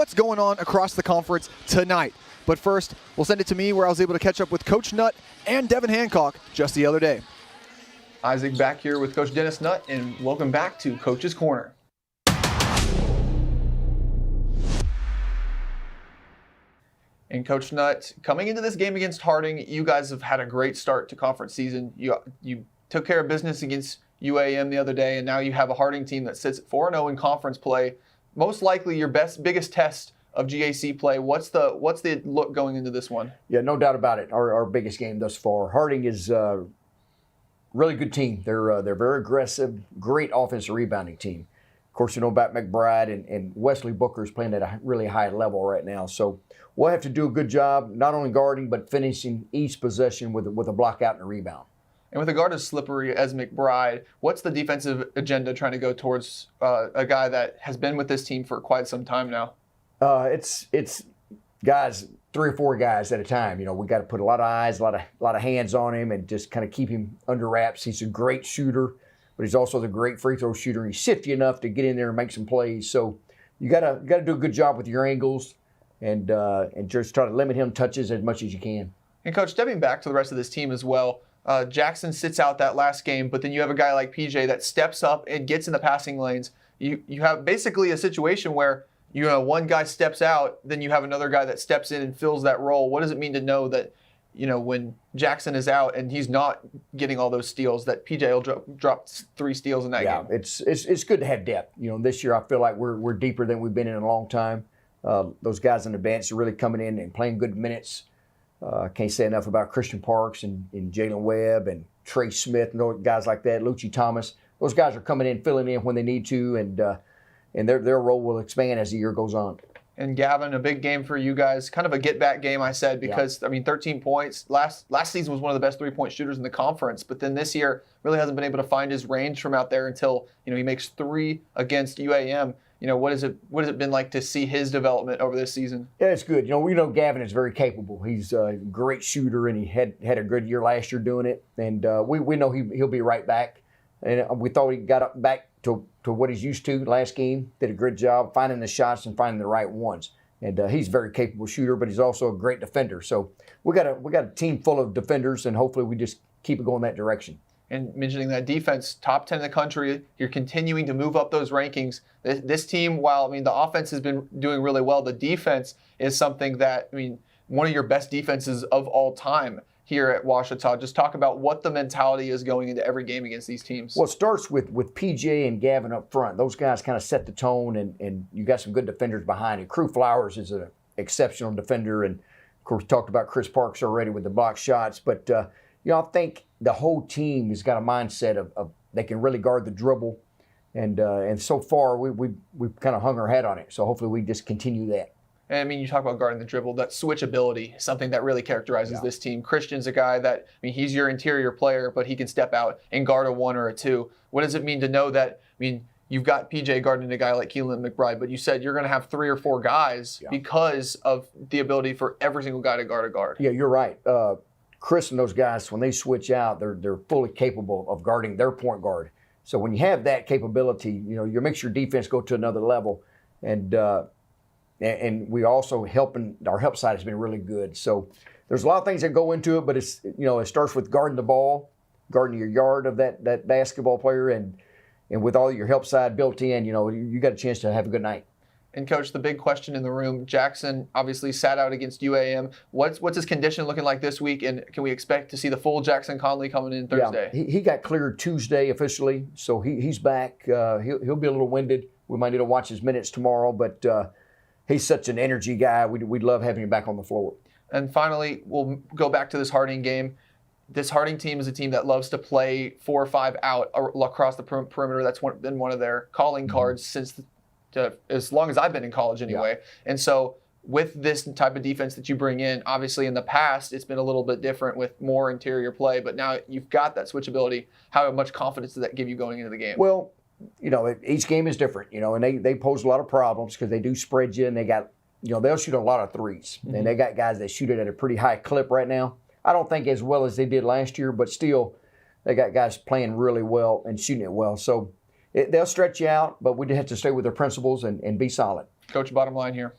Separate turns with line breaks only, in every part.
What's going on across the conference tonight. But first, we'll send it to me where I was able to catch up with Coach Nutt and Devin Hancock just the other day.
Isaac back here with Coach Dennis Nutt, and welcome back to Coach's Corner. And Coach Nutt, coming into this game against Harding, you guys have had a great start to conference season. You took care of business against UAM the other day, and now you have a Harding team that sits at 4-0 in conference play. Most likely your biggest test of GAC play. What's the look going into this one?
Yeah, no doubt about it. Our biggest game thus far. Harding is a really good team. They're very aggressive, great offensive rebounding team. Of course, you know about McBride and Wesley Booker is playing at a really high level right now. So we'll have to do a good job, not only guarding, but finishing each possession with a block out and a rebound. And
with a guard as slippery as McBride, what's the defensive agenda trying to go towards a guy that has been with this team for quite some time now?
It's guys, 3 or 4 guys at a time. You know, we got to put a lot of eyes, a lot of hands on him, and just kind of keep him under wraps. He's a great shooter, but he's also the great free throw shooter. He's shifty enough to get in there and make some plays. So you gotta do a good job with your angles, and just try to limit him touches as much as you can.
And Coach, stepping back to the rest of this team as well. Jackson sits out that last game, but then you have a guy like PJ that steps up and gets in the passing lanes. You have basically a situation where one guy steps out, then you have another guy that steps in and fills that role. What does it mean to know that, when Jackson is out and he's not getting all those steals, that PJ will drop 3 steals in that game?
Yeah, it's good to have depth. This year I feel like we're deeper than we've been in a long time. Those guys on the bench are really coming in and playing good minutes. Can't say enough about Christian Parks and Jalen Webb and Trey Smith and guys like that, Lucci Thomas. Those guys are coming in, filling in when they need to, and their role will expand as the year goes on.
And Gavin, a big game for you guys, kind of a get-back game, I said, because, 13 points. Last season was one of the best three-point shooters in the conference, but then this year really hasn't been able to find his range from out there until, he makes 3 against UAM. What has it been like to see his development over this season?
Yeah, it's good. We know Gavin is very capable. He's a great shooter, and he had a good year last year doing it. And we know he'll be right back. And we thought he got back to what he's used to last game. Did a good job finding the shots and finding the right ones. And he's a very capable shooter, but he's also a great defender. So we got a team full of defenders, and hopefully we just keep it going that direction.
And mentioning that defense, top 10 in the country, you're continuing to move up those rankings. This team, while the offense has been doing really well, the defense is something that, one of your best defenses of all time here at Ouachita. Just talk about what the mentality is going into every game against these teams.
Well, it starts with PJ and Gavin up front. Those guys kind of set the tone, and you got some good defenders behind it. Crew Flowers is an exceptional defender, and of course, we talked about Chris Parks already with the block shots, but I think the whole team has got a mindset of they can really guard the dribble, and so far we've kind of hung our hat on it. So hopefully we just continue that.
And you talk about guarding the dribble, that switchability, something that really characterizes this team. Christian's a guy that, he's your interior player, but he can step out and guard a 1 or a 2. What does it mean to know that, you've got PJ guarding a guy like Keelan McBride, but you said you're going to have 3 or 4 guys because of the ability for every single guy to guard a guard.
Yeah, you're right. Chris and those guys, when they switch out, they're fully capable of guarding their point guard. So when you have that capability, you makes your defense go to another level, and we also our help side has been really good. So there's a lot of things that go into it, but it's it starts with guarding the ball, guarding your yard of that basketball player, and with all your help side built in, you got a chance to have a good night.
And Coach, the big question in the room, Jackson obviously sat out against UAM. What's his condition looking like this week, and can we expect to see the full Jackson Conley coming in Thursday?
Yeah, he got cleared Tuesday officially, so he's back. He'll be a little winded. We might need to watch his minutes tomorrow, but he's such an energy guy. We'd love having him back on the floor.
And finally, we'll go back to this Harding game. This Harding team is a team that loves to play 4 or 5 out across the perimeter. That's been one of their calling cards since as long as I've been in college anyway. Yeah. And so with this type of defense that you bring in, obviously in the past it's been a little bit different with more interior play, but now you've got that switchability. How much confidence does that give you going into the game?
Well, each game is different, and they pose a lot of problems because they do spread you, and they got, they'll shoot a lot of threes. Mm-hmm. And they got guys that shoot it at a pretty high clip right now. I don't think as well as they did last year, but still they got guys playing really well and shooting it well. So they'll stretch you out, but we have to stay with their principles and be solid.
Coach, bottom line here.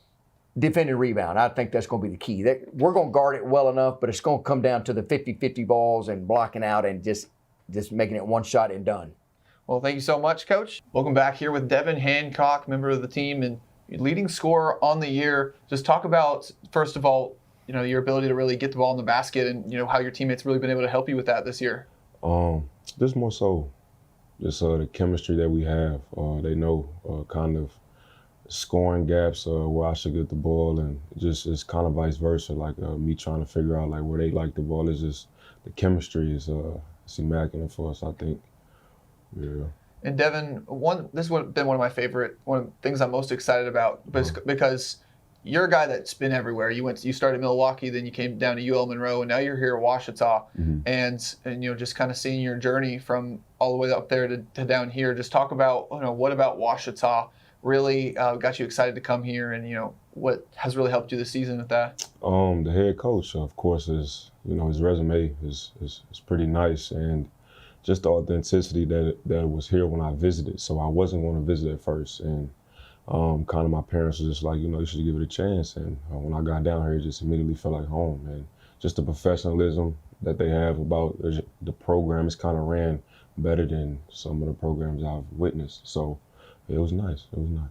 defend and rebound. I think that's going to be the key. We're going to guard it well enough, but it's going to come down to the 50-50 balls and blocking out and just making it one shot and done.
Well, thank you so much, Coach. Welcome back here with Devin Hancock, member of the team and leading scorer on the year. Just talk about, first of all, your ability to really get the ball in the basket and, how your teammates really been able to help you with that this year.
Just more so just the chemistry that we have. They know kind of scoring gaps where I should get the ball, and just it's kind of vice versa. Like me trying to figure out like where they like the ball. Is just the chemistry is it's immaculate for us, I think. Yeah.
And Devin, this would have been one of the things I'm most excited about, because you're a guy that's been everywhere. You started in Milwaukee, then you came down to UL Monroe, and now you're here at Ouachita. And just kind of seeing your journey from all the way up there to down here. Just talk about what about Ouachita really got you excited to come here, and what has really helped you this season with that?
The head coach, of course, is his resume is pretty nice, and just the authenticity that was here when I visited. So I wasn't going to visit at first, and kind of my parents were just like, you should give it a chance. And when I got down here, it just immediately felt like home, and just the professionalism that they have about the program is kind of ran better than some of the programs I've witnessed. So it was nice. It was nice.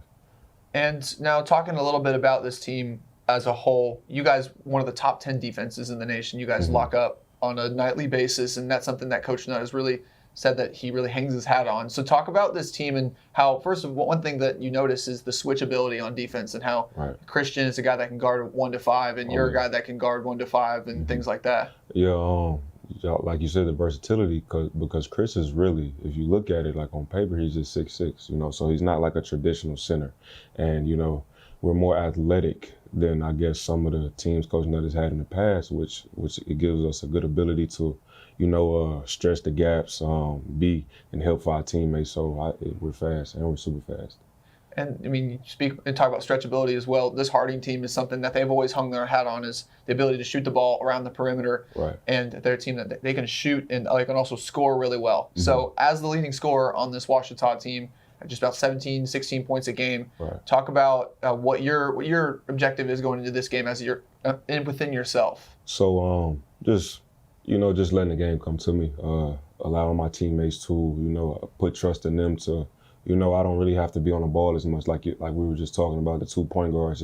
And now talking a little bit about this team as a whole, you guys, one of the top 10 defenses in the nation. You guys lock up on a nightly basis, and that's something that Coach Nutt has really said that he really hangs his hat on. So talk about this team and how, first of all, one thing that you notice is the switchability on defense, and how Christian is a guy that can guard 1 to 5, and you're a guy that can guard 1 to 5 and things like that.
Yeah, like you said, the versatility, because Chris is really, if you look at it, like on paper, he's just 6'6", so he's not like a traditional center. And, we're more athletic than I guess some of the teams Coach Nutt has had in the past, which it gives us a good ability to, stretch the gaps, be and help for our teammates. So we're fast, and we're super fast.
And you speak and talk about stretchability as well. This Harding team is something that they've always hung their hat on, is the ability to shoot the ball around the perimeter.
Right.
And they're a team that they can shoot and they can also score really well. So as the leading scorer on this Ouachita team, just about 17, 16 points a game.
Right.
Talk about what your objective is going into this game as you're within yourself.
So just letting the game come to me, allowing my teammates to put trust in them to. I don't really have to be on the ball as much, like we were just talking about, the 2 point guards.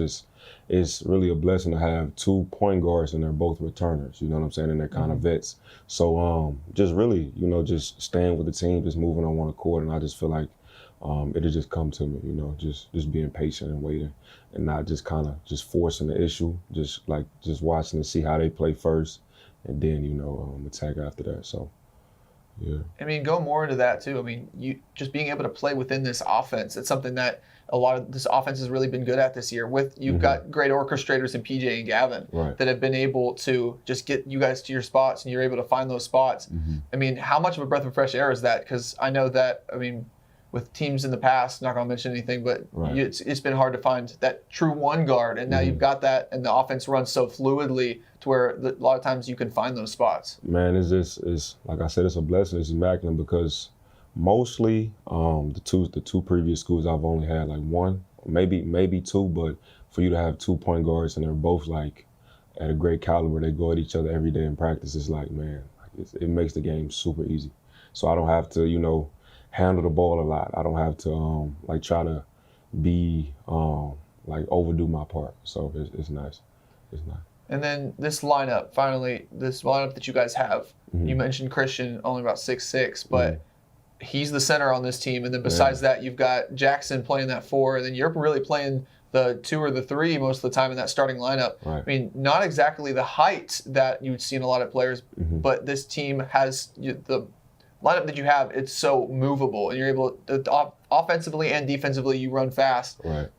It's really a blessing to have 2 point guards, and they're both returners, you know what I'm saying, and they're kind of vets. So just really, just staying with the team, just moving on one accord, and I just feel like it'll just come to me, just being patient and waiting, and not just kind of just forcing the issue, just watching to see how they play first, and then, attack after that, so. Yeah.
Go more into that too. You just being able to play within this offense. It's something that a lot of this offense has really been good at this year. You've got great orchestrators in PJ and Gavin that have been able to just get you guys to your spots, and you're able to find those spots. How much of a breath of fresh air is that? Because I know that, with teams in the past, not going to mention anything, but it's been hard to find that true one guard, and now you've got that, and the offense runs so fluidly to where a lot of times you can find those spots.
Man, it's like I said, it's a blessing. It's immaculate, because mostly the two previous schools I've only had like one, maybe two, but for you to have 2 point guards and they're both like at a great caliber, they go at each other every day in practice. It's like, man, it makes the game super easy. So I don't have to, handle the ball a lot. I don't have to try to be overdo my part. So it's nice. It's nice.
And then this lineup, that you guys have, you mentioned Christian, only about 6'6", but he's the center on this team. And then besides that, you've got Jackson playing that 4, and then you're really playing the 2 or the 3 most of the time in that starting lineup.
Right.
Not exactly the height that you'd see in a lot of players, but this team has the lineup that you have. It's so movable, and you're able to, offensively and defensively, you run fast.
Right.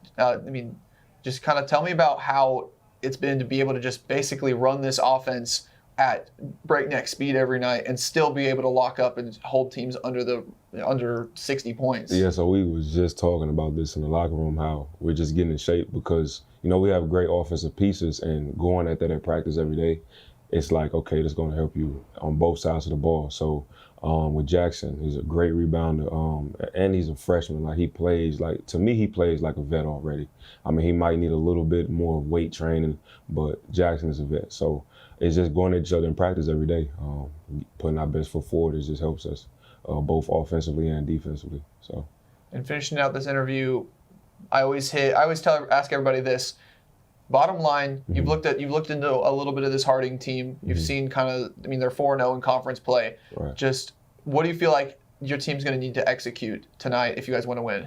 Just kind of tell me about how it's been to be able to just basically run this offense at breakneck speed every night and still be able to lock up and hold teams under 60 points.
Yeah, so we was just talking about this in the locker room, how we're just getting in shape, because we have great offensive pieces, and going at that at practice every day, it's like, okay, that's going to help you on both sides of the ball. So with Jackson, he's a great rebounder, and he's a freshman. Like, he plays like, to me, he plays like a vet already. I mean, he might need a little bit more weight training, but Jackson is a vet. So it's just going at each other in practice every day. Putting our best foot forward, it just helps us both offensively and defensively. So.
And finishing out this interview, I always ask everybody this. Bottom line, you've looked into a little bit of this Harding team. You've seen kind of, I mean, they're 4-0 in conference play.
Right.
Just what do you feel like your team's going to need to execute tonight if you guys want to win?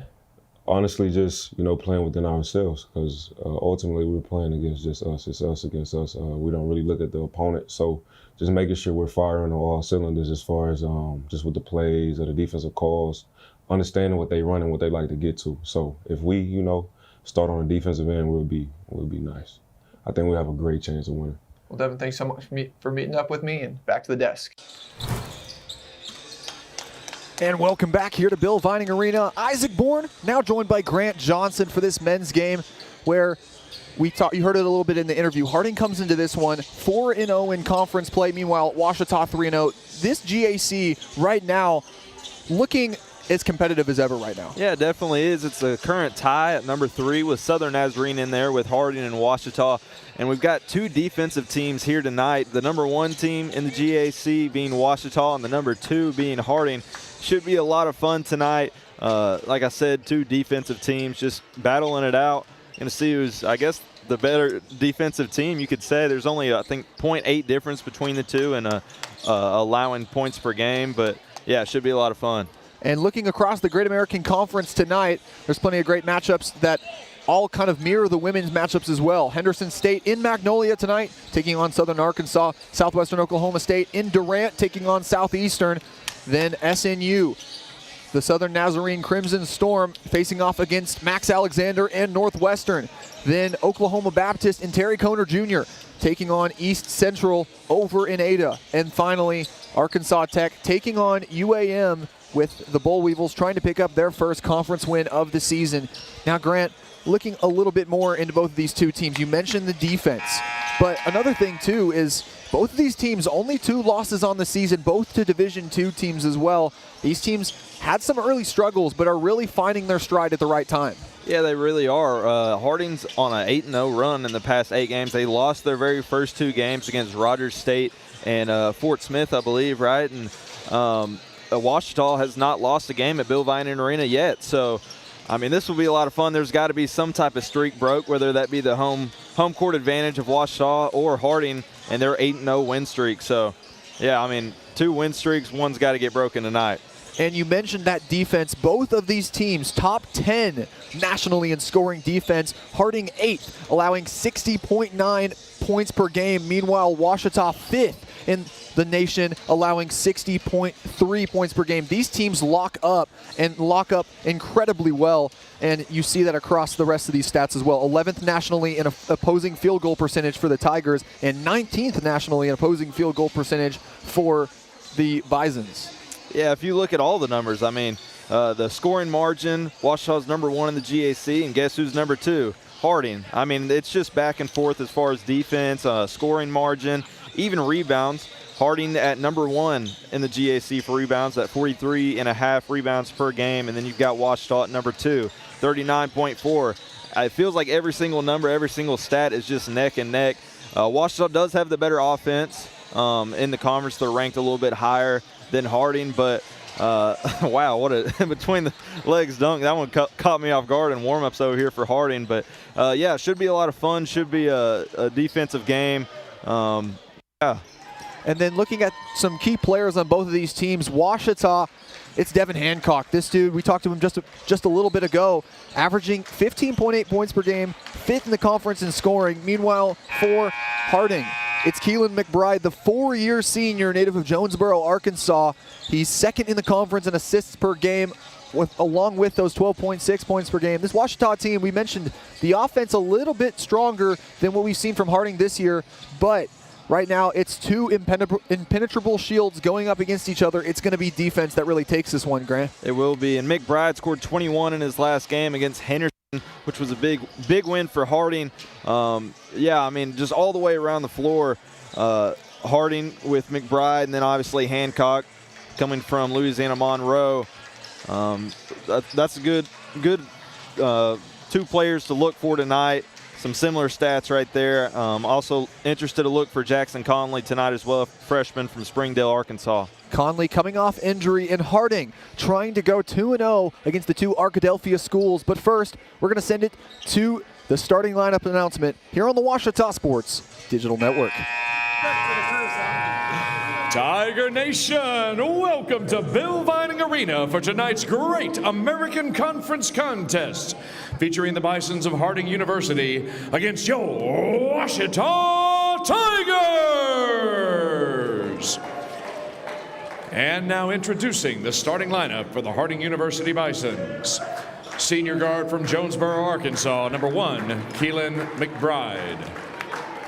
Honestly, just, playing within ourselves, because ultimately we're playing against just us. It's us against us. We don't really look at the opponent. So just making sure we're firing on all cylinders as far as just with the plays or the defensive calls, understanding what they run and what they like to get to. So if we, start on the defensive end, we'll be nice. I think we have a great chance of winning.
Well, Devin, thanks so much for meeting up with me, and back to the desk.
And welcome back here to Bill Vining Arena. Isaac Bourne now joined by Grant Johnson for this men's game, where you heard it a little bit in the interview. Harding comes into this one 4-0 in conference play. Meanwhile, Ouachita 3-0. This GAC right now looking as competitive as ever right now.
Yeah, it definitely is. It's a current tie at number 3 with Southern Nazarene in there with Harding and Ouachita. And we've got 2 defensive teams here tonight. The number 1 team in the GAC being Ouachita and the number 2 being Harding. Should be a lot of fun tonight. Like I said, 2 defensive teams just battling it out. Going to see who's, I guess, the better defensive team, you could say. There's only, I think, 0.8 difference between the two and allowing points per game. But, yeah, it should be a lot of fun.
And looking across the Great American Conference tonight, there's plenty of great matchups that all kind of mirror the women's matchups as well. Henderson State in Magnolia tonight, taking on Southern Arkansas. Southwestern Oklahoma State in Durant, taking on Southeastern. Then SNU, the Southern Nazarene Crimson Storm, facing off against Max Alexander and Northwestern. Then Oklahoma Baptist and Terry Conner Jr. taking on East Central over in Ada. And finally, Arkansas Tech taking on UAM, with the Boll Weevils trying to pick up their first conference win of the season. Now, Grant, looking a little bit more into both of these 2 teams, you mentioned the defense. But another thing, too, is both of these teams, only 2 losses on the season, both to Division II teams as well. These teams had some early struggles, but are really finding their stride at the right time.
Yeah, they really are. Harding's on an 8-0 run in the past 8 games. They lost their very first 2 games against Rogers State and Fort Smith, I believe, right? And Ouachita has not lost a game at Bill Vining Arena yet. So, I mean, this will be a lot of fun. There's got to be some type of streak broke, whether that be the home court advantage of Ouachita or Harding and their 8-0 win streak. So, yeah, I mean, 2 win streaks, one's got to get broken tonight.
And you mentioned that defense. Both of these teams, top 10 nationally in scoring defense. Harding 8th, allowing 60.9 points per game. Meanwhile, Ouachita 5th in the nation, allowing 60.3 points per game. These teams lock up incredibly well, and you see that across the rest of these stats as well. 11th nationally in opposing field goal percentage for the Tigers, and 19th nationally in opposing field goal percentage for the Bisons.
Yeah, if you look at all the numbers, I mean, the scoring margin, Ouachita's number 1 in the GAC, and guess who's number 2? Harding. I mean, it's just back and forth as far as defense, scoring margin, even rebounds. Harding at number 1 in the GAC for rebounds at 43.5 rebounds per game, and then you've got Ouachita at number 2, 39.4. It feels like every single number, every single stat is just neck and neck. Ouachita does have the better offense in the conference. They're ranked a little bit higher than Harding, but wow, what a between the legs dunk. That one caught me off guard in warm-ups over here for Harding. But, yeah, should be a lot of fun. Should be a defensive game. Yeah.
And then looking at some key players on both of these teams, Ouachita, it's Devin Hancock. This dude, we talked to him just a little bit ago, averaging 15.8 points per game, 5th in the conference in scoring. Meanwhile, for Harding, it's Keelan McBride, the 4-year senior, native of Jonesboro, Arkansas. He's 2nd in the conference in assists per game, along with those 12.6 points per game. This Ouachita team, we mentioned the offense a little bit stronger than what we've seen from Harding this year, but right now it's 2 impenetrable shields going up against each other. It's going to be defense that really takes this one, Grant.
It will be. And McBride scored 21 in his last game against Henderson, which was a big win for Harding. Yeah, I mean, just all the way around the floor. Harding with McBride, and then obviously Hancock coming from Louisiana Monroe. That's a good two players to look for tonight. Some similar stats right there. Also interested to look for Jackson Conley tonight as well, a freshman from Springdale, Arkansas.
Conley coming off injury, and Harding trying to go 2-0 against the two Arkadelphia schools. But first, we're going to send it to the starting lineup announcement here on the Ouachita Sports Digital Network.
Tiger Nation, welcome to Bill Vining Arena for tonight's Great American Conference contest, featuring the Bisons of Harding University against your Ouachita Tigers. And now introducing the starting lineup for the Harding University Bisons. Senior guard from Jonesboro, Arkansas, number 1, Keelan McBride.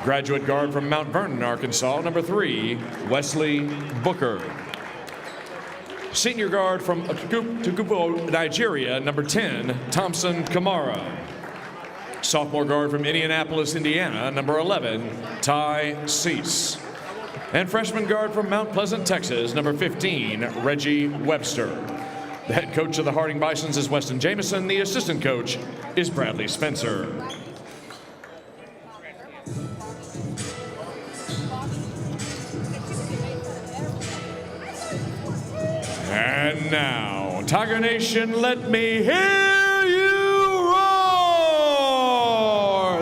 Graduate guard from Mount Vernon, Arkansas, number 3, Wesley Booker. Senior guard from Tukupo, Nigeria, number 10, Thompson Kamara. Sophomore guard from Indianapolis, Indiana, number 11, Ty Cease. And freshman guard from Mount Pleasant, Texas, number 15, Reggie Webster. The head coach of the Harding Bisons is Weston Jameson. The assistant coach is Bradley Spencer. And now, Tiger Nation, let me hear you roar!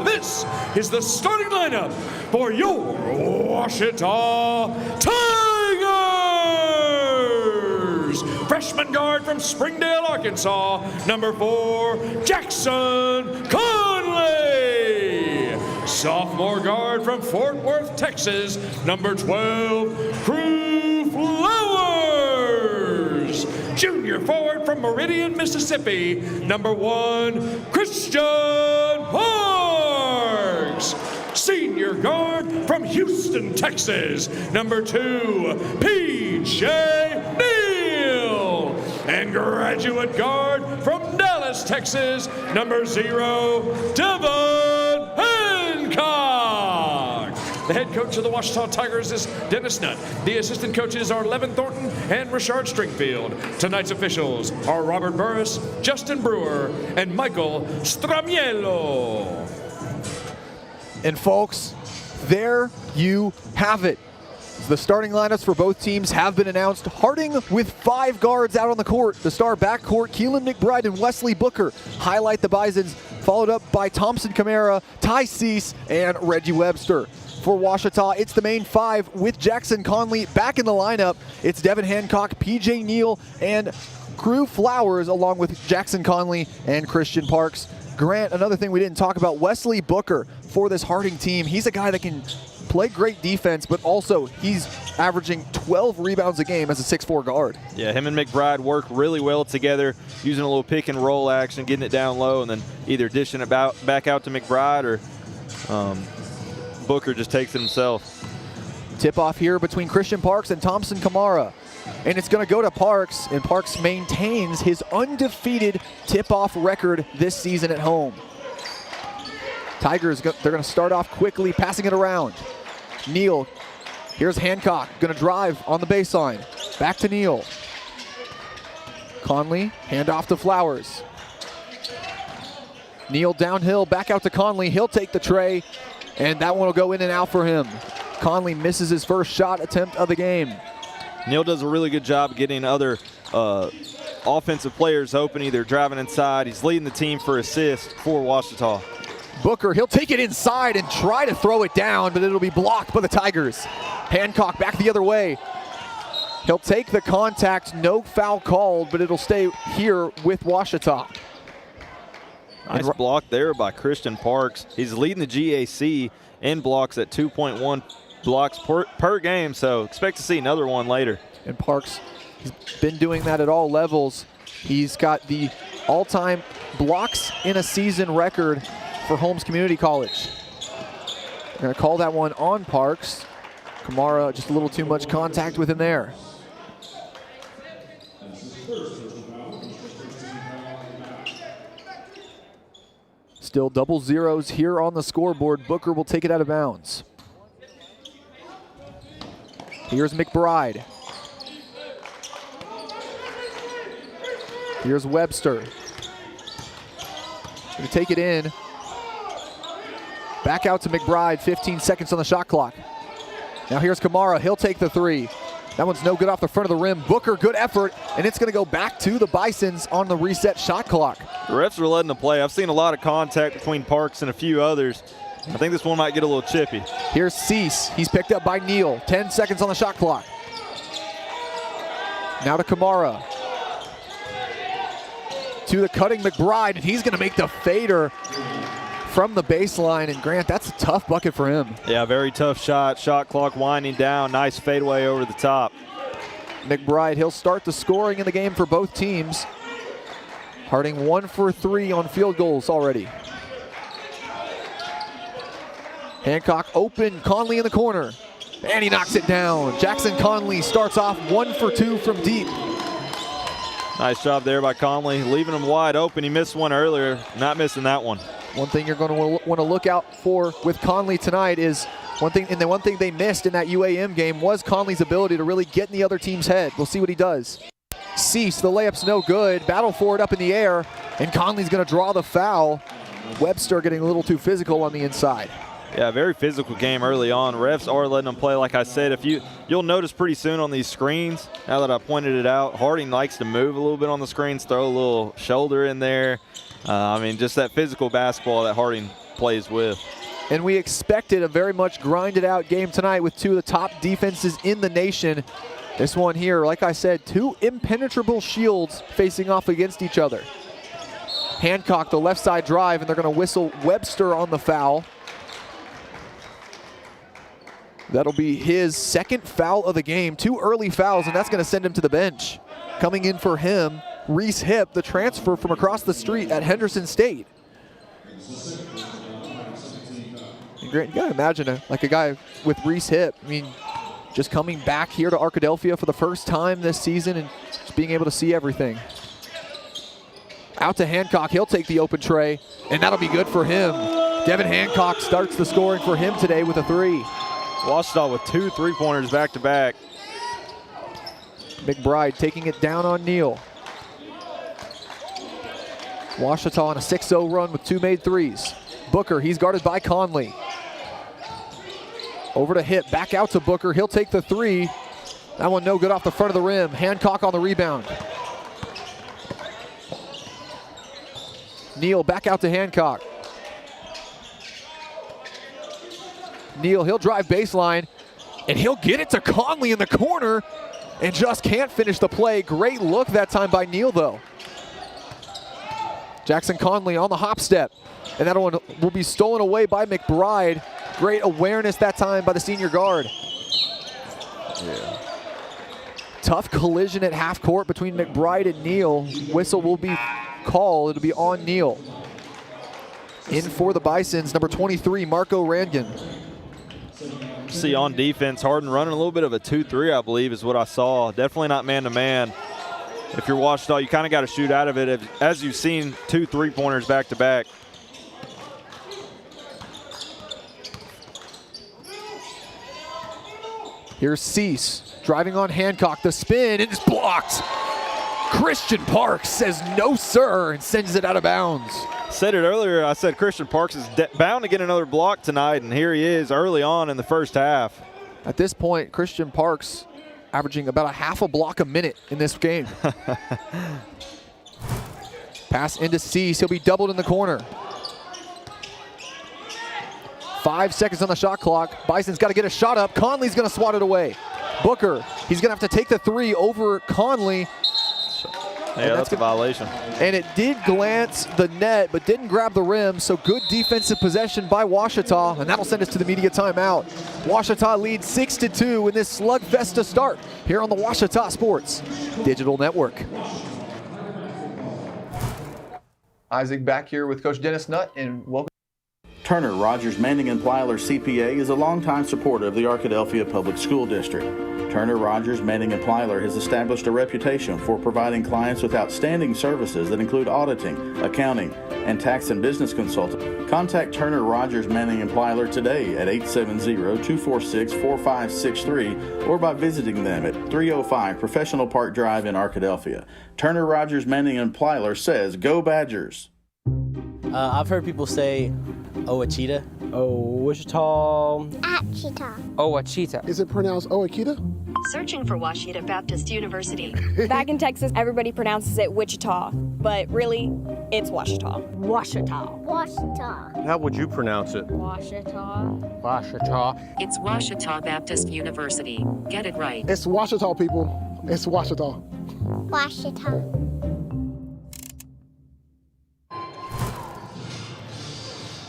This is the starting lineup for your Ouachita Tigers! Freshman guard from Springdale, Arkansas, number 4, Jackson Conley. Sophomore guard from Fort Worth, Texas, number 12, Crew Flowers. Junior forward from Meridian, Mississippi, number 1, Christian Parks. Senior guard from Houston, Texas, number 2, P.J. Neal. And graduate guard from Dallas, Texas, number 0, Devon Hancock. The head coach of the Ouachita Tigers is Dennis Nutt. The assistant coaches are Levin Thornton and Richard Stringfield. Tonight's officials are Robert Burris, Justin Brewer, and Michael Stramiello.
And folks, there you have it. The starting lineups for both teams have been announced. Harding with 5 guards out on the court. The star backcourt, Keelan McBride and Wesley Booker, highlight the Bisons, followed up by Thompson Kamara, Ty Cease, and Reggie Webster. For Ouachita, it's the main 5 with Jackson Conley back in the lineup. It's Devin Hancock, PJ Neal, and Crew Flowers, along with Jackson Conley and Christian Parks. Grant, another thing we didn't talk about, Wesley Booker for this Harding team. He's a guy that can play great defense, but also he's averaging 12 rebounds a game as a 6'4 guard.
Yeah, him and McBride work really well together, using a little pick and roll action, getting it down low, and then either dishing it back out to McBride or Booker just takes it himself.
Tip off here between Christian Parks and Thompson Kamara. And it's going to go to Parks, and Parks maintains his undefeated tip-off record this season at home. Tigers, they're going to start off quickly, passing it around. Neal, here's Hancock, going to drive on the baseline. Back to Neal. Conley, hand off to Flowers. Neal downhill, back out to Conley. He'll take the tray, and that one will go in and out for him. Conley misses his first shot attempt of the game.
Neal does a really good job getting other offensive players open, either driving inside. He's leading the team for assists for Ouachita.
Booker, he'll take it inside and try to throw it down, but it'll be blocked by the Tigers. Hancock back the other way. He'll take the contact, no foul called, but it'll stay here with Ouachita.
Nice block there by Christian Parks. He's leading the GAC in blocks at 2.1 blocks per game, so expect to see another one later.
And Parks, he's been doing that at all levels. He's got the all-time blocks in a season record for Holmes Community College. They're going to call that one on Parks. Kamara, just a little too much contact with him there. Still double zeros here on the scoreboard. Booker will take it out of bounds. Here's McBride. Here's Webster. Gonna take it in. Back out to McBride, 15 seconds on the shot clock. Now here's Kamara, he'll take the three. That one's no good off the front of the rim. Booker, good effort, and it's gonna go back to the Bisons on the reset shot clock.
The refs are letting them play. I've seen a lot of contact between Parks and a few others. I think this one might get a little chippy.
Here's Cease, he's picked up by Neal. 10 seconds on the shot clock. Now to Kamara. To the cutting McBride, and he's gonna make the fader from the baseline, and Grant, that's a tough bucket for him.
Yeah, very tough shot. Shot clock winding down. Nice fadeaway over the top.
McBride, he'll start the scoring in the game for both teams. Harding 1 for 3 on field goals already. Hancock open, Conley in the corner, and he knocks it down. Jackson Conley starts off 1 for 2 from deep.
Nice job there by Conley, leaving him wide open. He missed one earlier, not missing that one.
One thing you're going to want to look out for with Conley tonight is one thing they missed in that UAM game was Conley's ability to really get in the other team's head. We'll see what he does. Cease, the layup's no good. Battle for it up in the air, and Conley's going to draw the foul. Webster getting a little too physical on the inside.
Yeah, very physical game early on. Refs are letting them play. Like I said, you'll notice pretty soon on these screens, now that I pointed it out, Harding likes to move a little bit on the screens, throw a little shoulder in there. I mean, just that physical basketball that Harding plays with.
And we expected a very much grinded out game tonight with two of the top defenses in the nation. This one here, like I said, two impenetrable shields facing off against each other. Hancock, the left side drive, and they're going to whistle Webster on the foul. That'll be his second foul of the game. 2 early fouls, and that's going to send him to the bench. Coming in for him, Reese Hipp, the transfer from across the street at Henderson State. And Grant, you got to imagine a guy with Reese Hipp. I mean, just coming back here to Arkadelphia for the first time this season and just being able to see everything. Out to Hancock, he'll take the open tray, and that'll be good for him. Devin Hancock starts the scoring for him today with a 3.
Washita with 2 3-pointers back-to-back.
McBride taking it down on Neal. Washita on a 6-0 run with 2 made threes. Booker, he's guarded by Conley. Over to Hipp, back out to Booker. He'll take the 3. That one no good off the front of the rim. Hancock on the rebound. Neal back out to Hancock. Neal, he'll drive baseline, and he'll get it to Conley in the corner, and just can't finish the play. Great look that time by Neal, though. Jackson Conley on the hop step, and that one will be stolen away by McBride. Great awareness that time by the senior guard.
Yeah.
Tough collision at half court between McBride and Neal. Whistle will be called. It'll be on Neal. In for the Bisons, number 23, Marco Rangan.
See on defense, Harding running a little bit of a 2-3, I believe, is what I saw. Definitely not man-to-man. If you're Washita, you kind of got to shoot out of it, as you've seen 2 3-pointers back-to-back.
Here's Cease driving on Hancock. The spin, and it's blocked. Christian Parks says no, sir, and sends it out of bounds.
Said it earlier, I said Christian Parks is bound to get another block tonight, and here he is early on in the first half.
At this point, Christian Parks averaging about a half a block a minute in this game. Pass into Cease, he'll be doubled in the corner. 5 seconds on the shot clock. Bison's got to get a shot up. Conley's going to swat it away. Booker, he's going to have to take the 3 over Conley.
Yeah, that's a violation.
And it did glance the net, but didn't grab the rim, so good defensive possession by Washita, and that'll send us to the media timeout. Washita leads 6-2 in this slugfest to start here on the Washita Sports Digital Network.
Isaac back here with Coach Dennis Nutt, and welcome.
Turner Rogers Manning and Plyler CPA is a longtime supporter of the Arkadelphia Public School District. Turner Rogers Manning and Plyler has established a reputation for providing clients with outstanding services that include auditing, accounting, and tax and business consulting. Contact Turner Rogers Manning and Plyler today at 870-246-4563 or by visiting them at 305 Professional Park Drive in Arkadelphia. Turner Rogers Manning and Plyler says, "Go Badgers!"
I've heard people say Ouachita.
Wichita.
Achita.
Ouachita.
Is it pronounced Ouachita?
Searching for Ouachita Baptist University.
Back in Texas, everybody pronounces it Wichita, but really, it's Washita.
Washita.
Washita.
How would you pronounce it?
Washita.
Washita.
It's Washita Baptist University. Get it right.
It's Washita, people. It's Washita.
Washita.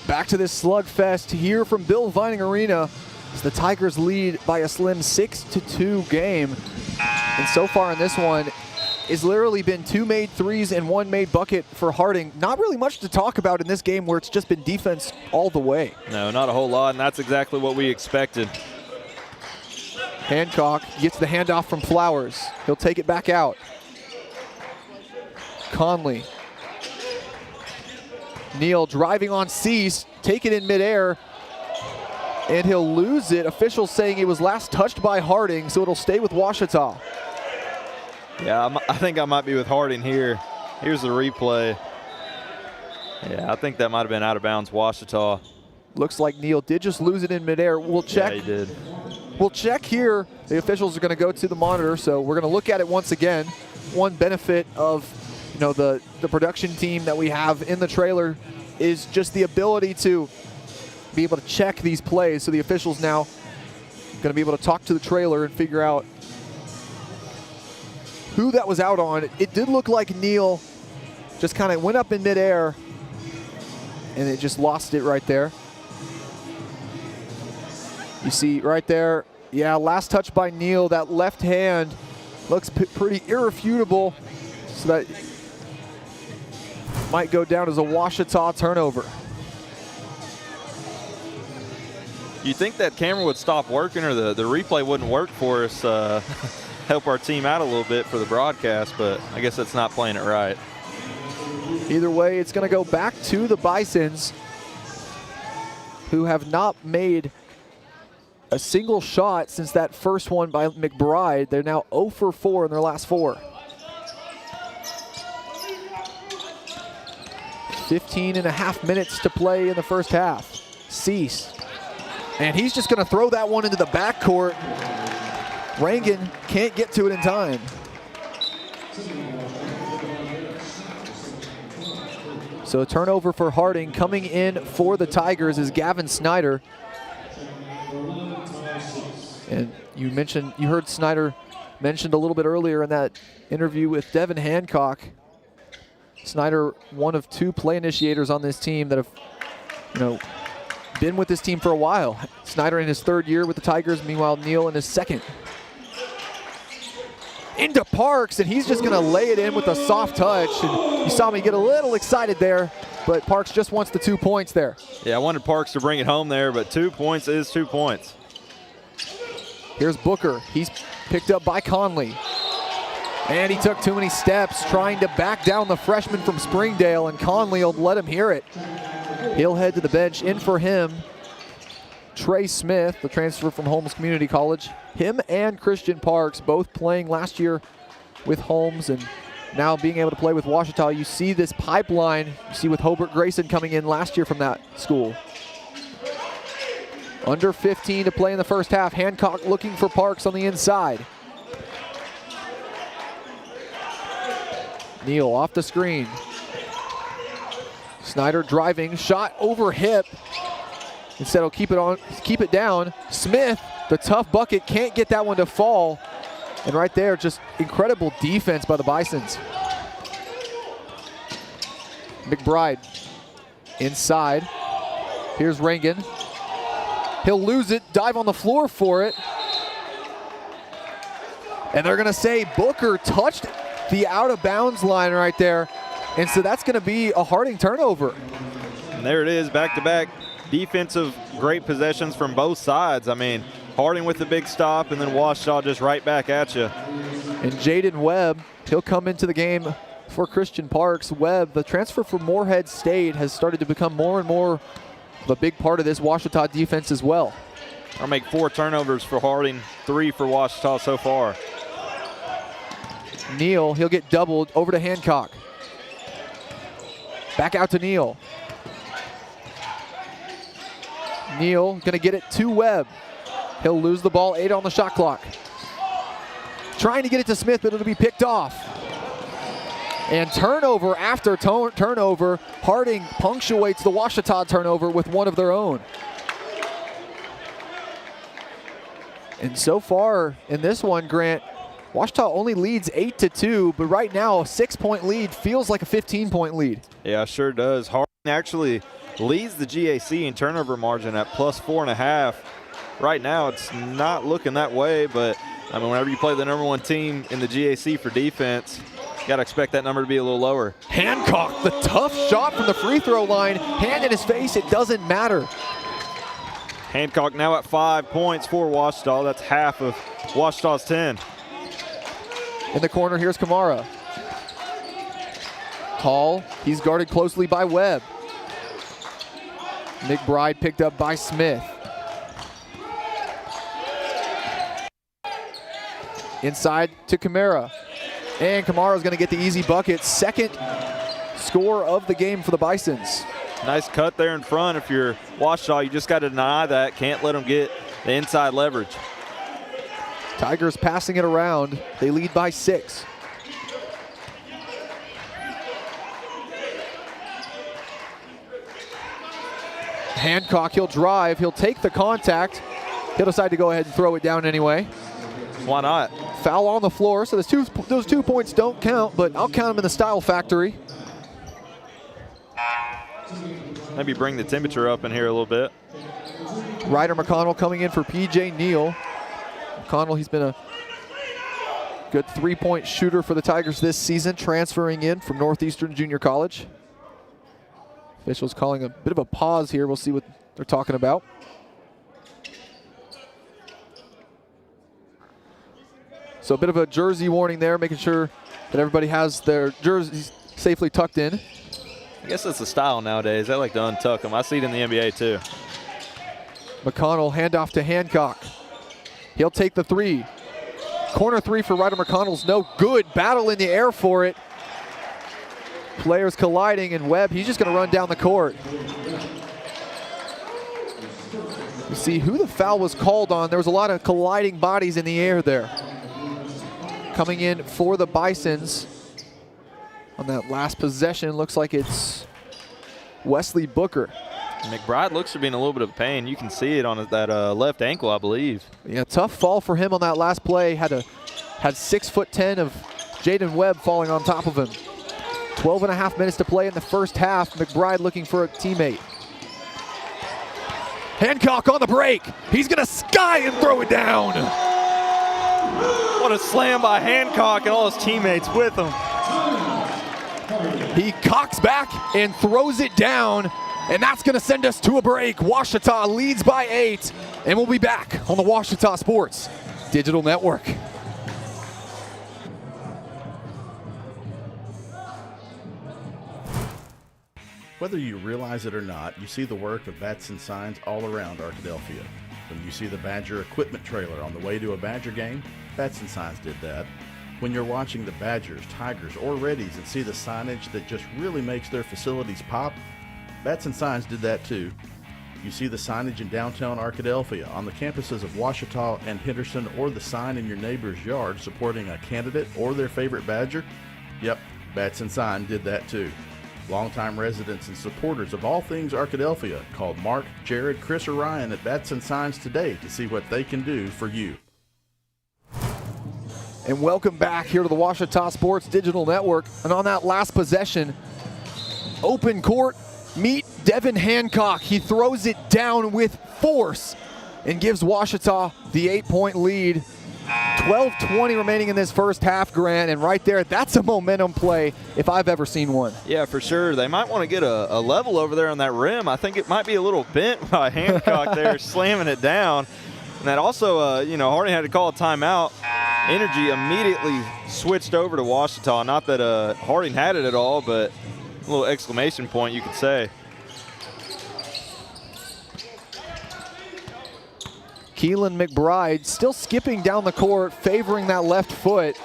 Back to this slugfest here from Bill Vining Arena as the Tigers lead by a slim 6-2 game. And so far in this one, it's literally been 2 made threes and 1 made bucket for Harding. Not really much to talk about in this game where it's just been defense all the way.
No, not a whole lot, and that's exactly what we expected.
Hancock gets the handoff from Flowers. He'll take it back out. Conley. Neal driving on Cease, take it in midair, and he'll lose it. Officials saying it was last touched by Harding, so it'll stay with Washita.
Yeah, I think I might be with Harding here. Here's the replay. Yeah, I think that might have been out of bounds Washita.
Looks like Neal did just lose it in midair. We'll check.
Yeah, he did.
We'll check here. The officials are going to go to the monitor, so we're going to look at it once again. One benefit of the production team that we have in the trailer is just the ability to be able to check these plays. So the officials now going to be able to talk to the trailer and figure out who that was out on. It did look like Neal just kind of went up in midair and it just lost it right there. You see right there, yeah, last touch by Neal. That left hand looks pretty irrefutable, so that might go down as a Washita turnover.
You think that camera would stop working or the replay wouldn't work for us, help our team out a little bit for the broadcast, but I guess it's not playing it right.
Either way, it's going to go back to the Bisons, who have not made a single shot since that first one by McBride. They're now 0 for 4 in their last 4. 15.5 minutes to play in the first half. Cease. And he's just going to throw that one into the backcourt. Rangan can't get to it in time. So a turnover for Harding. Coming in for the Tigers is Gavin Snyder. And you heard Snyder mentioned a little bit earlier in that interview with Devin Hancock. Snyder, one of 2 play initiators on this team that have, been with this team for a while. Snyder in his 3rd year with the Tigers, meanwhile Neal in his 2nd. Into Parks, and he's just gonna lay it in with a soft touch. And you saw me get a little excited there, but Parks just wants the 2 points there.
Yeah, I wanted Parks to bring it home there, but 2 points is 2 points.
Here's Booker. He's picked up by Conley. And he took too many steps trying to back down the freshman from Springdale, and Conley will let him hear it. He'll head to the bench. In for him, Trey Smith, the transfer from Holmes Community College. Him and Christian Parks, both playing last year with Holmes and now being able to play with Washita. You see this pipeline, you see with Hobart Grayson coming in last year from that school. Under 15 to play in the first half. Hancock looking for Parks on the inside. Neal off the screen. Snyder driving, shot over hip. Instead he'll keep it down. Smith, the tough bucket, can't get that one to fall. And right there, just incredible defense by the Bisons. McBride inside. Here's Rangan. He'll lose it, dive on the floor for it. And they're gonna say Booker touched the out of bounds line right there. And so that's gonna be a Harding turnover.
And there it is, back to back defensive great possessions from both sides. I mean, Harding with the big stop, and then Ouachita just right back at you.
And Jaden Webb, he'll come into the game for Christian Parks. Webb, the transfer from Moorhead State, has started to become more and more of a big part of this Ouachita defense as well.
I'll make 4 turnovers for Harding, 3 for Ouachita so far.
Neal, he'll get doubled over to Hancock. Back out to Neal. Neal gonna get it to Webb. He'll lose the ball, 8 on the shot clock. Trying to get it to Smith, but it'll be picked off. And turnover after turnover. Harding punctuates the Ouachita turnover with one of their own. And so far in this one, Grant, Ouachita only leads 8-2, but right now a 6-point lead feels like a 15-point lead.
Yeah, sure does. Harding actually leads the GAC in turnover margin at +4.5. Right now it's not looking that way, but I mean, whenever you play the #1 team in the GAC for defense, you got to expect that number to be a little lower.
Hancock, the tough shot from the free throw line. Hand in his face, it doesn't matter.
Hancock now at 5 points for Ouachita. That's half of Ouachita's 10.
In the corner, here's Kamara. Hall, he's guarded closely by Webb. McBride picked up by Smith. Inside to Kamara. And Kamara's gonna get the easy bucket. Second score of the game for the Bisons.
Nice cut there in front. If you're Ouachita, you just got to deny that. Can't let them get the inside leverage.
Tigers passing it around. They lead by 6. Hancock, he'll drive. He'll take the contact. He'll decide to go ahead and throw it down anyway.
Why not?
Foul on the floor, so those 2 points don't count, but I'll count them in the style factory.
Maybe bring the temperature up in here a little bit.
Ryder McConnell coming in for PJ Neal. McConnell, he's been a good 3-point shooter for the Tigers this season, transferring in from Northeastern Junior College. Officials calling a bit of a pause here. We'll see what they're talking about. So a bit of a jersey warning there, making sure that everybody has their jerseys safely tucked in.
I guess that's the style nowadays. They like to untuck them. I see it in the NBA too.
McConnell, handoff to Hancock. He'll take the 3. Corner 3 for Ryder McConnell's no good. Battle in the air for it. Players colliding, and Webb, he's just gonna run down the court. You see who the foul was called on. There was a lot of colliding bodies in the air there. Coming in for the Bisons on that last possession, looks like it's Wesley Booker.
McBride looks to be in a little bit of pain. You can see it on that left ankle, I believe.
Yeah, tough fall for him on that last play. Had 6'10" of Jaden Webb falling on top of him. 12.5 minutes to play in the first half. McBride looking for a teammate. Hancock on the break. He's gonna sky and throw it down.
What a slam by Hancock and all his teammates with him.
He cocks back and throws it down, and that's gonna send us to a break. Ouachita leads by 8, and we'll be back on the Ouachita Sports Digital Network.
Whether you realize it or not, you see the work of Batson Signs all around Arkadelphia. When you see the Badger equipment trailer on the way to a Badger game, Batson Signs did that. When you're watching the Badgers, Tigers, or Reddies and see the signage that just really makes their facilities pop, Batson Signs did that too. You see the signage in downtown Arkadelphia, on the campuses of Ouachita and Henderson, or the sign in your neighbor's yard supporting a candidate or their favorite Badger? Yep, Batson Sign did that too. Longtime residents and supporters of all things Arkadelphia called Mark, Jared, Chris, or Ryan at Batson Signs today to see what they can do for you.
And welcome back here to the Ouachita Sports Digital Network. And on that last possession, open court, meet Devin Hancock. He throws it down with force and gives Ouachita the 8-point lead. 12:20 remaining in this first half, Grant, and right there, that's a momentum play if I've ever seen one.
Yeah, for sure. They might want to get a level over there on that rim. I think it might be a little bent by Hancock there, slamming it down. And that also, Harding had to call a timeout. Energy immediately switched over to Ouachita. Not that Harding had it at all, but a little exclamation point, you could say.
Keelan McBride still skipping down the court, favoring that left foot.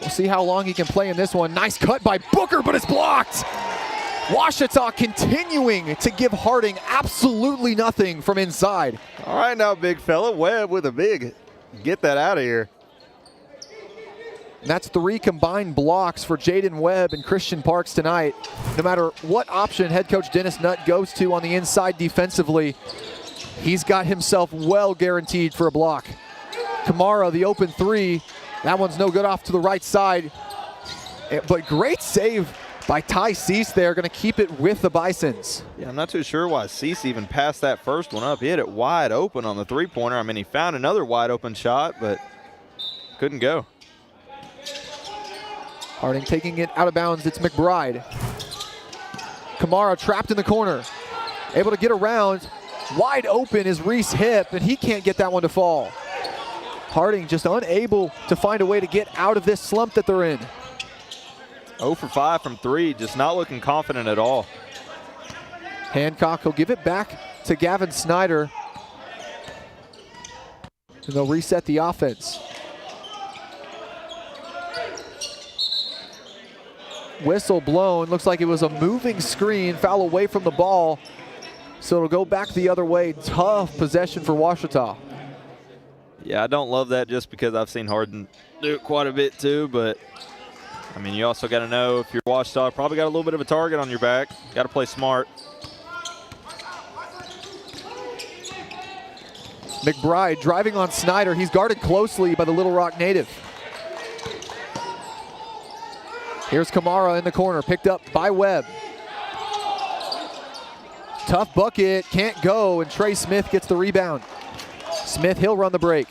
We'll see how long he can play in this one. Nice cut by Booker, but it's blocked. Ouachita continuing to give Harding absolutely nothing from inside.
All right now, big fella. Webb with a big get that out of here.
And that's 3 combined blocks for Jaden Webb and Christian Parks tonight. No matter what option head coach Dennis Nutt goes to on the inside defensively, he's got himself well guaranteed for a block. Kamara, the open 3. That one's no good off to the right side. But great save by Ty Cease there, going to keep it with the Bisons.
Yeah, I'm not too sure why Cease even passed that first one up. He hit it wide open on the three-pointer. I mean, he found another wide open shot, but couldn't go.
Harding taking it out of bounds. It's McBride. Kamara trapped in the corner. Able to get around. Wide open is Reese Hip, and he can't get that one to fall. Harding just unable to find a way to get out of this slump that they're in.
0 for 5 from 3, just not looking confident at all.
Hancock will give it back to Gavin Snyder. And they'll reset the offense. Whistle blown. Looks like it was a moving screen. Foul away from the ball. So it'll go back the other way. Tough possession for Ouachita.
Yeah, I don't love that just because I've seen Harding do it quite a bit too, but I mean, you also got to know if you're Ouachita, probably got a little bit of a target on your back. Got to play smart.
McBride driving on Snyder. He's guarded closely by the Little Rock native. Here's Kamara in the corner, picked up by Webb. Tough bucket, can't go, and Trey Smith gets the rebound. Smith, he'll run the break.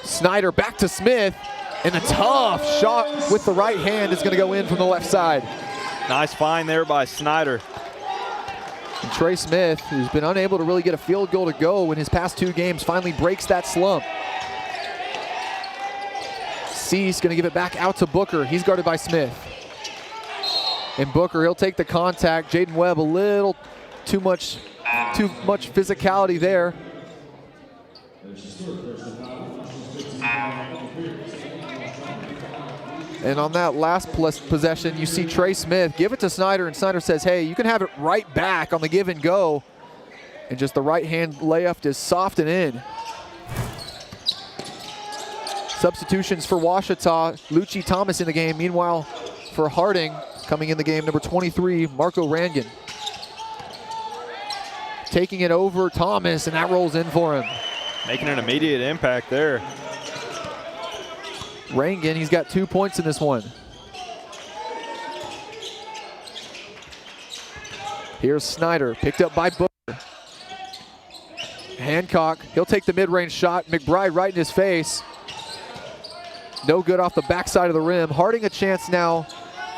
Snyder back to Smith, and a tough shot with the right hand is going to go in from the left side.
Nice find there by Snyder.
And Trey Smith, who's been unable to really get a field goal to go in his past 2 games, finally breaks that slump. Cease going to give it back out to Booker. He's guarded by Smith. And Booker, he'll take the contact. Jaden Webb, a little too much physicality there. And on that last possession, you see Trey Smith give it to Snyder, and Snyder says, hey, you can have it right back on the give and go. And just the right hand layup is soft and in. Substitutions for Ouachita. Lucci Thomas in the game. Meanwhile, for Harding, coming in the game, number 23, Marco Rangan. Taking it over Thomas, and that rolls in for him.
Making an immediate impact there.
Rangan, he's got 2 points in this one. Here's Snyder, picked up by Booker. Hancock, he'll take the mid-range shot. McBride right in his face. No good off the backside of the rim. Harding a chance now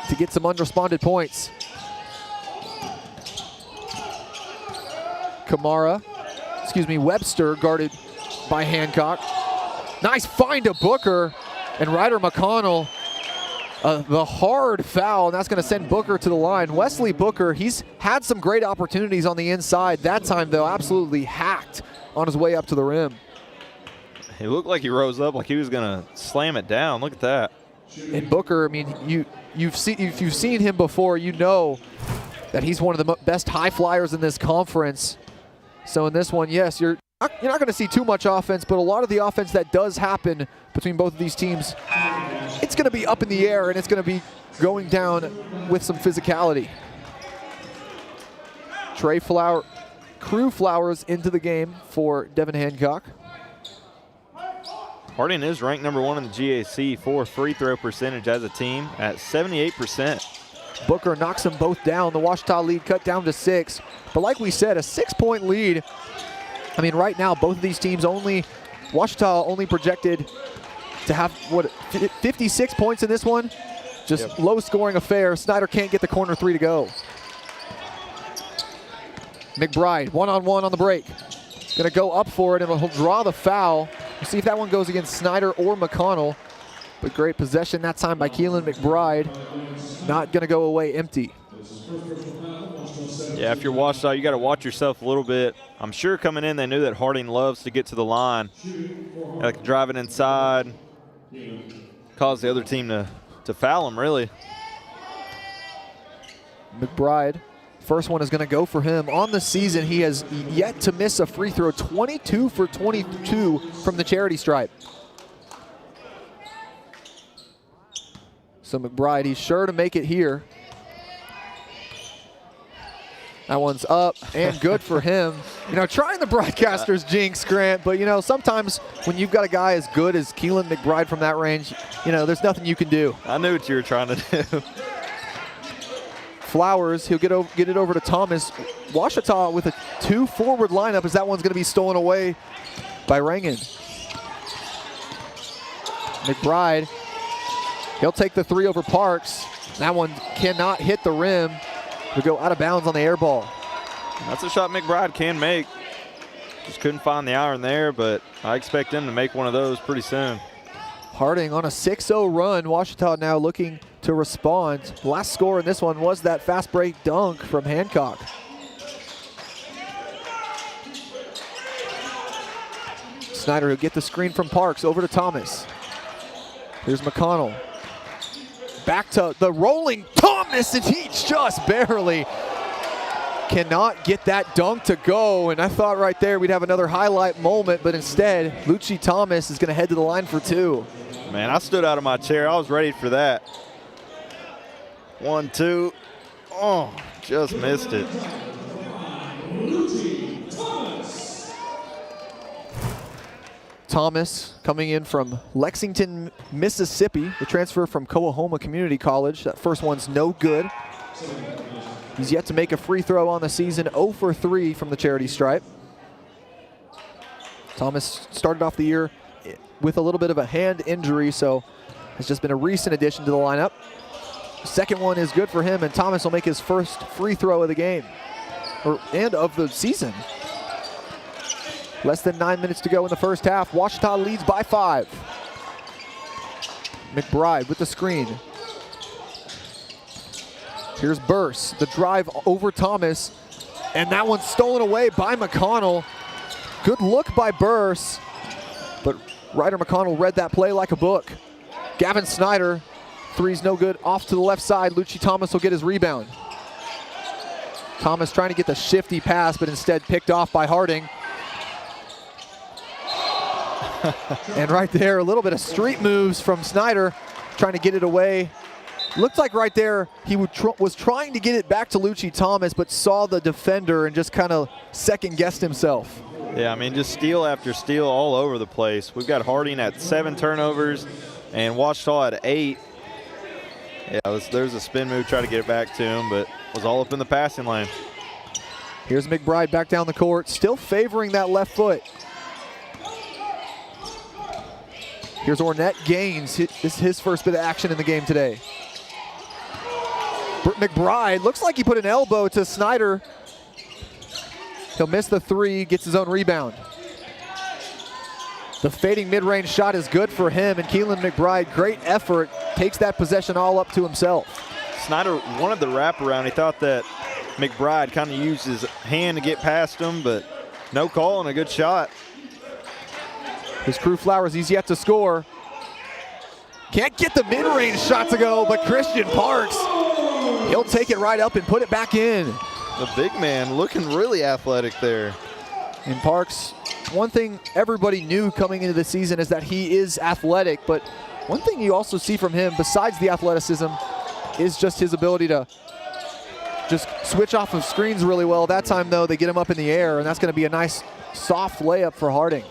to get some unresponded points. Webster guarded by Hancock. Nice find to Booker, and Ryder McConnell, the hard foul, and that's going to send Booker to the line. Wesley Booker, he's had some great opportunities on the inside. That time, though, absolutely hacked on his way up to the rim.
He looked like he rose up like he was going to slam it down. Look at that.
And Booker, I mean, if you've seen him before, you know that he's one of the best high flyers in this conference. So in this one, yes, you're not going to see too much offense, but a lot of the offense that does happen between both of these teams, it's going to be up in the air, and it's going to be going down with some physicality. Crew Flowers into the game for Devin Hancock.
Harding is ranked number 1 in the GAC for free throw percentage as a team at 78%.
Booker knocks them both down. The Ouachita lead cut down to 6. But like we said, a 6-point lead. I mean, right now, both of these teams only Ouachita only projected to have, 56 points in this one? Just low scoring affair. Snyder can't get the corner three to go. McBride, one-on-one on the break. Gonna go up for it and he'll draw the foul. We'll see if that one goes against Snyder or McConnell. But great possession that time by Keelan McBride. Not gonna go away empty.
Yeah, if you're Ouachita, you got to watch yourself a little bit. I'm sure coming in, they knew that Harding loves to get to the line, like driving inside, cause the other team to foul him, really.
McBride, first one is going to go for him. On the season, he has yet to miss a free throw, 22 for 22 from the charity stripe. So McBride, he's sure to make it here. That one's up and good for him. You know, trying the broadcaster's jinx, Grant, but, you know, sometimes when you've got a guy as good as Keelan McBride from that range, you know, there's nothing you can do.
I knew what you were trying to do.
Flowers, he'll get it over to Thomas. Ouachita with a 2-forward lineup as that one's going to be stolen away by Rangan. McBride, he'll take the three over Parks. That one cannot hit the rim. He'll go out of bounds on the air ball.
That's a shot McBride can make. Just couldn't find the iron there, but I expect him to make one of those pretty soon.
Harding on a 6-0 run. Ouachita now looking to respond. The last score in this one was that fast break dunk from Hancock. Snyder will get the screen from Parks over to Thomas. Here's McConnell. Back to the rolling Thomas, and he just barely cannot get that dunk to go. And I thought right there we'd have another highlight moment, but instead, Lucci Thomas is going to head to the line for two.
Man, I stood out of my chair. I was ready for that. 1, 2. Oh, just missed it.
Thomas coming in from Lexington, Mississippi, the transfer from Coahoma Community College. That first one's no good. He's yet to make a free throw on the season, 0 for 3 from the charity stripe. Thomas started off the year with a little bit of a hand injury, so has just been a recent addition to the lineup. Second one is good for him, and Thomas will make his first free throw of the game, and of the season. Less than 9 minutes to go in the first half. Ouachita leads by 5. McBride with the screen. Here's Burse, the drive over Thomas, and that one's stolen away by McConnell. Good look by Burse, but Ryder McConnell read that play like a book. Gavin Snyder, three's no good, off to the left side. Lucci Thomas will get his rebound. Thomas trying to get the shifty pass, but instead picked off by Harding. And right there, a little bit of street moves from Snyder, trying to get it away. Looked like right there he was trying to get it back to Lucci Thomas, but saw the defender and just kind of second-guessed himself.
Yeah, I mean, just steal after steal all over the place. We've got Harding at 7 turnovers and Ouachita at 8. Yeah, there's a spin move, try to get it back to him, but was all up in the passing lane.
Here's McBride back down the court, still favoring that left foot. Here's Ornette Gaines. This is his first bit of action in the game today. McBride looks like he put an elbow to Snyder. He'll miss the three, gets his own rebound. The fading mid-range shot is good for him, and Keelan McBride, great effort, takes that possession all up to himself.
Snyder wanted the wraparound. He thought that McBride kind of used his hand to get past him, but no call and a good shot.
His Crew Flowers, he's yet to score. Can't get the mid-range shot to go, but Christian Parks, he'll take it right up and put it back in.
The big man looking really athletic there.
And Parks, one thing everybody knew coming into the season is that he is athletic, but one thing you also see from him, besides the athleticism, is just his ability to just switch off of screens really well. That time, though, they get him up in the air, and that's going to be a nice, soft layup for Harding.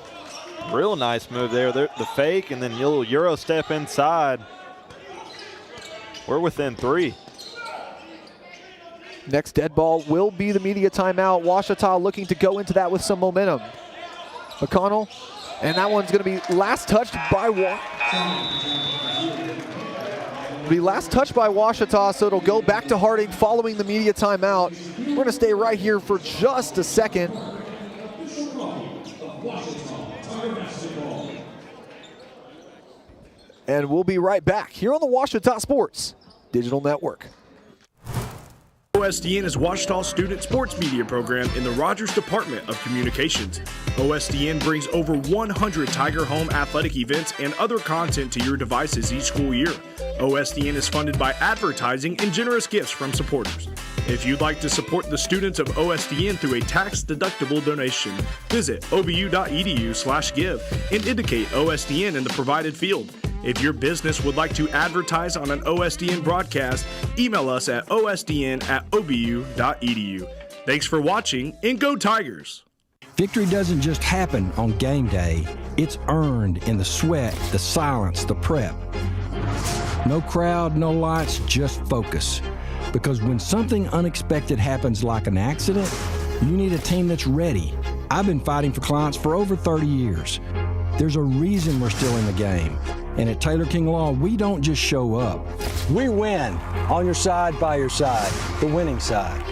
Real nice move there. The fake and then a little Euro step inside. We're within 3.
Next dead ball will be the media timeout. Ouachita looking to go into that with some momentum. McConnell And that one's going to be last touched by Ouachita, so it'll go back to Harding following the media timeout. We're going to stay right here for just a second. And we'll be right back here on the Ouachita Sports Digital Network.
OSDN is Ouachita's student sports media program in the Rogers Department of Communications. OSDN brings over 100 Tiger Home athletic events and other content to your devices each school year. OSDN is funded by advertising and generous gifts from supporters. If you'd like to support the students of OSDN through a tax-deductible donation, visit obu.edu/give and indicate OSDN in the provided field. If your business would like to advertise on an OSDN broadcast, email us at osdn@obu.edu. Thanks for watching, and go Tigers!
Victory doesn't just happen on game day. It's earned in the sweat, the silence, the prep. No crowd, no lights, just focus. Because when something unexpected happens like an accident, you need a team that's ready. I've been fighting for clients for over 30 years. There's a reason we're still in the game. And at Taylor King Law, we don't just show up.
We win. On your side, by your side. The winning side.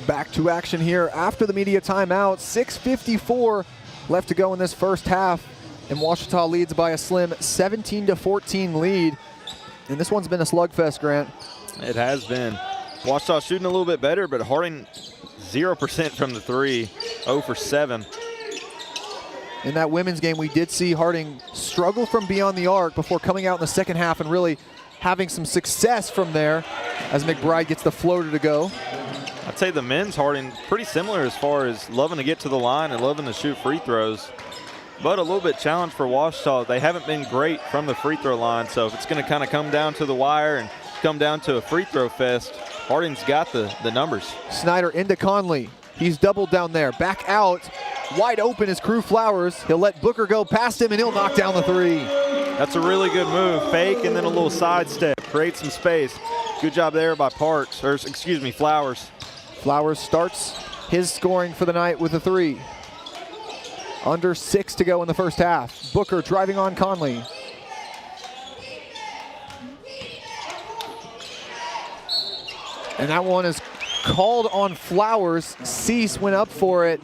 Back to action here after the media timeout. 6:54 left to go in this first half. And Ouachita leads by a slim 17-14 lead. And this one's been a slugfest, Grant.
It has been. Ouachita shooting a little bit better, but Harding 0% from the three, 0 for 7.
In that women's game, we did see Harding struggle from beyond the arc before coming out in the second half and really having some success from there as McBride gets the floater to go.
I'd say the men's Harding pretty similar as far as loving to get to the line and loving to shoot free throws, but a little bit challenged for Ouachita. They haven't been great from the free throw line, so if it's going to kind of come down to the wire and come down to a free throw fest, Harding's got the numbers.
Snyder into Conley. He's doubled down there. Back out. Wide open is Crew Flowers. He'll let Booker go past him, and he'll knock down the three.
That's a really good move. Fake and then a little side step. Create some space. Good job there by Flowers.
Flowers starts his scoring for the night with a three. Under 6 to go in the first half. Booker driving on Conley. And that one is called on Flowers. Cease went up for it.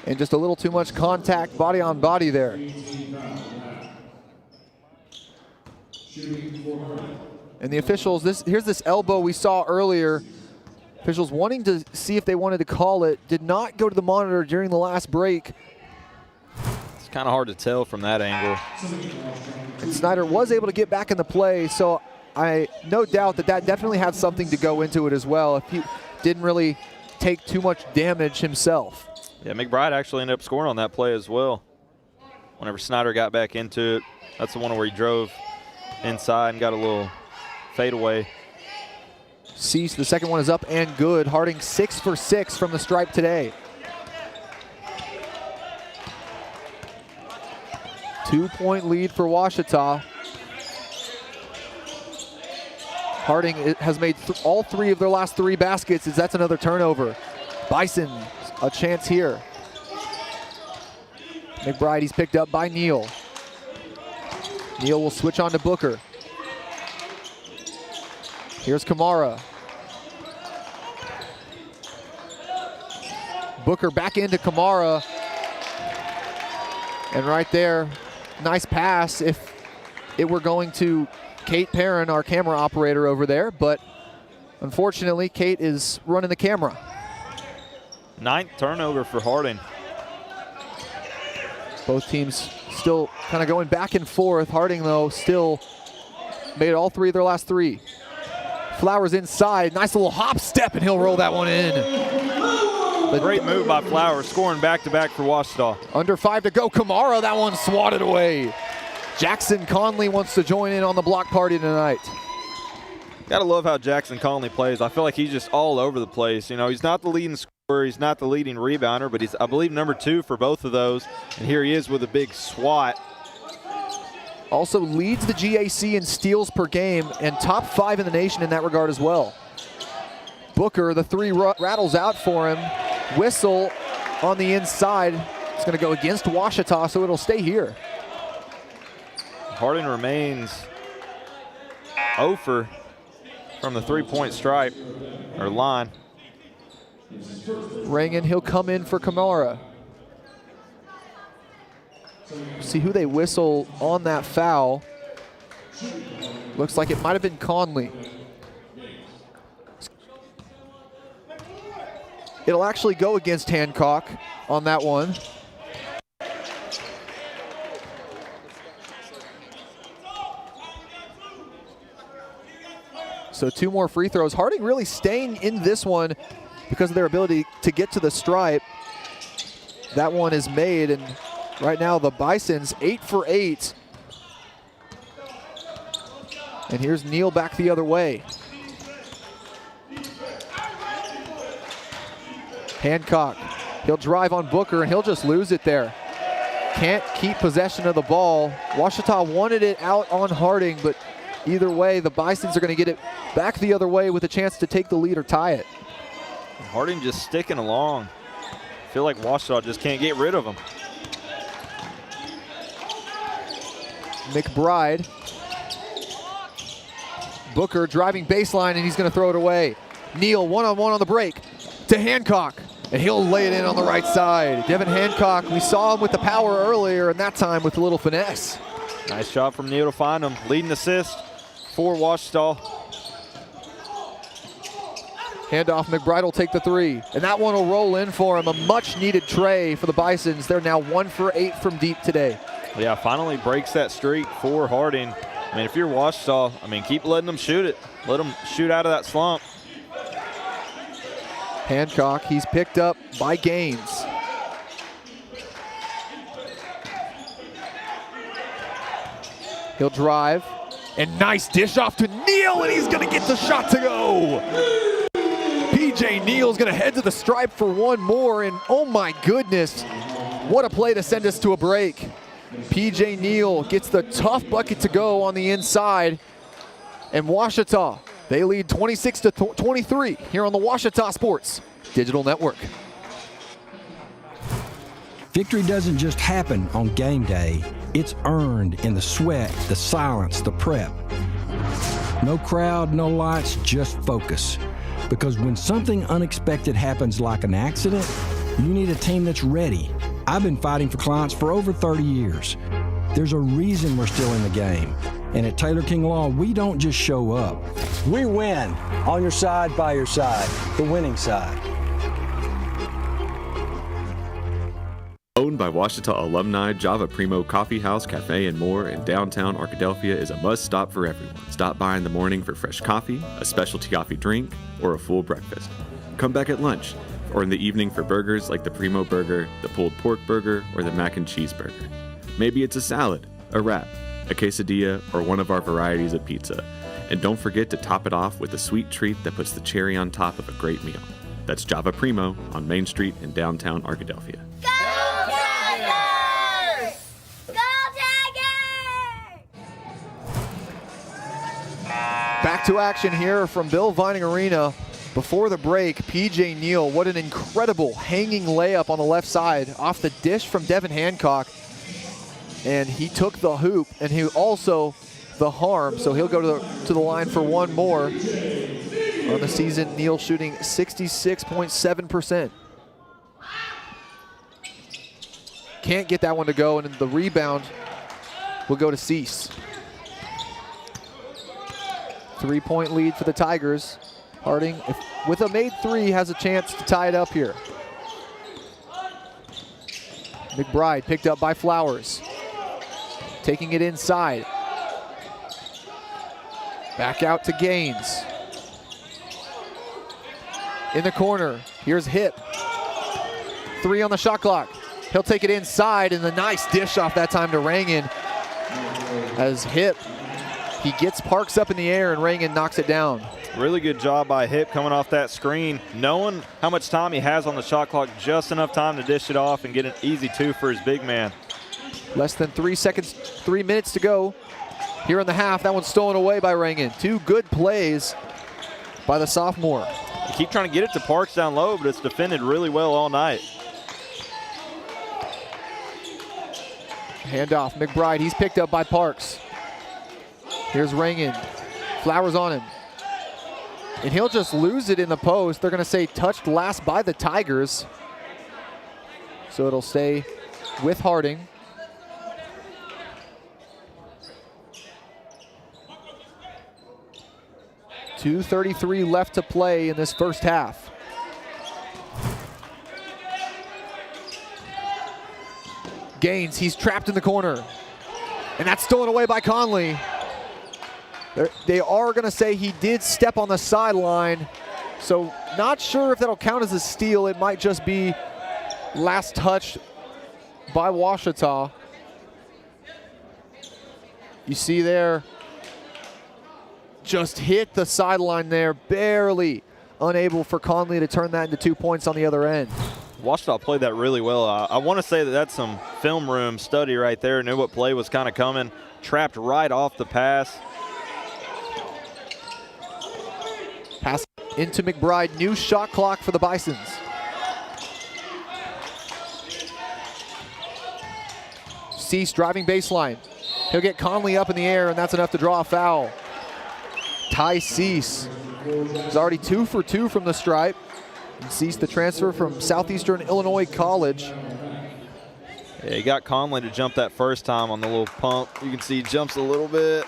And just a little too much contact, body on body there. And the officials, here's this elbow we saw earlier. Officials wanting to see if they wanted to call it. Did not go to the monitor during the last break.
It's kind of hard to tell from that angle.
And Snyder was able to get back in the play, so I no doubt that definitely had something to go into it as well if he didn't really take too much damage himself.
Yeah, McBride actually ended up scoring on that play as well. Whenever Snyder got back into it, that's the one where he drove inside and got a little fadeaway.
Cease, the second one is up and good. Harding 6 for 6 from the stripe today. 2-point lead for Ouachita. Harding has made all 3 of their last 3 baskets as that's another turnover. Bison, a chance here. McBride, he's picked up by Neal. Neal will switch on to Booker. Here's Kamara. Booker back into Kamara. And right there, nice pass if it were going to Kate Perrin, our camera operator over there, but unfortunately, Kate is running the camera.
9th turnover for Harding.
Both teams still kind of going back and forth. Harding, though, still made all 3 of their last 3. Flowers inside, nice little hop step, and he'll roll that one in.
Great move by Flowers, scoring back-to-back for Ouachita.
Under 5 to go, Kamara, that one swatted away. Jackson Conley wants to join in on the block party tonight.
Gotta love how Jackson Conley plays. I feel like he's just all over the place. You know, he's not the leading scorer, he's not the leading rebounder, but he's, I believe, number 2 for both of those. And here he is with a big swat.
Also leads the GAC in steals per game and top 5 in the nation in that regard as well. Booker, the 3 rattles out for him. whistle on the inside. It's going to go against Ouachita, so it'll stay here.
Harding remains 0 for from the three-point stripe or line.
Rangan, he'll come in for Kamara. See who they whistle on that foul. Looks like it might have been Conley. It'll actually go against Hancock on that one. So 2 more free throws. Harding really staying in this one because of their ability to get to the stripe. That one is made, and right now the Bisons 8 for 8. And here's Neal back the other way. Hancock, he'll drive on Booker and he'll just lose it there. Can't keep possession of the ball. Ouachita wanted it out on Harding, but either way, the Bisons are going to get it back the other way with a chance to take the lead or tie it.
Harding just sticking along. I feel like Ouachita just can't get rid of him.
McBride. Booker driving baseline, and he's going to throw it away. Neal one-on-one on the break to Hancock, and he'll lay it in on the right side. Devin Hancock, we saw him with the power earlier, and that time with a little finesse.
Nice shot from Neal to find him. Leading assist for Ouachita.
Handoff, McBride will take the 3, and that one will roll in for him. A much-needed tray for the Bisons. They're now 1 for 8 from deep today.
Yeah, finally breaks that streak for Harding. I mean, if you're Ouachita, I mean, keep letting them shoot it. Let them shoot out of that slump.
Hancock, he's picked up by Gaines. He'll drive, and nice dish off to Neal, and he's gonna get the shot to go. PJ Neal's gonna head to the stripe for one more, and oh my goodness, what a play to send us to a break. PJ Neal gets the tough bucket to go on the inside, and Ouachita, they lead 26-23 here on the Ouachita Sports Digital Network.
Victory doesn't just happen on game day. It's earned in the sweat, the silence, the prep. No crowd, no lights, just focus. Because when something unexpected happens like an accident, you need a team that's ready. I've been fighting for clients for over 30 years. There's a reason we're still in the game. And at Taylor King Law, we don't just show up.
We win. On your side, by your side. The winning side.
Owned by Ouachita alumni, Java Primo Coffee House, Cafe, and more in downtown Arkadelphia is a must-stop for everyone. Stop by in the morning for fresh coffee, a specialty coffee drink, or a full breakfast. Come back at lunch, or in the evening for burgers like the Primo Burger, the Pulled Pork Burger, or the Mac and Cheese Burger. Maybe it's a salad, a wrap, a quesadilla, or one of our varieties of pizza. And don't forget to top it off with a sweet treat that puts the cherry on top of a great meal. That's Java Primo on Main Street in downtown Arkadelphia.
Back to action here from Bill Vining Arena. Before the break, PJ Neal, what an incredible hanging layup on the left side off the dish from Devin Hancock. And he took the hoop, and he also the harm, so he'll go to the line for one more. On the season, Neal shooting 66.7%. Can't get that one to go, and the rebound will go to Cease. 3-point lead for the Tigers. Harding, with a made 3, has a chance to tie it up here. McBride picked up by Flowers. Taking it inside. Back out to Gaines. In the corner, here's Hip. 3 on the shot clock. He'll take it inside, and the nice dish off that time to Rangan. As Hip, he gets Parks up in the air, and Rangan knocks it down.
Really good job by Hip coming off that screen, knowing how much time he has on the shot clock, just enough time to dish it off and get an easy 2 for his big man.
Less than 3 minutes to go here in the half. That one's stolen away by Rangan. 2 good plays by the sophomore.
He keep trying to get it to Parks down low, but it's defended really well all night.
Handoff, McBride, he's picked up by Parks. Here's Rangan, Flowers on him. And he'll just lose it in the post. They're gonna say touched last by the Tigers. So it'll stay with Harding. .233 left to play in this first half. Gaines, he's trapped in the corner. And that's stolen away by Conley. They are gonna say he did step on the sideline. So not sure if that'll count as a steal. It might just be last touch by Ouachita. You see there, just hit the sideline there, barely unable for Conley to turn that into 2 points on the other end.
Ouachita played that really well. I want to say that that's some film room study right there. Knew what play was kind of coming. Trapped right off the pass.
Pass into McBride. New shot clock for the Bisons. Cease driving baseline. He'll get Conley up in the air, and that's enough to draw a foul. Ty Cease is already 2 for 2 from the stripe. And Cease, the transfer from Southeastern Illinois College.
Yeah, he got Conley to jump that first time on the little pump. You can see he jumps a little bit.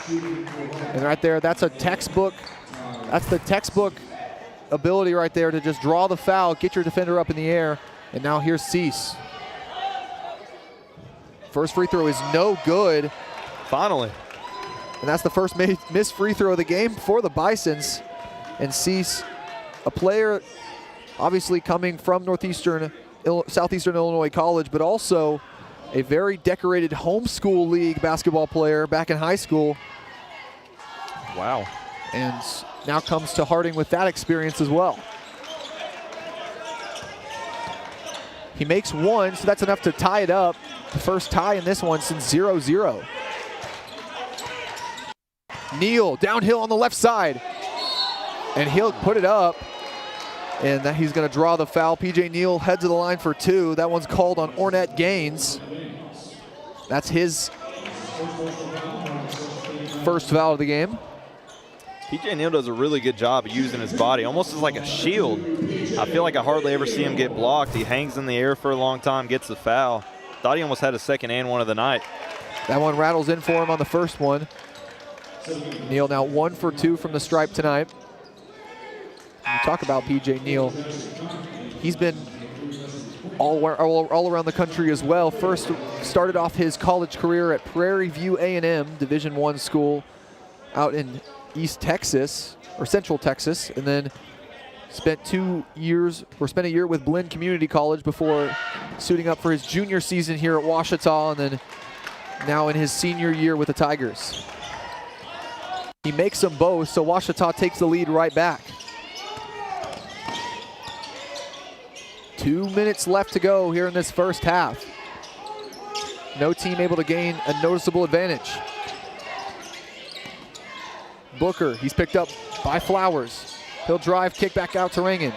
And right there, that's a textbook. That's the textbook ability right there to just draw the foul, get your defender up in the air. And now here's Cease. First free throw is no good.
Finally.
And that's the first missed free throw of the game for the Bisons. And Cease, a player obviously coming from Southeastern Illinois College, but also a very decorated homeschool league basketball player back in high school.
Wow.
And now comes to Harding with that experience as well. He makes one, so that's enough to tie it up. The first tie in this one since 0-0. Neal downhill on the left side. And he'll put it up. And that he's going to draw the foul. PJ Neal heads to the line for 2. That one's called on Ornette Gaines. That's his first foul of the game.
PJ Neal does a really good job of using his body, almost as like a shield. I feel like I hardly ever see him get blocked. He hangs in the air for a long time, gets the foul. Thought he almost had a second and one of the night.
That one rattles in for him on the first one. Neal now 1 for 2 from the stripe tonight. You talk about PJ Neal. He's been all around the country as well. First started off his college career at Prairie View A&M, Division I school out in East Texas, or Central Texas, and then spent a year with Blinn Community College before suiting up for his junior season here at Ouachita, and then now in his senior year with the Tigers. He makes them both, so Ouachita takes the lead right back. 2 minutes left to go here in this first half. No team able to gain a noticeable advantage. Booker, he's picked up by Flowers. He'll drive, kick back out to Rangan.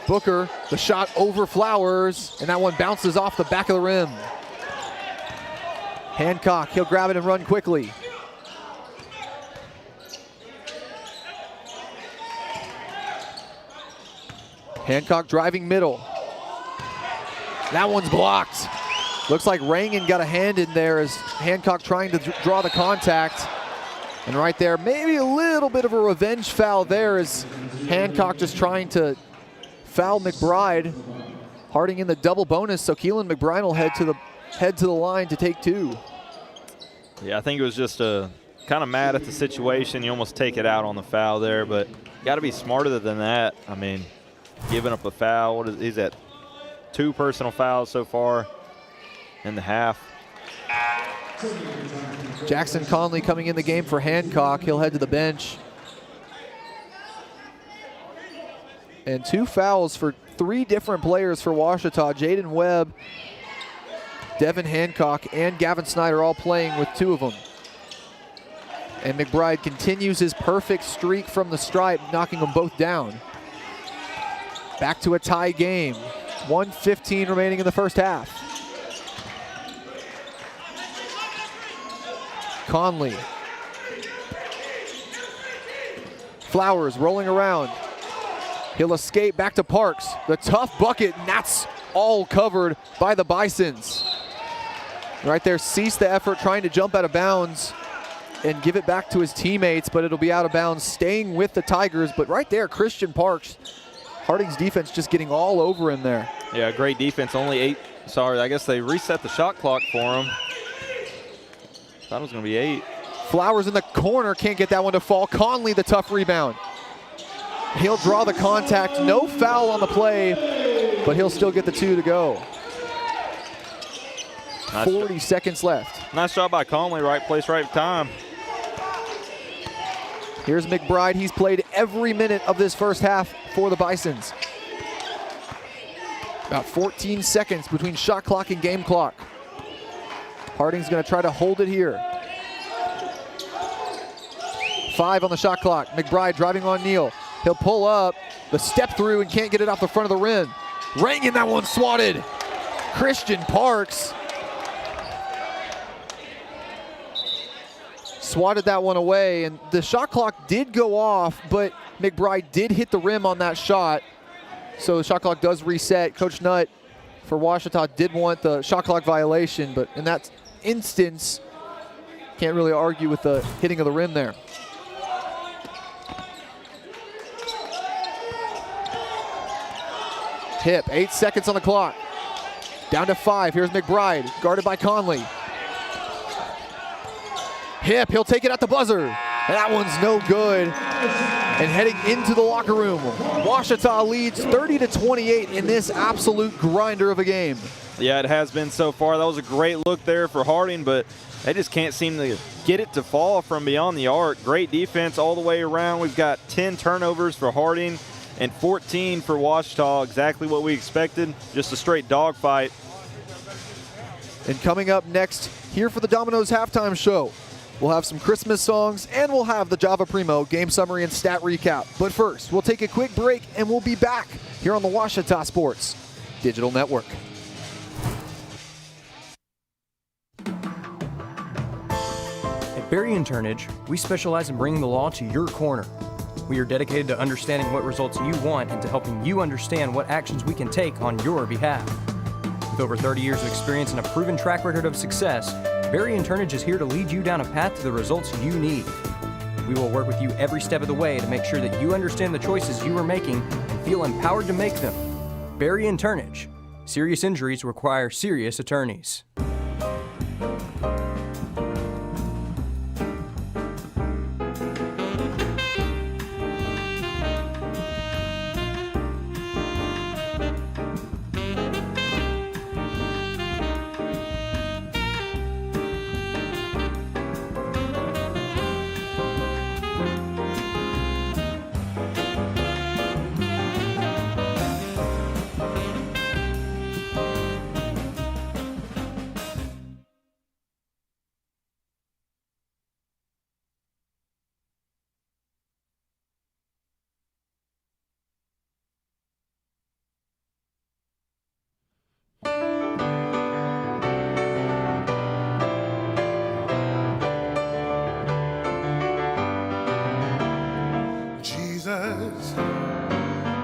Booker, the shot over Flowers, and that one bounces off the back of the rim. Hancock, he'll grab it and run quickly. Hancock driving middle. That one's blocked. Looks like Rangan got a hand in there as Hancock trying to draw the contact. And right there, maybe a little bit of a revenge foul there as Hancock just trying to foul McBride. Harding in the double bonus, so Keelan McBride will head to the line to take 2.
Yeah, I think it was just kind of mad at the situation. You almost take it out on the foul there, but got to be smarter than that. I mean, giving up a foul. He's at 2 personal fouls so far in the half.
Jackson Conley coming in the game for Hancock. He'll head to the bench. And 2 fouls for 3 different players for Ouachita. Jaden Webb, Devin Hancock, and Gavin Snyder all playing with 2 of them. And McBride continues his perfect streak from the stripe, knocking them both down. Back to a tie game. 1:15 remaining in the first half. Conley. Flowers rolling around. He'll escape back to Parks. The tough bucket, and that's all covered by the Bisons. Right there, ceased the effort trying to jump out of bounds and give it back to his teammates, but it'll be out of bounds, staying with the Tigers. But right there, Christian Parks, Harding's defense just getting all over him there.
Yeah, great defense. Only 8. Sorry, I guess they reset the shot clock for him. Thought it was going to be 8.
Flowers in the corner, can't get that one to fall. Conley, the tough rebound. He'll draw the contact. No foul on the play, but he'll still get the 2 to go. 40 seconds left.
Nice job by Conley. Right place, right time.
Here's McBride. He's played every minute of this first half for the Bisons. About 14 seconds between shot clock and game clock. Harding's going to try to hold it here. 5 on the shot clock. McBride driving on Neal. He'll pull up, the step through, and can't get it off the front of the rim. Ranging that one swatted. Christian Parks swatted that one away, and the shot clock did go off, but McBride did hit the rim on that shot. So the shot clock does reset. Coach Nutt for Ouachita did want the shot clock violation, but in that instance, can't really argue with the hitting of the rim there. Hip, 8 seconds on the clock. Down to 5, here's McBride, guarded by Conley. Hip, he'll take it at the buzzer. And that one's no good. And heading into the locker room, Ouachita leads 30-28 in this absolute grinder of a game.
Yeah, it has been so far. That was a great look there for Harding, but they just can't seem to get it to fall from beyond the arc. Great defense all the way around. We've got 10 turnovers for Harding and 14 for Ouachita. Exactly what we expected, just a straight dogfight.
And coming up next, here for the Domino's halftime show, we'll have some Christmas songs, and we'll have the Java Primo game summary and stat recap. But first, we'll take a quick break, and we'll be back here on the Ouachita Sports Digital Network.
At Berry & Turnage, we specialize in bringing the law to your corner. We are dedicated to understanding what results you want and to helping you understand what actions we can take on your behalf. With over 30 years of experience and a proven track record of success, Berry & Turnage is here to lead you down a path to the results you need. We will work with you every step of the way to make sure that you understand the choices you are making and feel empowered to make them. Berry & Turnage. Serious injuries require serious attorneys.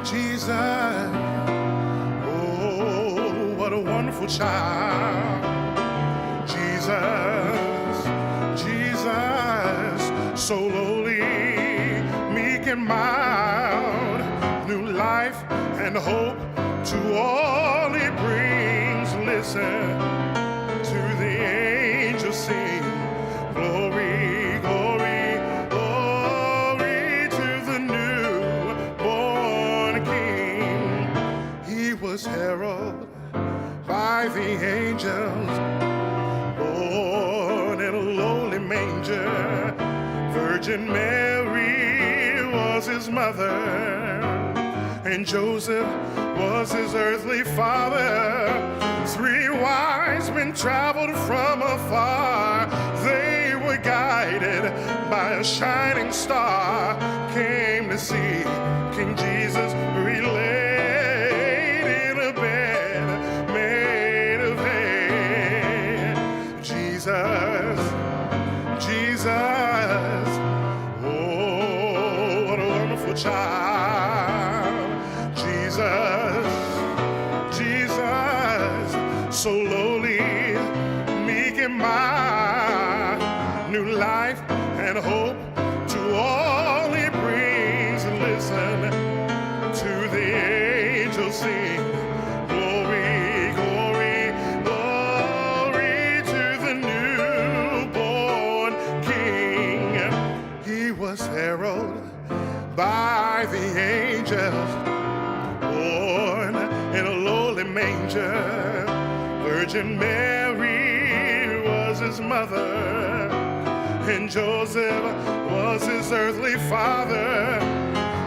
Jesus, oh, what a wonderful child. Jesus, Jesus, so lowly, meek and mild, new life and hope to all he brings. Listen to the angels sing, glory, glory, glory to the newborn King. He was heralded by the angels, born in a lowly manger. Virgin Mary was his mother, and Joseph was his earthly father. 3 wise men traveled from afar. They were guided guided by a shining star, came to see King Jesus relaid in a bed made of hay. Jesus, Jesus, oh, what a wonderful child. Jesus, Jesus, so lowly, meek and mild, new life and hope to all he brings. Listen to the angels sing, glory, glory, glory to the newborn King. He was heralded by the angels, born in a lowly manger. Virgin Mary was his mother, and Joseph was his earthly father.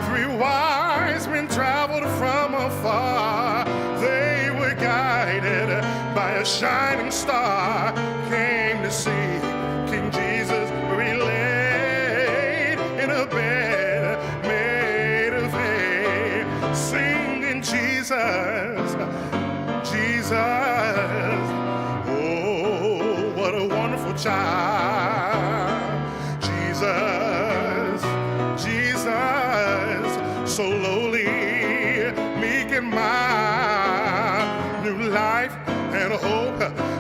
3 wise men traveled from afar. They were guided by a shining star, came to see King Jesus relaid in a bed made of hay, singing Jesus, Jesus, oh, what a wonderful child. Jesus, Jesus, so lowly, meek and mild, new life and hope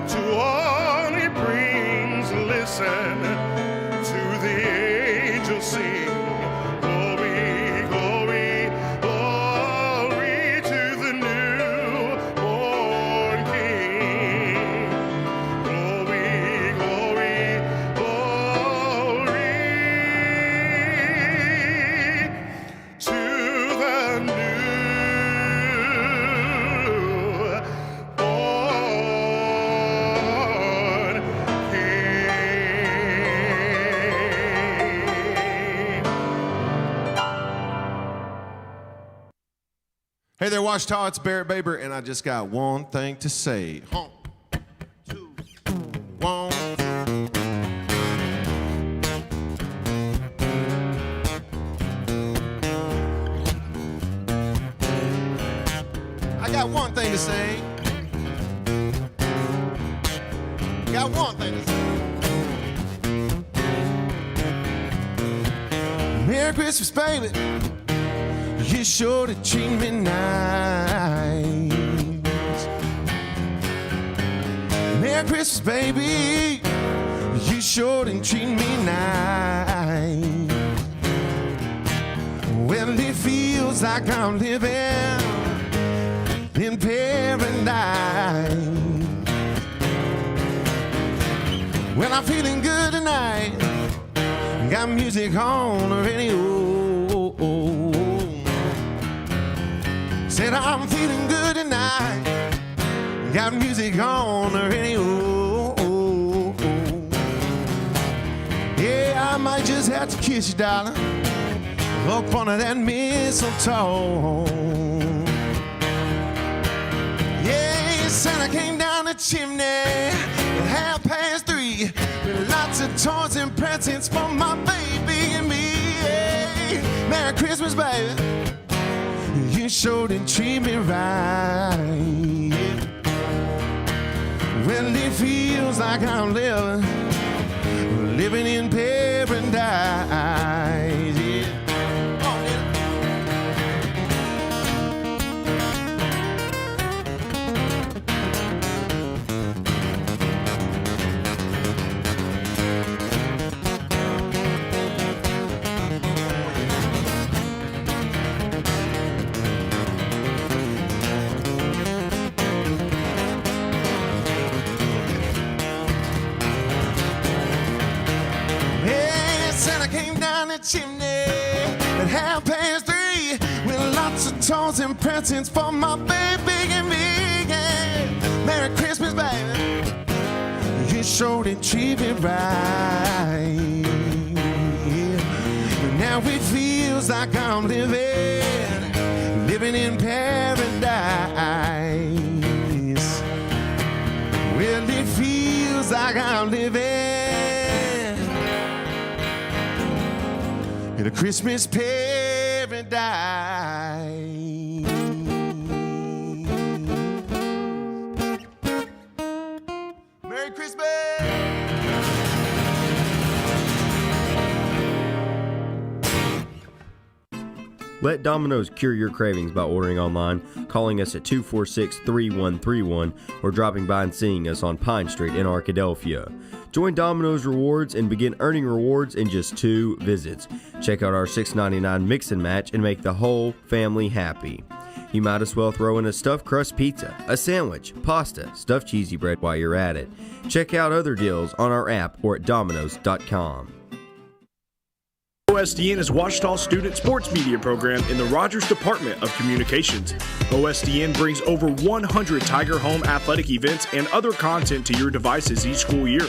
to all he brings. Listen to the angels sing, glory, glory, glory to the newborn King. Glory, glory, glory to the newborn
Hey there, Ouachita, it's Barrett Baber, and I just got one thing to say. 1, 2, 1. I got one thing to say. Got one thing to say. Merry Christmas, baby. You sure to treat me nice. Merry Christmas, baby. You sure to treat me nice. Well, it feels like I'm living in paradise. Well, I'm feeling good tonight. Got music on the radio. Said I'm feeling good tonight. Got music on the radio. Yeah, I might just have to kiss you, darling, up under that mistletoe. Yeah, Santa came down the chimney at 3:30 with lots of toys and presents for my baby and me. Yeah. Merry Christmas, baby. You sure didn't treat me right. Well, it feels like I'm living in paradise. Yeah. Oh, yeah. Santa came down the chimney at 3:30 with lots of toys and presents for my baby and me. Yeah. Merry Christmas, baby. You sure did treat me right. Yeah. Now it feels like I'm living in paradise. Well, it feels like I'm living a Christmas paradise. Merry Christmas!
Let Domino's cure your cravings by ordering online, calling us at 246-3131, or dropping by and seeing us on Pine Street in Arkadelphia. Join Domino's Rewards and begin earning rewards in just 2 visits. Check out our $6.99 mix and match and make the whole family happy. You might as well throw in a stuffed crust pizza, a sandwich, pasta, stuffed cheesy bread while you're at it. Check out other deals on our app or at Domino's.com.
OSDN is Ouachita Student Sports Media Program in the Rogers Department of Communications. OSDN brings over 100 Tiger Home athletic events and other content to your devices each school year.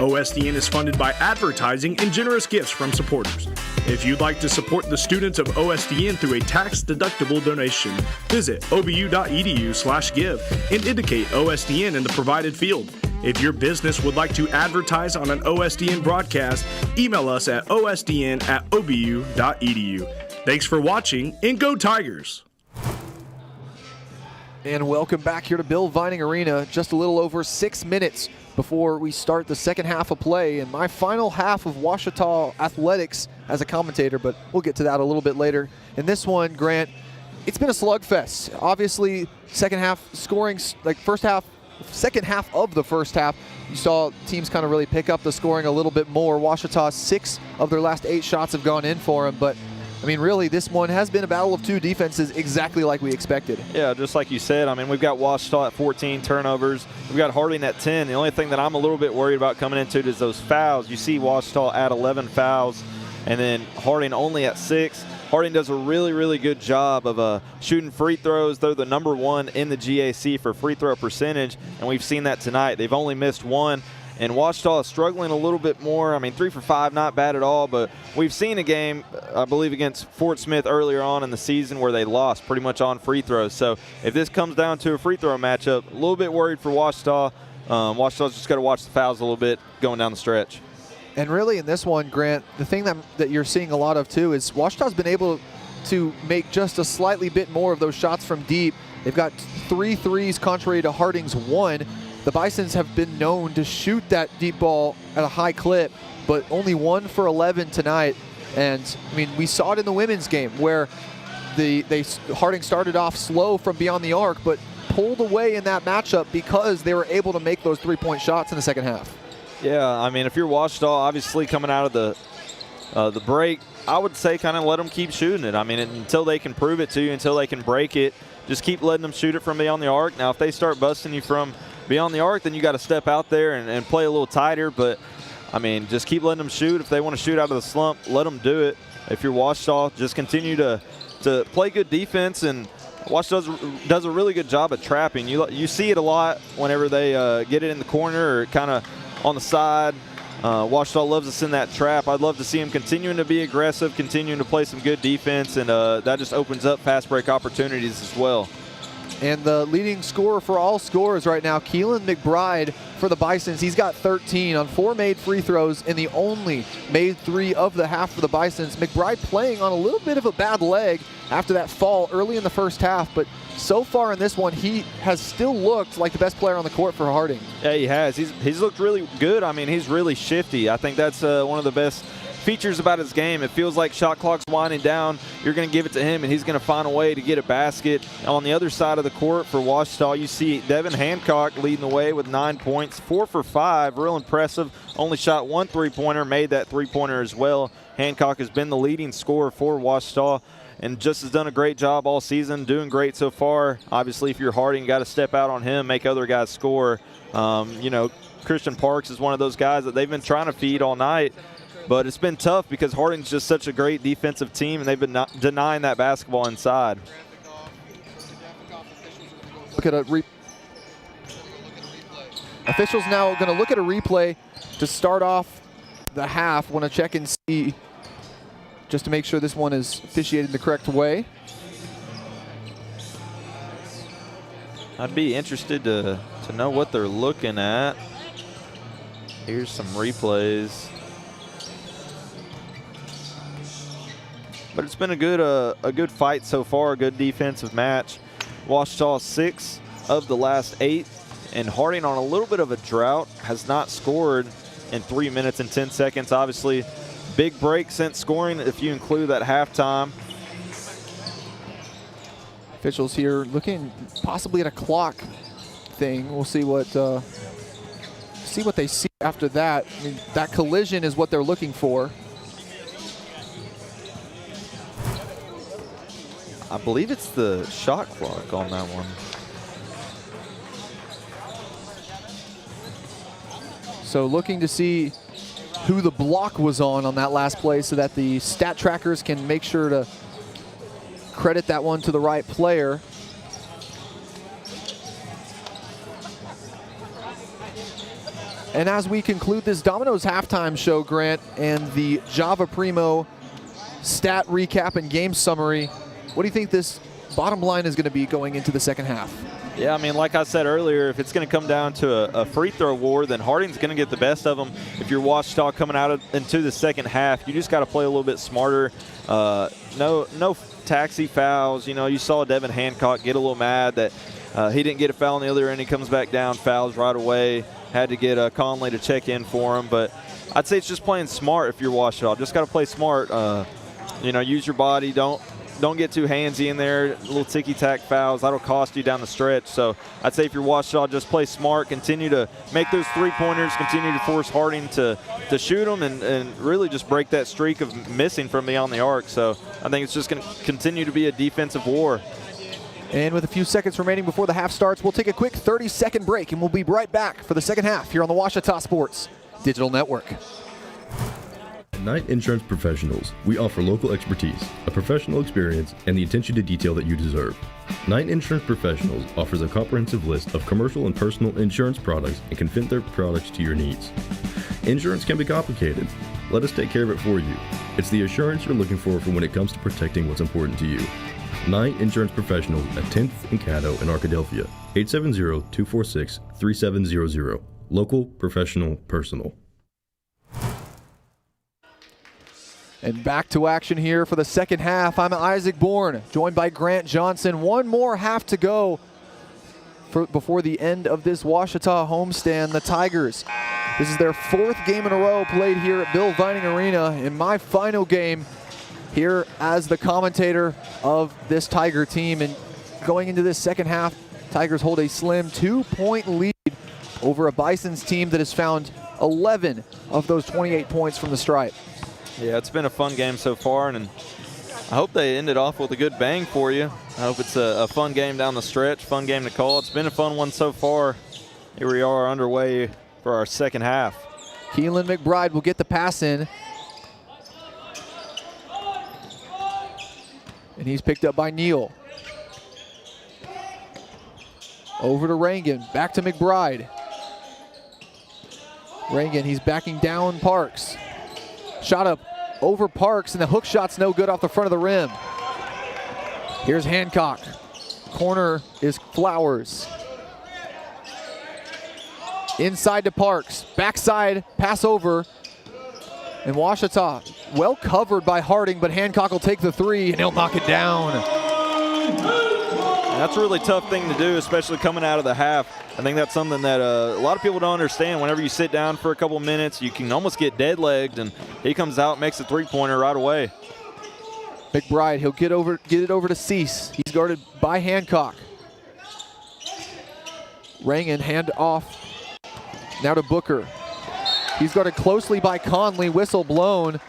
OSDN is funded by advertising and generous gifts from supporters. If you'd like to support the students of OSDN through a tax-deductible donation, visit obu.edu/give and indicate OSDN in the provided field. If your business would like to advertise on an OSDN broadcast, email us at osdn@obu.edu. Thanks for watching, and go Tigers!
And welcome back here to Bill Vining Arena. Just a little over 6 minutes before we start the second half of play. And my final half of Ouachita athletics as a commentator, but we'll get to that a little bit later. In this one, Grant, it's been a slugfest. Obviously, second half scoring, like second half of the first half, you saw teams kind of really pick up the scoring a little bit more. Ouachita, 6 of their last 8 shots have gone in for them, but I mean, really, this one has been a battle of 2 defenses exactly like we expected.
Yeah, just like you said. I mean, we've got Ouachita at 14 turnovers. We've got Harding at 10. The only thing that I'm a little bit worried about coming into it is those fouls. You see Ouachita at 11 fouls, and then Harding only at 6. Harding does a really, really good job of shooting free throws. They're the number 1 in the GAC for free throw percentage, and we've seen that tonight. They've only missed 1. And Ouachita is struggling a little bit more. I mean, 3 for 5, not bad at all, but we've seen a game, I believe, against Fort Smith earlier on in the season where they lost pretty much on free throws. So if this comes down to a free throw matchup, a little bit worried for Ouachita. Ouachita's just got to watch the fouls a little bit going down the stretch.
And really in this one, Grant, the thing that you're seeing a lot of too is Ouachita's been able to make just a slightly bit more of those shots from deep. They've got 3 threes contrary to Harding's 1. The Bisons have been known to shoot that deep ball at a high clip, but only 1 for 11 tonight. And I mean, we saw it in the women's game where Harding started off slow from beyond the arc, but pulled away in that matchup because they were able to make those 3-point shots in the second half.
Yeah, I mean, if you're Ouachita, obviously coming out of the break, I would say kind of let them keep shooting it. I mean, until they can prove it to you, until they can break it, just keep letting them shoot it from beyond the arc. Now, if they start busting you from beyond the arc, then you got to step out there and play a little tighter. But, I mean, just keep letting them shoot. If they want to shoot out of the slump, let them do it. If you're Ouachita, just continue to play good defense. And Ouachita does a really good job at trapping. You see it a lot whenever they get it in the corner or kind of on the side. Ouachita loves us in that trap. I'd love to see him continuing to be aggressive, continuing to play some good defense, and that just opens up fast break opportunities as well.
And the leading scorer for all scorers right now, Keelan McBride for the Bisons. He's got 13 on 4 made free throws and the only made 3 of the half for the Bisons. McBride playing on a little bit of a bad leg after that fall early in the first half, but so far in this one, he has still looked like the best player on the court for Harding.
Yeah, he has. He's looked really good. I mean, he's really shifty. I think that's one of the best features about his game. It feels like shot clock's winding down. You're going to give it to him, and he's going to find a way to get a basket. On the other side of the court for Ouachita, you see Devin Hancock leading the way with 9 points, 4 for 5, real impressive. Only shot 1 3-pointer, made that 3-pointer as well. Hancock has been the leading scorer for Ouachita and just has done a great job all season, doing great so far. Obviously, if you're Harding, you got to step out on him, make other guys score. You know, Christian Parks is one of those guys that they've been trying to feed all night. But it's been tough because Harding's just such a great defensive team, and they've been denying that basketball inside.
Look at officials now going to look at a replay to start off the half. Want to check and see just to make sure this one is officiated the correct way.
I'd be interested to know what they're looking at. Here's some replays. but it's been a good fight so far, a good defensive match. Ouachita 6 of the last 8, and Harding on a little bit of a drought, has not scored in 3 minutes and 10 seconds. Obviously, big break since scoring if you include that halftime.
Officials here looking possibly at a clock thing. We'll see what they see after that. I mean, that collision is what they're looking for.
I believe it's the shot clock on that one.
So looking to see who the block was on that last play so that the stat trackers can make sure to credit that one to the right player. And as we conclude this Domino's halftime show, Grant, and the Java Primo stat recap and game summary, what do you think this bottom line is going to be going into the second half?
Yeah, I mean, like I said earlier, if it's going to come down to a free throw war, then Harding's going to get the best of them. If you're Ouachita coming out into the second half, you just got to play a little bit smarter. No taxi fouls. You know, you saw Devin Hancock get a little mad that he didn't get a foul on the other end. He comes back down, fouls right away. Had to get Conley to check in for him. But I'd say it's just playing smart if you're Ouachita. Just got to play smart. You know, use your body. Don't get too handsy in there. Little ticky-tack fouls, that'll cost you down the stretch. So I'd say if you're Ouachita, just play smart, continue to make those three-pointers, continue to force Harding to shoot them, and really just break that streak of missing from beyond the arc. So I think it's just going to continue to be a defensive war.
And with a few seconds remaining before the half starts, we'll take a quick 30-second break, and we'll be right back for the second half here on the Ouachita Sports Digital Network.
At Knight Insurance Professionals, we offer local expertise, a professional experience, and the attention to detail that you deserve. Knight Insurance Professionals offers a comprehensive list of commercial and personal insurance products and can fit their products to your needs. Insurance can be complicated. Let us take care of it for you. It's the assurance you're looking for when it comes to protecting what's important to you. Knight Insurance Professionals at 10th and Caddo in Arkadelphia, 870-246-3700. Local, professional, personal.
And back to action here for the second half. I'm Isaac Bourne, joined by Grant Johnson. One more half to go before the end of this Ouachita homestand. The Tigers, this is their 4th game in a row played here at Bill Vining Arena. In my final game here as the commentator of this Tiger team. And going into this second half, Tigers hold a slim 2-point lead over a Bison's team that has found 11 of those 28 points from the stripe.
Yeah, it's been a fun game so far, and I hope they ended off with a good bang for you. I hope it's a fun game down the stretch, fun game to call. It's been a fun one so far. Here we are underway for our second half.
Keelan McBride will get the pass in. And he's picked up by Neal. Over to Rangan, back to McBride. Rangan, he's backing down Parks. Shot up over Parks, and the hook shot's no good off the front of the rim. Here's Hancock. Corner is Flowers. Inside to Parks. Backside, pass over. And Ouachita, well covered by Harding, but Hancock will take the three, and he'll knock it down.
That's a really tough thing to do, especially coming out of the half. I think that's something that a lot of people don't understand. Whenever you sit down for a couple minutes, you can almost get dead-legged, and he comes out, makes a three-pointer right away.
McBride, he'll get it over to Cease. He's guarded by Hancock. Rangan, hand off. Now to Booker. He's guarded closely by Conley, whistle blown.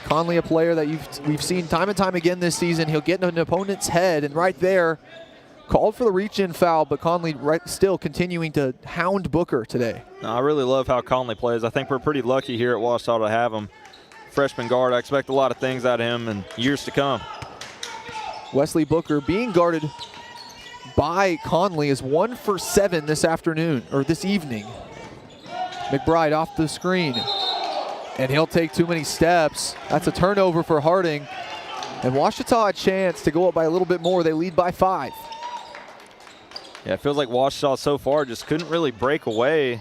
Conley, a player that we've seen time and time again this season. He'll get in an opponent's head, and right there, called for the reach-in foul, but Conley still continuing to hound Booker today.
No, I really love how Conley plays. I think we're pretty lucky here at Ouachita to have him. Freshman guard, I expect a lot of things out of him in years to come.
Wesley Booker being guarded by Conley is 1 for 7 this evening. McBride off the screen, and he'll take too many steps. That's a turnover for Harding. And Ouachita a chance to go up by a little bit more. They lead by 5.
Yeah, it feels like Ouachita so far just couldn't really break away.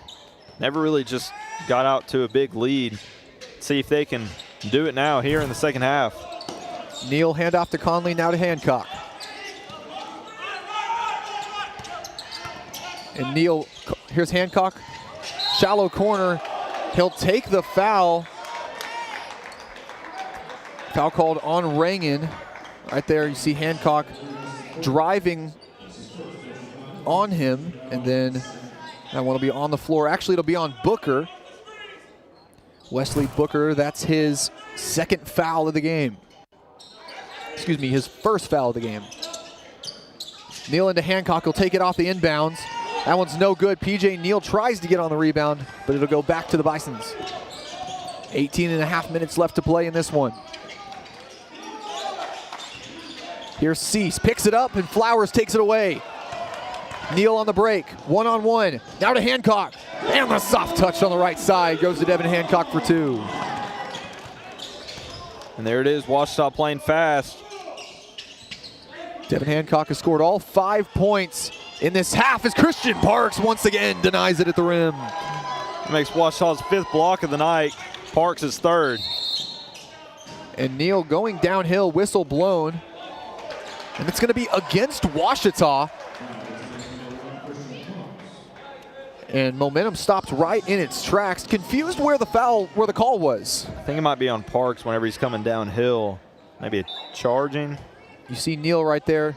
Never really just got out to a big lead. See if they can do it now here in the second half.
Neal handoff to Conley, now to Hancock. And Neal, here's Hancock, shallow corner. He'll take the foul. Foul called on Rangan. Right there, you see Hancock driving on him, and then that one will be on the floor. Actually, it'll be on Booker. Wesley Booker, that's his second foul of the game. Excuse me, his first foul of the game. Neal into Hancock, will take it off the inbounds. That one's no good. PJ Neal tries to get on the rebound, but it'll go back to the Bisons. 18.5 minutes left to play in this one. Here's Cease, picks it up, and Flowers takes it away. Neal on the break, one-on-one. Now to Hancock, and the soft touch on the right side goes to Devin Hancock for 2.
And there it is, Ouachita playing fast.
Devin Hancock has scored all 5 points in this half as Christian Parks once again denies it at the rim.
Makes Ouachita's 5th block of the night. Parks is 3rd.
And Neal going downhill, whistle blown. And it's going to be against Ouachita. And momentum stopped right in its tracks. Confused where the call was.
I think it might be on Parks whenever he's coming downhill. Maybe a charging.
You see Neal right there.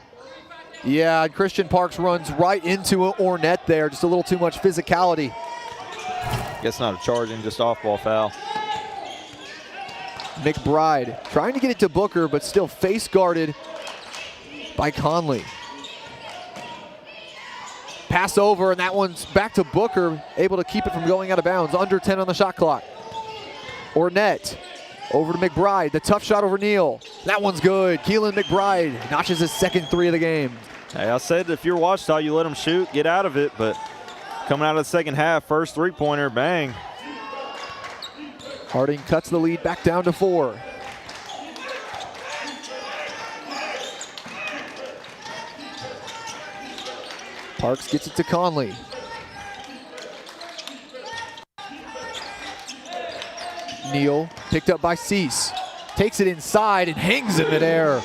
Yeah, Christian Parks runs right into Ornette there. Just a little too much physicality.
Guess not a charging, just off-ball foul.
McBride trying to get it to Booker, but still face guarded by Conley. Pass over, and that one's back to Booker, able to keep it from going out of bounds. Under 10 on the shot clock. Ornette over to McBride. The tough shot over Neal. That one's good. Keelan McBride notches his second 3 of the game.
Hey, I said if you're Ouachita, you let them shoot, get out of it, but coming out of the second half, first three-pointer, bang.
Harding cuts the lead back down to 4. Parks gets it to Conley. Neal picked up by Cease. Takes it inside and hangs in midair.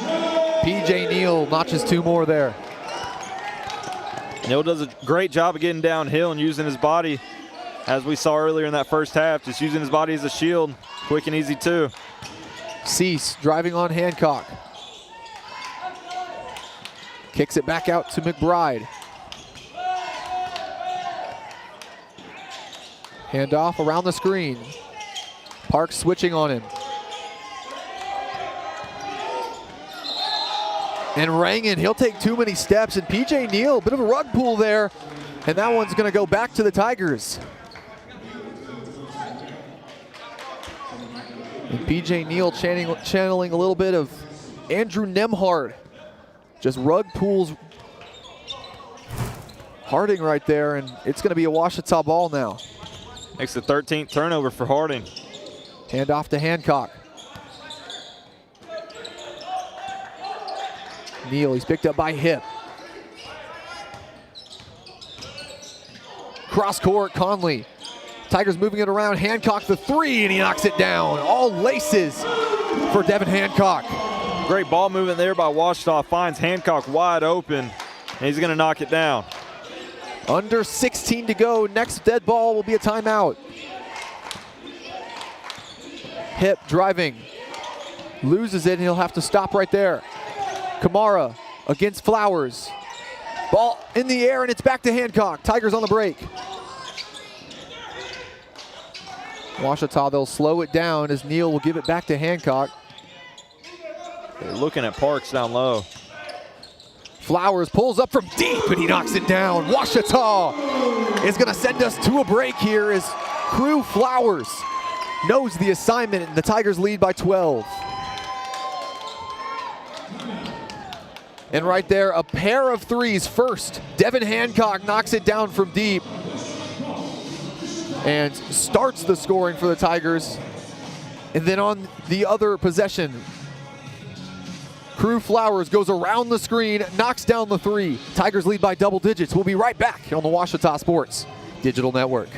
PJ Neal notches 2 more there.
Neal does a great job of getting downhill and using his body, as we saw earlier in that first half, just using his body as a shield. Quick and easy too.
Cease driving on Hancock. Kicks it back out to McBride. Handoff around the screen. Parks switching on him. And Rangan, he'll take too many steps, and PJ Neal, bit of a rug pull there, and that one's gonna go back to the Tigers. And PJ Neal channeling a little bit of Andrew Nembhard. Just rug pulls Harding right there, and it's gonna be a Ouachita ball now.
Makes the 13th turnover for Harding.
Handoff to Hancock. Neal, he's picked up by Hip. Cross court, Conley. Tigers moving it around. Hancock the 3, and he knocks it down. All laces for Devin Hancock.
Great ball movement there by Ouachita. Finds Hancock wide open, and he's going to knock it down.
Under 16 to go. Next dead ball will be a timeout. Hip driving. Loses it, and he'll have to stop right there. Kamara against Flowers. Ball in the air, and it's back to Hancock. Tigers on the break. Ouachita, they'll slow it down as Neal will give it back to Hancock.
They're looking at Parks down low.
Flowers pulls up from deep, and he knocks it down. Ouachita is gonna send us to a break here as Crew Flowers knows the assignment, and the Tigers lead by 12. And right there, a pair of threes. First, Devin Hancock knocks it down from deep and starts the scoring for the Tigers. And then on the other possession, Crew Flowers goes around the screen, knocks down the 3. Tigers lead by double digits. We'll be right back on the Ouachita Sports Digital Network.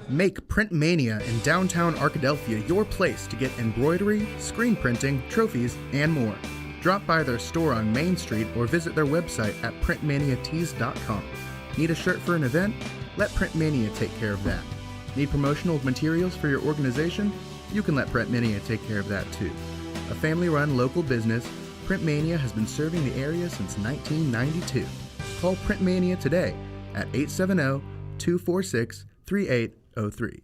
Make Print Mania in downtown Arkadelphia your place to get embroidery, screen printing, trophies, and more. Drop by their store on Main Street or visit their website at printmaniatees.com. Need a shirt for an event? Let Print Mania take care of that. Need promotional materials for your organization? You can let Print Mania take care of that too. A family-run local business, Print Mania has been serving the area since 1992. Call Print Mania today at 870-246-3803.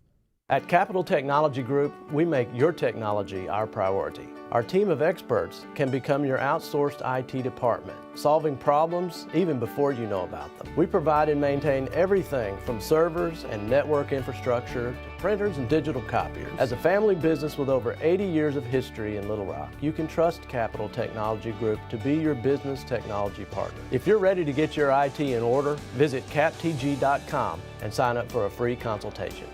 At Capital Technology Group, we make your technology our priority. Our team of experts can become your outsourced IT department, solving problems even before you know about them. We provide and maintain everything from servers and network infrastructure to printers and digital copiers. As a family business with over 80 years of history in Little Rock, you can trust Capital Technology Group to be your business technology partner. If you're ready to get your IT in order, visit captg.com and sign up for a free consultation.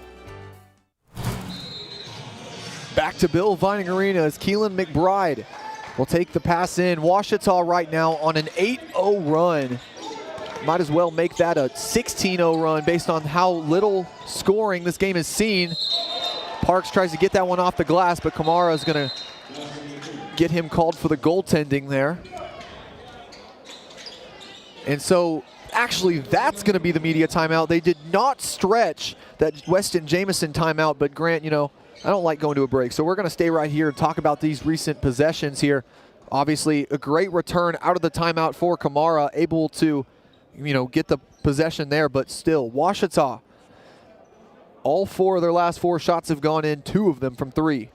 Back to Bill Vining Arena as Keelan McBride will take the pass in. Ouachita right now on an 8-0 run. Might as well make that a 16-0 run based on how little scoring this game has seen. Parks tries to get that one off the glass, but Kamara is going to get him called for the goaltending there. And so actually that's going to be the media timeout. They did not stretch that Weston Jamison timeout, but Grant, you know, I don't like going to a break, so we're going to stay right here and talk about these recent possessions here. Obviously, a great return out of the timeout for Kamara, able to, you know, get the possession there, but still, Ouachita, all 4 of their last 4 shots have gone in, 2 of them from 3.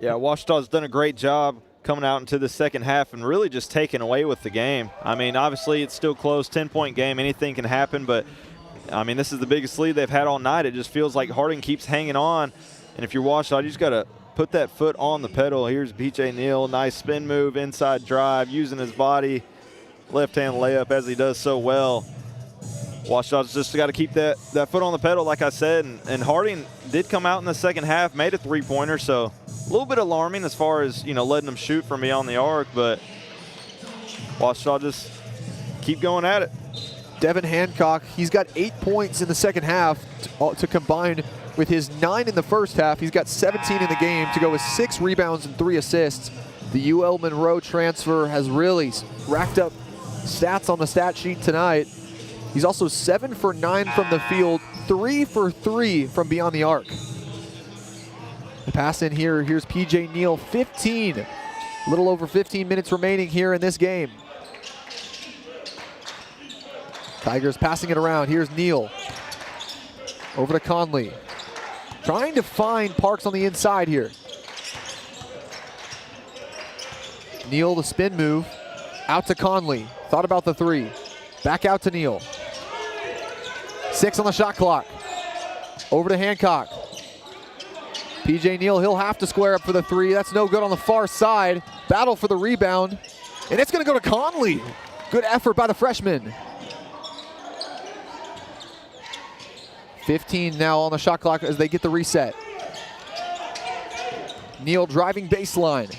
Yeah, Ouachita's done a great job coming out into the second half and really just taking away with the game. I mean, obviously, it's still close, 10-point game, anything can happen, but I mean, this is the biggest lead they've had all night. It just feels like Harding keeps hanging on. And if you're Ouachita, you just got to put that foot on the pedal. Here's BJ Neal, nice spin move, inside drive, using his body, left-hand layup as he does so well. Ouachita's just got to keep that foot on the pedal, like I said. And Harding did come out in the second half, made a three-pointer, so a little bit alarming as far as, you know, letting them shoot from beyond the arc. But Ouachita just keep going at it.
Devin Hancock, he's got 8 points in the second half to combine with his 9 in the first half. He's got 17 in the game to go with 6 rebounds and 3 assists. The UL Monroe transfer has really racked up stats on the stat sheet tonight. He's also 7 for 9 from the field, 3 for 3 from beyond the arc. The pass in here, here's PJ Neal, 15. A little over 15 minutes remaining here in this game. Tigers passing it around. Here's Neal. Over to Conley. Trying to find Parks on the inside here. Neal, the spin move. Out to Conley. Thought about the 3. Back out to Neal. 6 on the shot clock. Over to Hancock. PJ Neal, he'll have to square up for the 3. That's no good on the far side. Battle for the rebound. And it's going to go to Conley. Good effort by the freshman. 15 now on the shot clock as they get the reset. Neal driving baseline.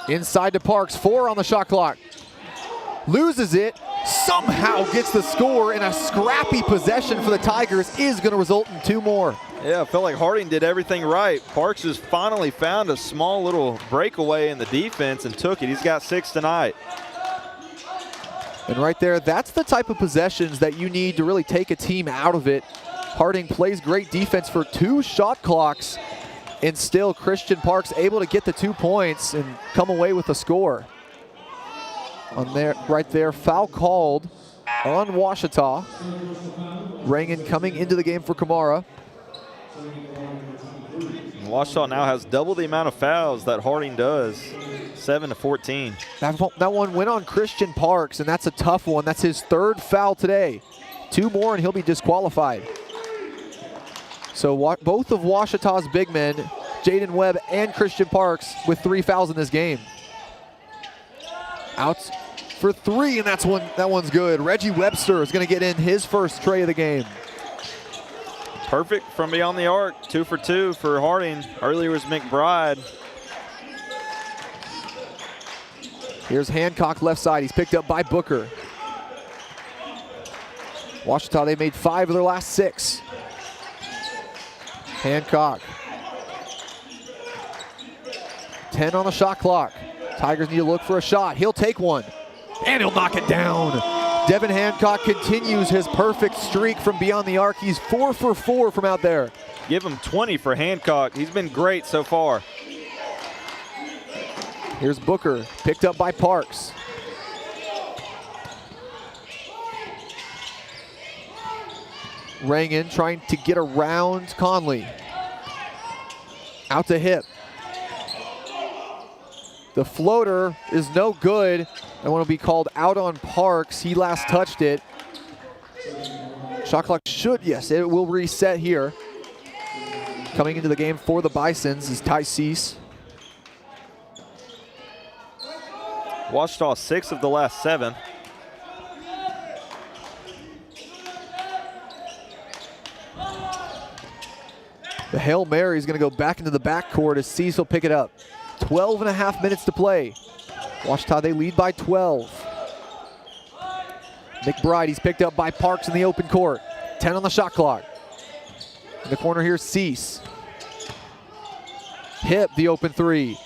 Inside to Parks, 4 on the shot clock. Loses it, somehow gets the score, and a scrappy possession for the Tigers is going to result in 2 more.
Yeah, I felt like Harding did everything right. Parks has finally found a small little breakaway in the defense and took it. He's got 6 tonight.
And right there, that's the type of possessions that you need to really take a team out of it. Harding plays great defense for 2 shot clocks, and still Christian Parks able to get the 2 points and come away with the score. On there, right there, foul called on Ouachita. Rangan coming into the game for Kamara.
Ouachita now has double the amount of fouls that Harding does. 7-14.
That one went on Christian Parks, and that's a tough one. That's his 3rd foul today. 2 more and he'll be disqualified. So both of Ouachita's big men, Jaden Webb and Christian Parks, with 3 fouls in this game. Out for 3, and that one's good. Reggie Webster is going to get in his first tray of the game.
Perfect from beyond the arc. 2 for 2 for Harding. Earlier was McBride.
Here's Hancock left side. He's picked up by Booker. Ouachita, they made 5 of their last 6. Hancock. 10 on the shot clock. Tigers need to look for a shot. He'll take one, and he'll knock it down. Devin Hancock continues his perfect streak from beyond the arc. He's 4 for 4 from out there.
Give him 20 for Hancock. He's been great so far.
Here's Booker, picked up by Parks. Rangan trying to get around Conley. Out to Hip. The floater is no good. I want to be called out on Parks. He last touched it. Shot clock should, yes, it will reset here. Coming into the game for the Bisons is Ty Cease.
Ouachita 6 of the last 7.
The Hail Mary is going to go back into the backcourt as Cease will pick it up. 12 and a half minutes to play. Ouachita, they lead by 12. McBride, he's picked up by Parks in the open court. 10 on the shot clock. In the corner here, Cease. Hip, the open 3.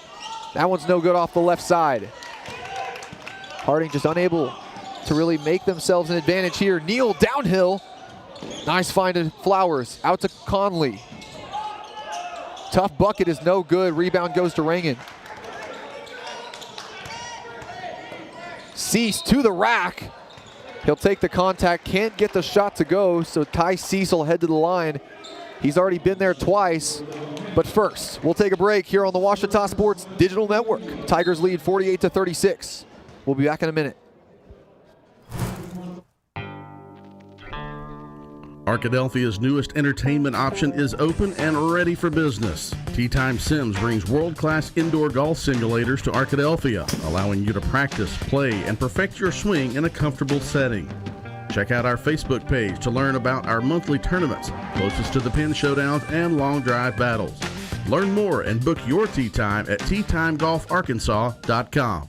That one's no good off the left side. Harding just unable to really make themselves an advantage here. Neal downhill. Nice find of Flowers. Out to Conley. Tough bucket is no good. Rebound goes to Rangan. Cease to the rack. He'll take the contact, can't get the shot to go, so Ty Cease will head to the line. He's already been there twice. But first, we'll take a break here on the Ouachita Sports Digital Network. Tigers lead 48-36. We'll be back in a minute.
Arkadelphia's newest entertainment option is open and ready for business. Tee Time Sims brings world-class indoor golf simulators to Arkadelphia, allowing you to practice, play, and perfect your swing in a comfortable setting. Check out our Facebook page to learn about our monthly tournaments, closest to the pin showdowns and long drive battles. Learn more and book your tee time at teetimegolfarkansas.com.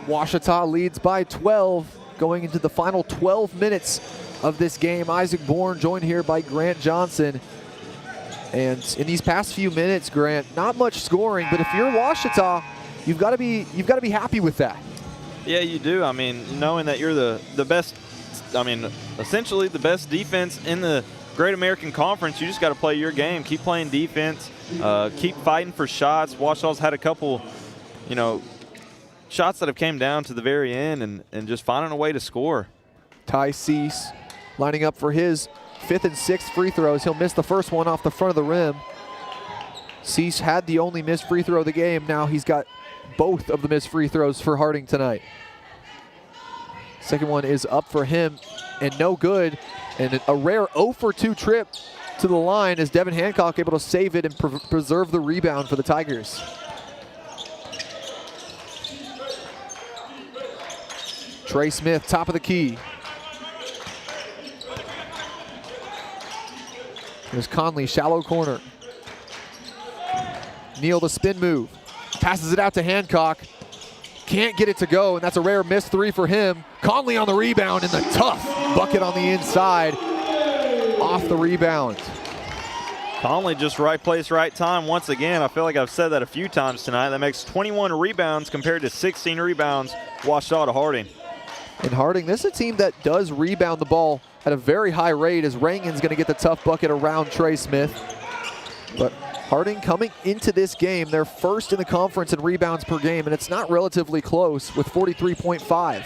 Ouachita leads by 12 going into the final 12 minutes of this game. Isaac Bourne joined here by Grant Johnson. And in these past few minutes, Grant, not much scoring, but if you're Ouachita, you've got to be happy with that.
Yeah, you do. I mean, knowing that you're the best, I mean, essentially the best defense in the Great American Conference, you just got to play your game. Keep playing defense. Keep fighting for shots. Ouachita's had a couple, shots that have came down to the very end and just finding a way to score.
Ty Cease lining up for his 5th and 6th free throws. He'll miss the first one off the front of the rim. Cease had the only missed free throw of the game. Now he's got both of the missed free throws for Harding tonight. Second one is up for him and no good. And a rare 0 for 2 trip to the line as Devin Hancock able to save it and preserve the rebound for the Tigers. Trey Smith, top of the key. Here's Conley, shallow corner. Neal, the spin move. Passes it out to Hancock. Can't get it to go, and that's a rare missed 3 for him. Conley on the rebound, and the tough bucket on the inside. Off the rebound.
Conley just right place, right time once again. I feel like I've said that a few times tonight. That makes 21 rebounds compared to 16 rebounds Ouachita to Harding.
And Harding, this is a team that does rebound the ball at a very high rate as Rangan's going to get the tough bucket around Trey Smith. But Harding coming into this game, they're first in the conference in rebounds per game, and it's not relatively close with 43.5.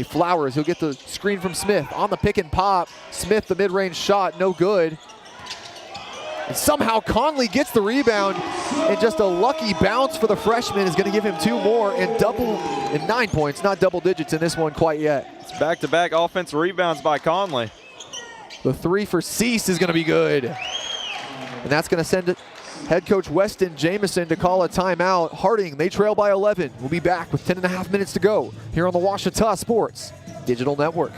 Flowers, he'll get the screen from Smith on the pick and pop. Smith, the mid-range shot, no good. And somehow Conley gets the rebound. and just a lucky bounce for the freshman is going to give him 2 more and 9 points, not double digits in this one quite yet.
It's back-to-back offensive rebounds by Conley.
The 3 for Cease is going to be good. And that's going to send head coach Weston Jamison to call a timeout. Harding, they trail by 11. We'll be back with 10.5 minutes to go here on the Ouachita Sports Digital Network.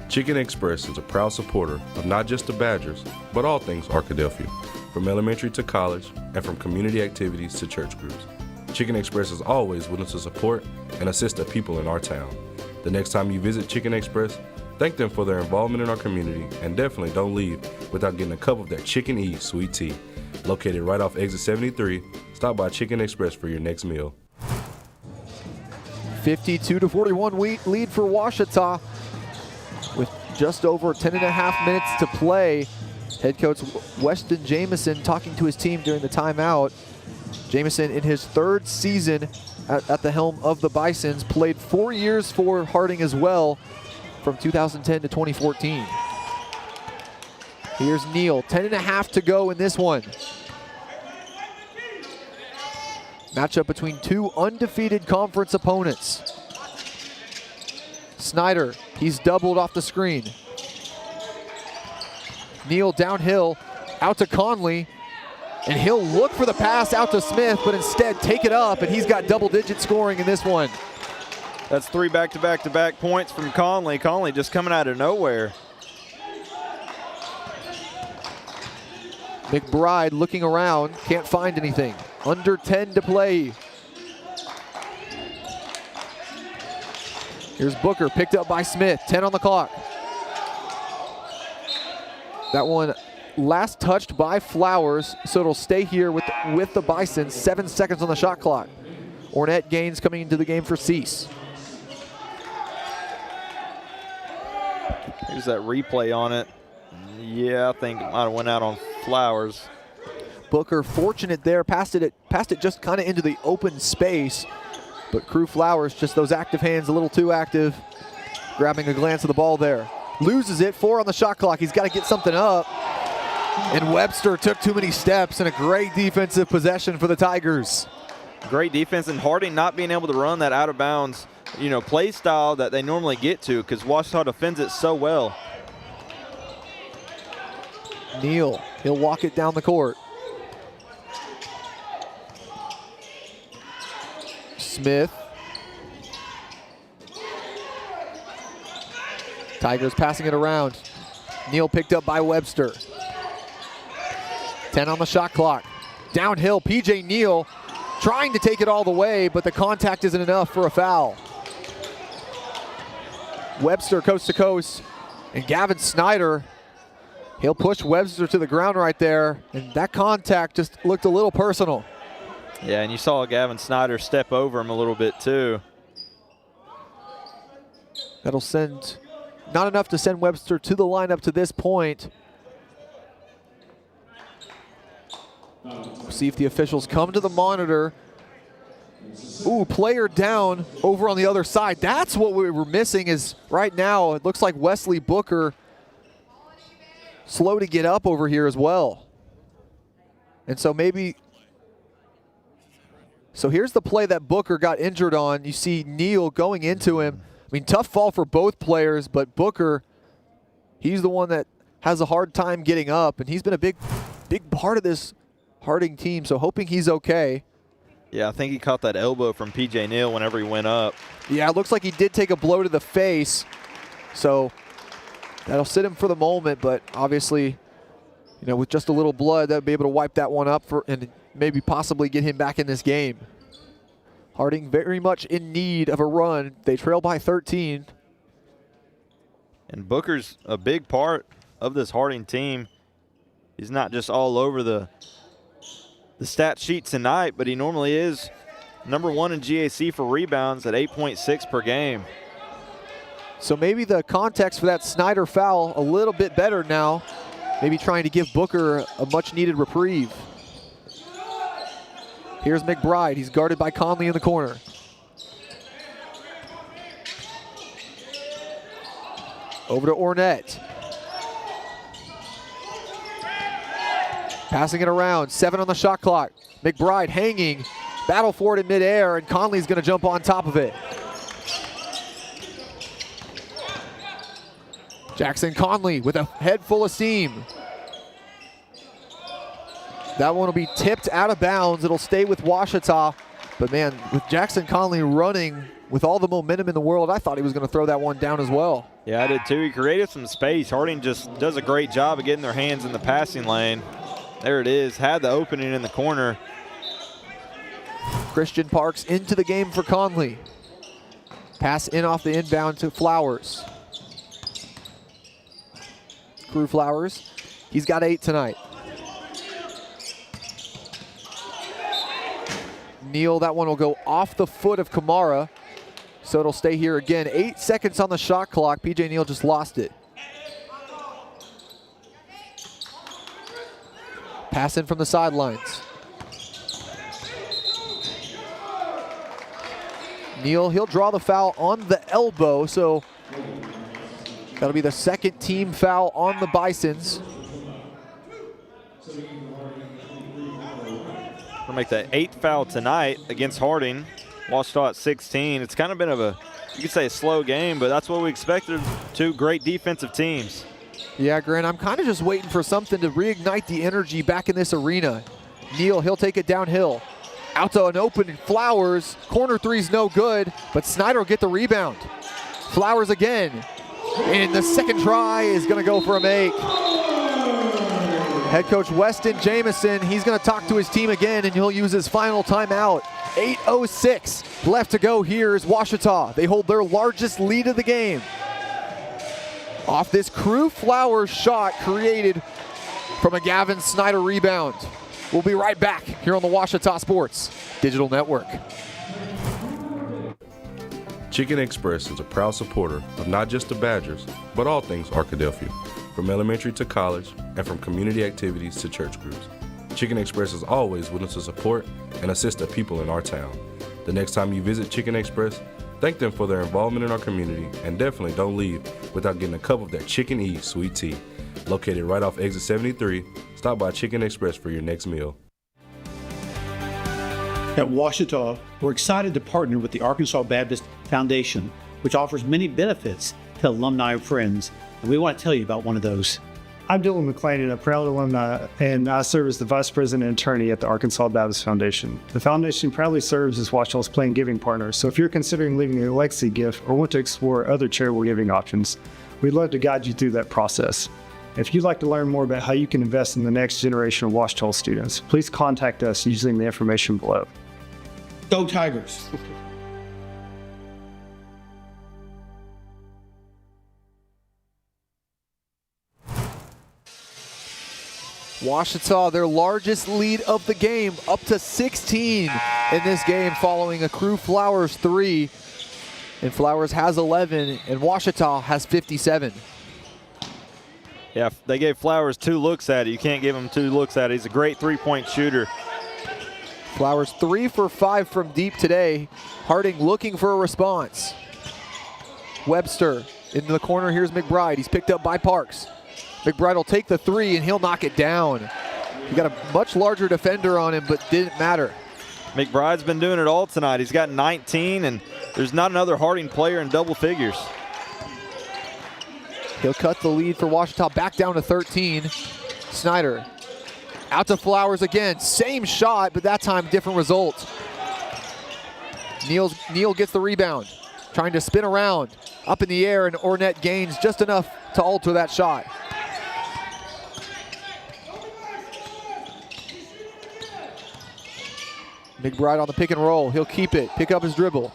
Chicken Express is a proud supporter of not just the Badgers, but all things Arkadelphia, from elementary to college and from community activities to church groups. Chicken Express is always willing to support and assist the people in our town. The next time you visit Chicken Express, thank them for their involvement in our community, and definitely don't leave without getting a cup of their Chicken E sweet tea. Located right off exit 73, stop by Chicken Express for your next meal.
52-41 lead for Ouachita with just over 10.5 minutes to play. Head coach Weston Jamison talking to his team during the timeout. Jamison, in his 3rd season at the helm of the Bisons, played 4 years for Harding as well, from 2010 to 2014. Here's Neal, 10.5 to go in this one. Matchup between 2 undefeated conference opponents. Snyder, he's doubled off the screen. Neal downhill, out to Conley, and he'll look for the pass out to Smith, but instead take it up, and he's got double-digit scoring in this one.
That's 3 back-to-back-to-back points from Conley. Conley just coming out of nowhere.
McBride looking around, can't find anything. Under 10 to play. Here's Booker, picked up by Smith, 10 on the clock. That one last touched by Flowers, so it'll stay here with the Bisons. 7 seconds on the shot clock. Ornette Gaines coming into the game for Cease.
Here's that replay on it. Yeah, I think it might have went out on Flowers.
Booker fortunate there, passed it just kind of into the open space, but Crew Flowers, just those active hands, a little too active, grabbing a glance of the ball there. Loses it, 4 on the shot clock. He's got to get something up, and Webster took too many steps, and a great defensive possession for the Tigers.
Great defense, and Harding not being able to run that out of bounds, play style that they normally get to, because Ouachita defends it so well.
Neal, he'll walk it down the court. Smith. Tigers passing it around. Neal picked up by Webster. 10 on the shot clock. Downhill, PJ Neal trying to take it all the way, but the contact isn't enough for a foul. Webster coast to coast, and Gavin Snyder, he'll push Webster to the ground right there, and that contact just looked a little personal.
Yeah, and you saw Gavin Snyder step over him a little bit too.
That'll send, not enough to send Webster to the lineup to this point. We'll see if the officials come to the monitor. Ooh, player down over on the other side. That's what we were missing, is right now it looks like Wesley Booker slow to get up over here as well. And so maybe, so here's the play that Booker got injured on. You see Neal going into him. I mean, tough fall for both players, but Booker, he's the one that has a hard time getting up, and he's been a big part of this Harding team, so hoping he's okay.
Yeah, I think he caught that elbow from PJ Neal whenever he went up.
Yeah, it looks like he did take a blow to the face, so that'll sit him for the moment, but obviously, with just a little blood, they'll be able to wipe that one up and maybe possibly get him back in this game. Harding very much in need of a run. They trail by 13.
And Booker's a big part of this Harding team. He's not just all over the stat sheet tonight, but he normally is #1 in GAC for rebounds at 8.6 per game.
So maybe the context for that Snyder foul a little bit better now. Maybe trying to give Booker a much-needed reprieve. Here's McBride. He's guarded by Conley in the corner. Over to Ornette. Passing it around, 7 on the shot clock. McBride hanging, battle for it in midair, and Conley's gonna jump on top of it. Jackson Conley with a head full of steam. That one will be tipped out of bounds. It'll stay with Ouachita. But man, with Jackson Conley running with all the momentum in the world, I thought he was going to throw that one down as well.
Yeah, I did too. He created some space. Harding just does a great job of getting their hands in the passing lane. There it is, had the opening in the corner.
Christian Parks into the game for Conley. Pass in off the inbound to Flowers. Crew Flowers, he's got 8 tonight. Neal, that one will go off the foot of Kamara, so it'll stay here again. 8 seconds on the shot clock. PJ Neal just lost it. Pass in from the sidelines. Neal, he'll draw the foul on the elbow, so that'll be the second team foul on the Bisons.
We'll make the 8th foul tonight against Harding. Ouachita at 16. It's kind of been you could say a slow game, but that's what we expected. 2 great defensive teams.
Yeah, Grant, I'm kind of just waiting for something to reignite the energy back in this arena. Neal, he'll take it downhill. Out to an open Flowers. Corner three's no good, but Snyder will get the rebound. Flowers again. And the second try is going to go for a make. Head coach Weston Jamison, he's going to talk to his team again, and he'll use his final timeout. 8:06 left to go here is Ouachita. They hold their largest lead of the game. Off this Crew Flowers shot created from a Gavin Snyder rebound. We'll be right back here on the Ouachita Sports Digital Network.
Chicken Express is a proud supporter of not just the Badgers, but all things Arkadelphia, from elementary to college and from community activities to church groups. Chicken Express is always willing to support and assist the people in our town. The next time you visit Chicken Express, thank them for their involvement in our community, and definitely don't leave without getting a cup of their Chicken E sweet tea. Located right off exit 73, stop by Chicken Express for your next meal.
At Ouachita, we're excited to partner with the Arkansas Baptist Foundation, which offers many benefits to alumni and friends, and we want to tell you about one of those.
I'm Dylan McClain, a proud alumni, and I serve as the Vice President and Attorney at the Arkansas Baptist Foundation. The foundation proudly serves as Ouachita's planned giving partner, so if you're considering leaving a legacy gift or want to explore other charitable giving options, we'd love to guide you through that process. If you'd like to learn more about how you can invest in the next generation of Ouachita students, please contact us using the information below.
Go Tigers!
Ouachita, their largest lead of the game, up to 16 in this game following a Crew Flowers 3. And Flowers has 11, and Ouachita has 57.
Yeah, they gave Flowers 2 looks at it. You can't give him 2 looks at it. He's a great three-point shooter.
Flowers 3 for 5 from deep today. Harding looking for a response. Webster in the corner. Here's McBride. He's picked up by Parks. McBride will take the 3 and he'll knock it down. He got a much larger defender on him, but didn't matter.
McBride's been doing it all tonight. He's got 19, and there's not another Harding player in double figures.
He'll cut the lead for Ouachita back down to 13. Snyder out to Flowers again. Same shot, but that time different result. Neal gets the rebound. Trying to spin around. Up in the air, and Ornette gains just enough to alter that shot. McBride on the pick and roll. He'll keep it, pick up his dribble.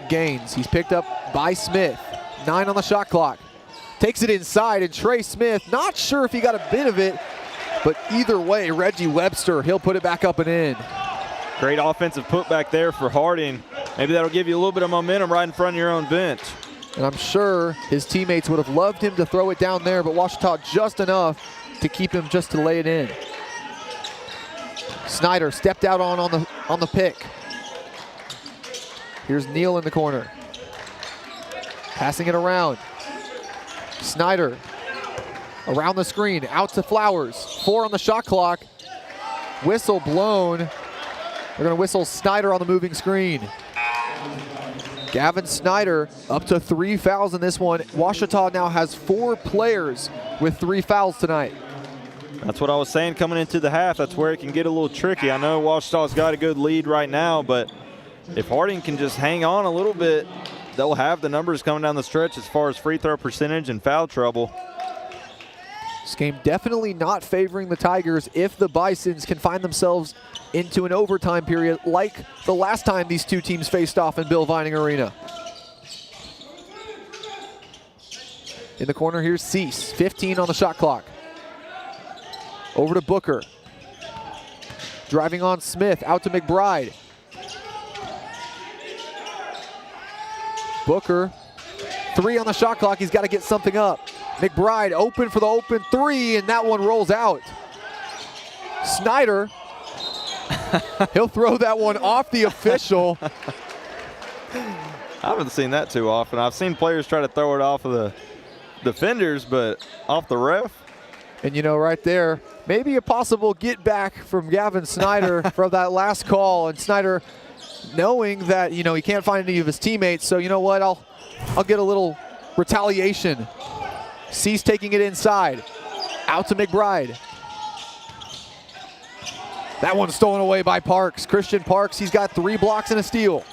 Gaines, he's picked up by Smith. 9 on the shot clock. Takes it inside, and Trey Smith, not sure if he got a bit of it, but either way, Reggie Webster, he'll put it back up and in.
Great offensive putback there for Harding. Maybe that'll give you a little bit of momentum right in front of your own bench.
And I'm sure his teammates would have loved him to throw it down there, but Ouachita just enough to keep him just to lay it in. Snyder stepped out on the pick. Here's Neal in the corner. Passing it around. Snyder around the screen, out to Flowers. 4 on the shot clock. Whistle blown. They're going to whistle Snyder on the moving screen. Gavin Snyder up to 3 fouls in this one. Ouachita now has 4 players with 3 fouls tonight.
That's what I was saying coming into the half. That's where it can get a little tricky. I know Ouachita's got a good lead right now, but if Harding can just hang on a little bit, they'll have the numbers coming down the stretch as far as free throw percentage and foul trouble.
This game definitely not favoring the Tigers if the Bisons can find themselves into an overtime period like the last time these two teams faced off in Bill Vining Arena. In the corner, here's Cease, 15 on the shot clock. Over to Booker. Driving on Smith, out to McBride. Booker, 3 on the shot clock, he's got to get something up. McBride open for the open 3, and that one rolls out. Snyder, he'll throw that one off the official.
I haven't seen that too often. I've seen players try to throw it off of the defenders, but off the ref.
And you know, right there, maybe a possible get back from Gavin Snyder from that last call. And Snyder knowing that, you know, he can't find any of his teammates, so you know what, I'll get a little retaliation. Cease taking it inside. Out to McBride. That one's stolen away by Parks. Christian Parks, he's got 3 blocks and a steal.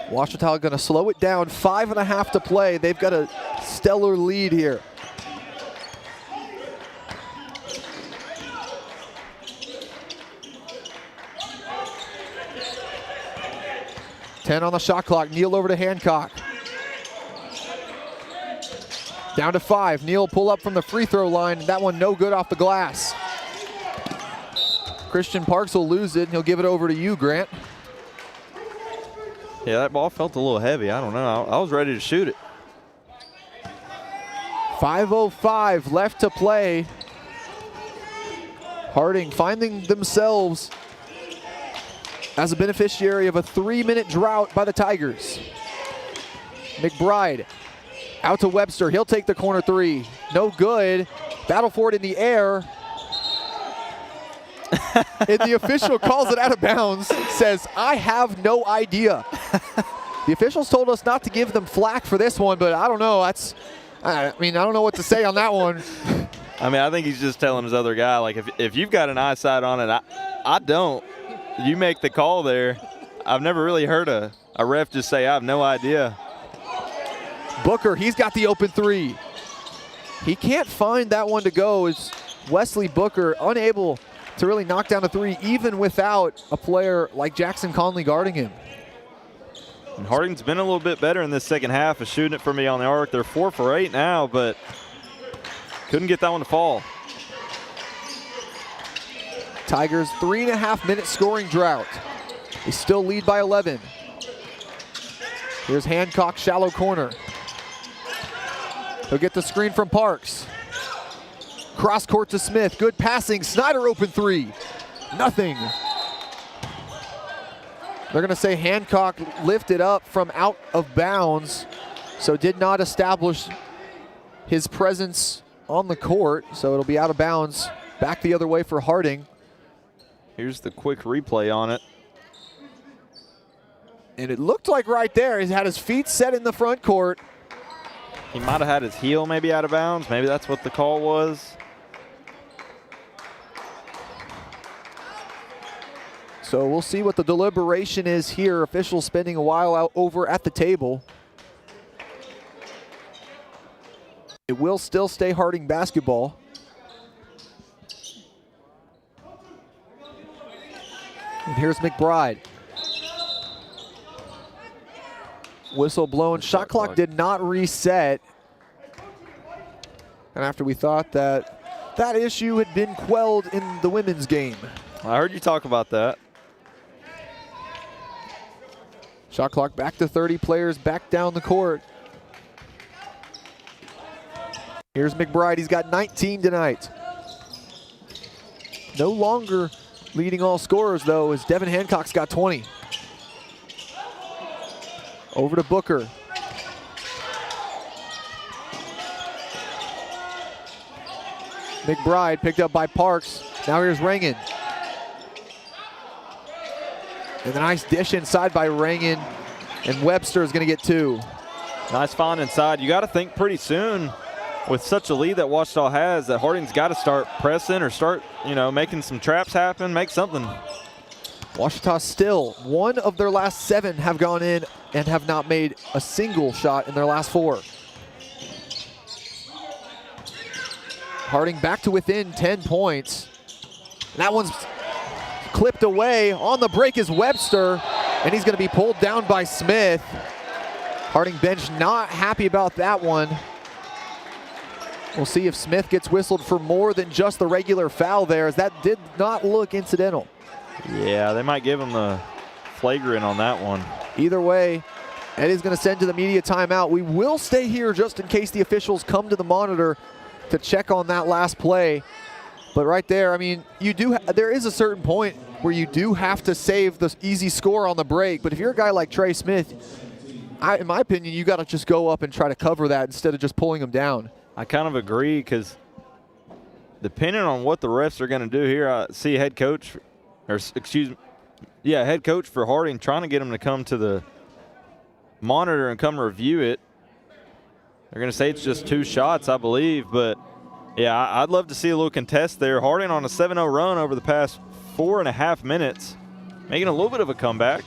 Ouachita going to slow it down, 5.5 to play. They've got a stellar lead here. Ten on the shot clock. Neal over to Hancock. Down to 5. Neal pull up from the free throw line. That one no good off the glass. Christian Parks will lose it, and he'll give it over to you, Grant.
Yeah, that ball felt a little heavy. I don't know. I was ready to shoot it.
5:05 left to play. Harding finding themselves as a beneficiary of a 3-minute drought by the Tigers. McBride out to Webster. He'll take the corner 3. No good. Battle for it in the air. And the official calls it out of bounds, says, I have no idea. The officials told us not to give them flack for this one, but I don't know. I don't know what to say on that one.
I mean, I think he's just telling his other guy, like, if you've got an eyesight on it, I don't. You make the call there. I've never really heard a ref just say, I have no idea.
Booker, he's got the open 3. He can't find that one to go. Is Wesley Booker unable to really knock down a 3 even without a player like Jackson Conley guarding him.
And Harding's been a little bit better in this second half of shooting it for me on the arc. They're 4 for 8 now, but couldn't get that one to fall.
Tigers 3.5-minute scoring drought. They still lead by 11. Here's Hancock, shallow corner. He'll get the screen from Parks. Cross court to Smith, good passing. Snyder open 3, nothing. They're gonna say Hancock lifted up from out of bounds, so did not establish his presence on the court, so it'll be out of bounds. Back the other way for Harding.
Here's the quick replay on it.
And it looked like right there, he had his feet set in the front court.
He might have had his heel maybe out of bounds. Maybe that's what the call was.
So we'll see what the deliberation is here. Officials spending a while out over at the table. It will still stay Harding basketball. And here's McBride. Whistle blown. Shot clock did not reset. And after we thought that that issue had been quelled in the women's game.
I heard you talk about that.
Shot clock back to 30, players back down the court. Here's McBride, he's got 19 tonight. No longer leading all scorers though, as Devin Hancock's got 20. Over to Booker. McBride picked up by Parks. Now here's Rangan. And a nice dish inside by Rangan. And Webster is going to get 2.
Nice find inside. You got to think pretty soon with such a lead that Ouachita has that Harding's got to start pressing or start, making some traps happen, make something.
Ouachita still, 1 of their last 7 have gone in and have not made a single shot in their last 4. Harding back to within 10 points. That one's clipped away. On the break is Webster, and he's going to be pulled down by Smith. Harding bench not happy about that one. We'll see if Smith gets whistled for more than just the regular foul there, as that did not look incidental.
Yeah, they might give him the flagrant on that one.
Either way, Eddie's going to send to the media timeout. We will stay here just in case the officials come to the monitor to check on that last play. But right there, I mean, there is a certain point where you do have to save the easy score on the break. But if you're a guy like Trey Smith, in my opinion, you got to just go up and try to cover that instead of just pulling him down.
I kind of agree, because depending on what the refs are going to do here, I see head coach for Harding trying to get him to come to the monitor and come review it. They're going to say it's just 2 shots, I believe. But, yeah, I'd love to see a little contest there. Harding on a 7-0 run over the past 4.5 minutes, making a little bit of a comeback.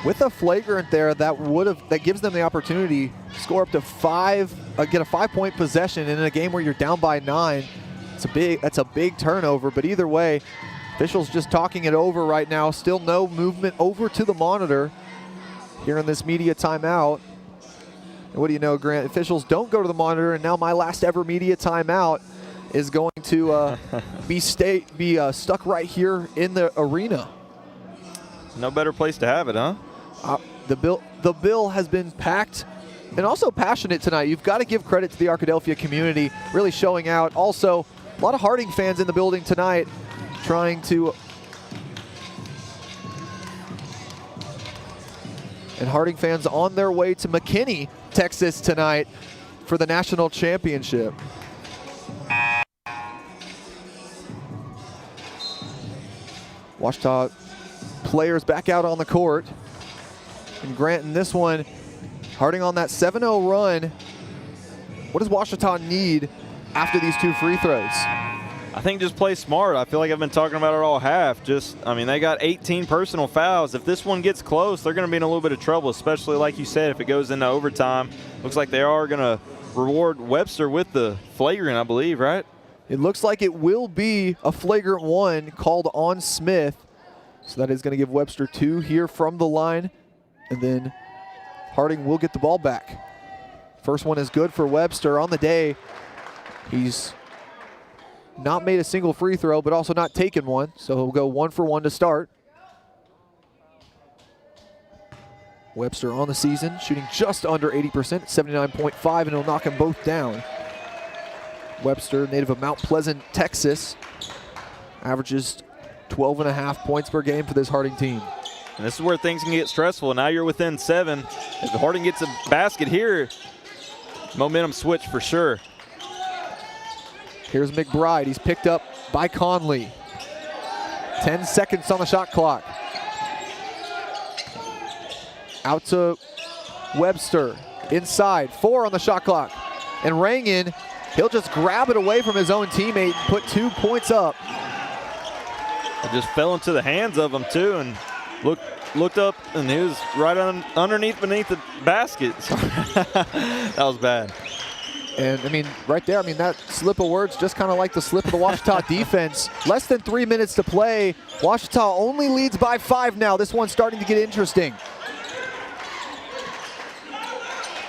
With a flagrant there, that gives them the opportunity to score up to 5, get a 5-point possession in a game where you're down by 9. That's a big turnover, but either way, officials just talking it over right now. Still no movement over to the monitor here in this media timeout. And what do you know, Grant? Officials don't go to the monitor, and now my last ever media timeout is going to be stuck right here in the arena.
No better place to have it, huh?
The bill has been packed and also passionate tonight. You've got to give credit to the Arkadelphia community, really showing out. Also, a lot of Harding fans in the building tonight trying to... And Harding fans on their way to McKinney, Texas tonight for the national championship. Ouachita players back out on the court. And Grant in this one, Harding on that 7-0 run. What does Ouachita need after these 2 free throws?
I think just play smart. I feel like I've been talking about it all half. They got 18 personal fouls. If this one gets close, they're going to be in a little bit of trouble, especially like you said, if it goes into overtime. Looks like they are going to reward Webster with the flagrant, I believe, right?
It looks like it will be a flagrant 1 called on Smith. So that is going to give Webster 2 here from the line. And then Harding will get the ball back. First one is good for Webster on the day. He's not made a single free throw, but also not taken one. So he'll go 1 for 1 to start. Webster on the season, shooting just under 80%, 79.5, and he'll knock them both down. Webster, native of Mount Pleasant, Texas, averages 12.5 points per game for this Harding team.
And this is where things can get stressful. Now you're within 7. If Harding gets a basket here, momentum switch for sure.
Here's McBride. He's picked up by Conley. 10 seconds on the shot clock. Out to Webster. Inside. 4 on the shot clock. And Rangan, he'll just grab it away from his own teammate and put 2 points up.
It just fell into the hands of him too, and looked up, and he was right beneath the basket. That was bad.
And I mean, right there, that slip of words just kind of like the slip of the Ouachita defense. Less than 3 minutes to play. Ouachita only leads by 5 now. This one's starting to get interesting.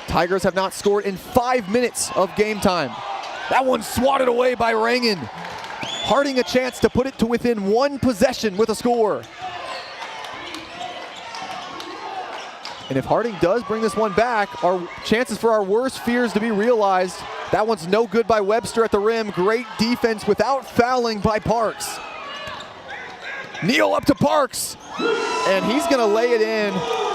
Tigers have not scored in 5 minutes of game time. That one swatted away by Rangan. Harding a chance to put it to within 1 possession with a score. And if Harding does bring this one back, our chances for our worst fears to be realized. That one's no good by Webster at the rim. Great defense without fouling by Parks. Neal up to Parks, and he's gonna lay it in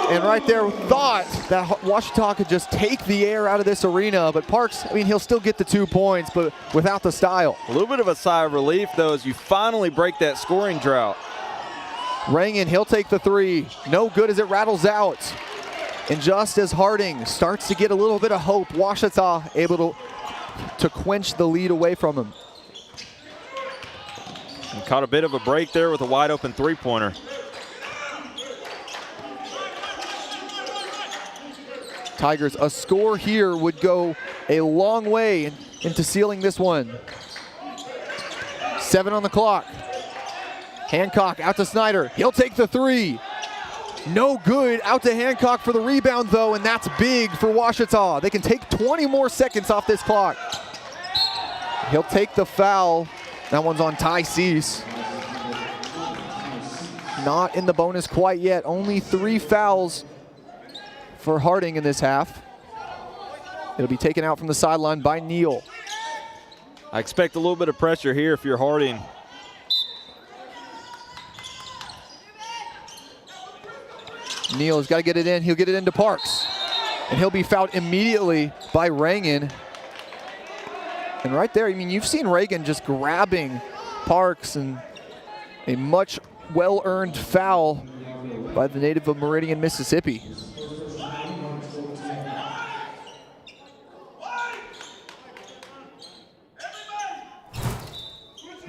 And right there, thought that Ouachita could just take the air out of this arena, but Parks, I mean, he'll still get the 2 points, but without the style.
A little bit of a sigh of relief, though, as you finally break that scoring drought.
Rangan, he'll take the 3. No good as it rattles out. And just as Harding starts to get a little bit of hope, Ouachita able to quench the lead away from him.
And caught a bit of a break there with a wide open three-pointer.
Tigers, a score here would go a long way into sealing this one. 7 on the clock. Hancock out to Snyder. He'll take the 3. No good. Out to Hancock for the rebound, though, and that's big for Ouachita. They can take 20 more seconds off this clock. He'll take the foul. That one's on Ty Cease. Not in the bonus quite yet. Only 3 fouls for Harding in this half. It'll be taken out from the sideline by Neal.
I expect a little bit of pressure here if you're Harding.
Neal has got to get it in. He'll get it into Parks. And he'll be fouled immediately by Rangan. And right there, I mean, you've seen Reagan just grabbing Parks, and a much well-earned foul by the native of Meridian, Mississippi.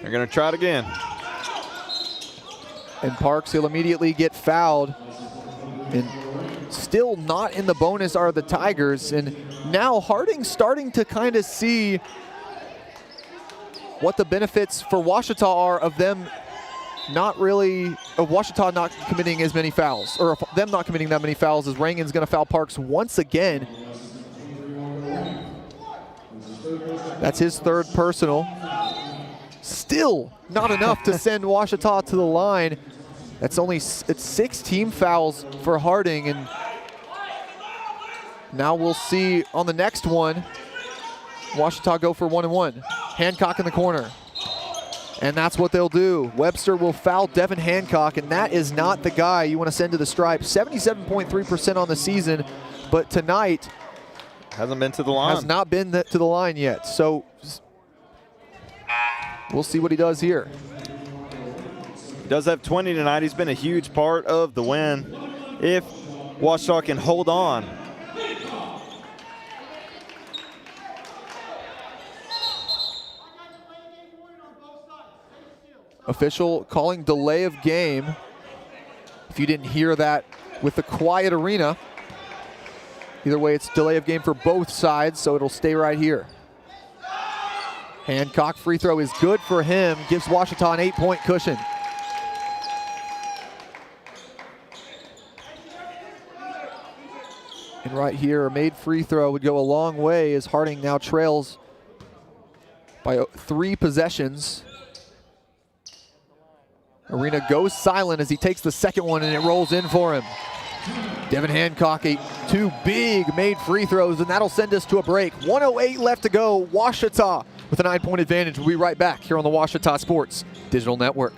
They're going to try it again.
And Parks, he'll immediately get fouled. And still not in the bonus are the Tigers. And now Harding's starting to kind of see what the benefits for Ouachita are of them not really, of Ouachita not committing as many fouls, or them not committing that many fouls, as Rangan's going to foul Parks once again. That's his 3rd personal. Still not enough to send Ouachita to the line. It's 6 team fouls for Harding, and now we'll see on the next one, Ouachita go for 1-and-1. Hancock in the corner. And that's what they'll do. Webster will foul Devin Hancock, and that is not the guy you want to send to the stripe. 77.3% on the season, but tonight
hasn't been to the line.
Has not been to the line yet. So we'll see what he does here.
He does have 20 tonight. He's been a huge part of the win. If Ouachita can hold on.
Official calling delay of game. If you didn't hear that with the quiet arena. Either way, it's delay of game for both sides, so it'll stay right here. Hancock free throw is good for him. Gives Ouachita an 8-point cushion. And right here, a made free throw would go a long way as Harding now trails by 3 possessions. Arena goes silent as he takes the second one, and it rolls in for him. Devin Hancock, 2 big made free throws, and that'll send us to a break. 1:08 left to go. Ouachita with a 9-point advantage. We'll be right back here on the Ouachita Sports Digital Network.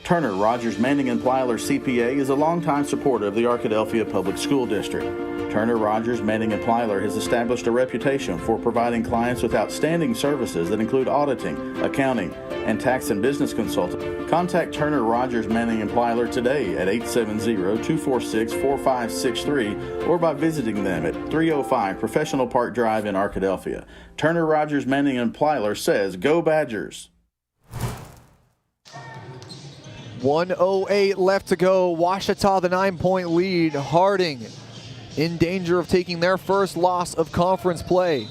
Turner Rogers Manning & Plyler CPA is a longtime supporter of the Arkadelphia Public School District. Turner Rogers Manning & Plyler has established a reputation for providing clients with outstanding services that include auditing, accounting, and tax and business consulting. Contact Turner Rogers Manning & Plyler today at 870-246-4563 or by visiting them at 305 Professional Park Drive in Arkadelphia. Turner Rogers Manning & Plyler says, "Go Badgers!"
1:08 left to go. Ouachita the 9-point lead. Harding in danger of taking their first loss of conference play.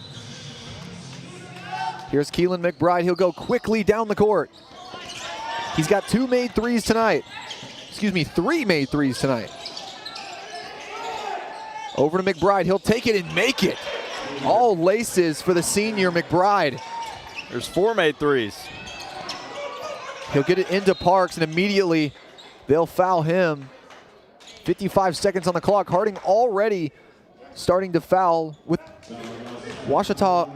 Here's Keelan McBride. He'll go quickly down the court. He's got 2 made threes tonight. Excuse me, 3 made threes tonight. Over to McBride. He'll take it and make it. All laces for the senior McBride.
There's 4 made threes.
He'll get it into Parks, and immediately they'll foul him. 55 seconds on the clock. Harding already starting to foul with Ouachita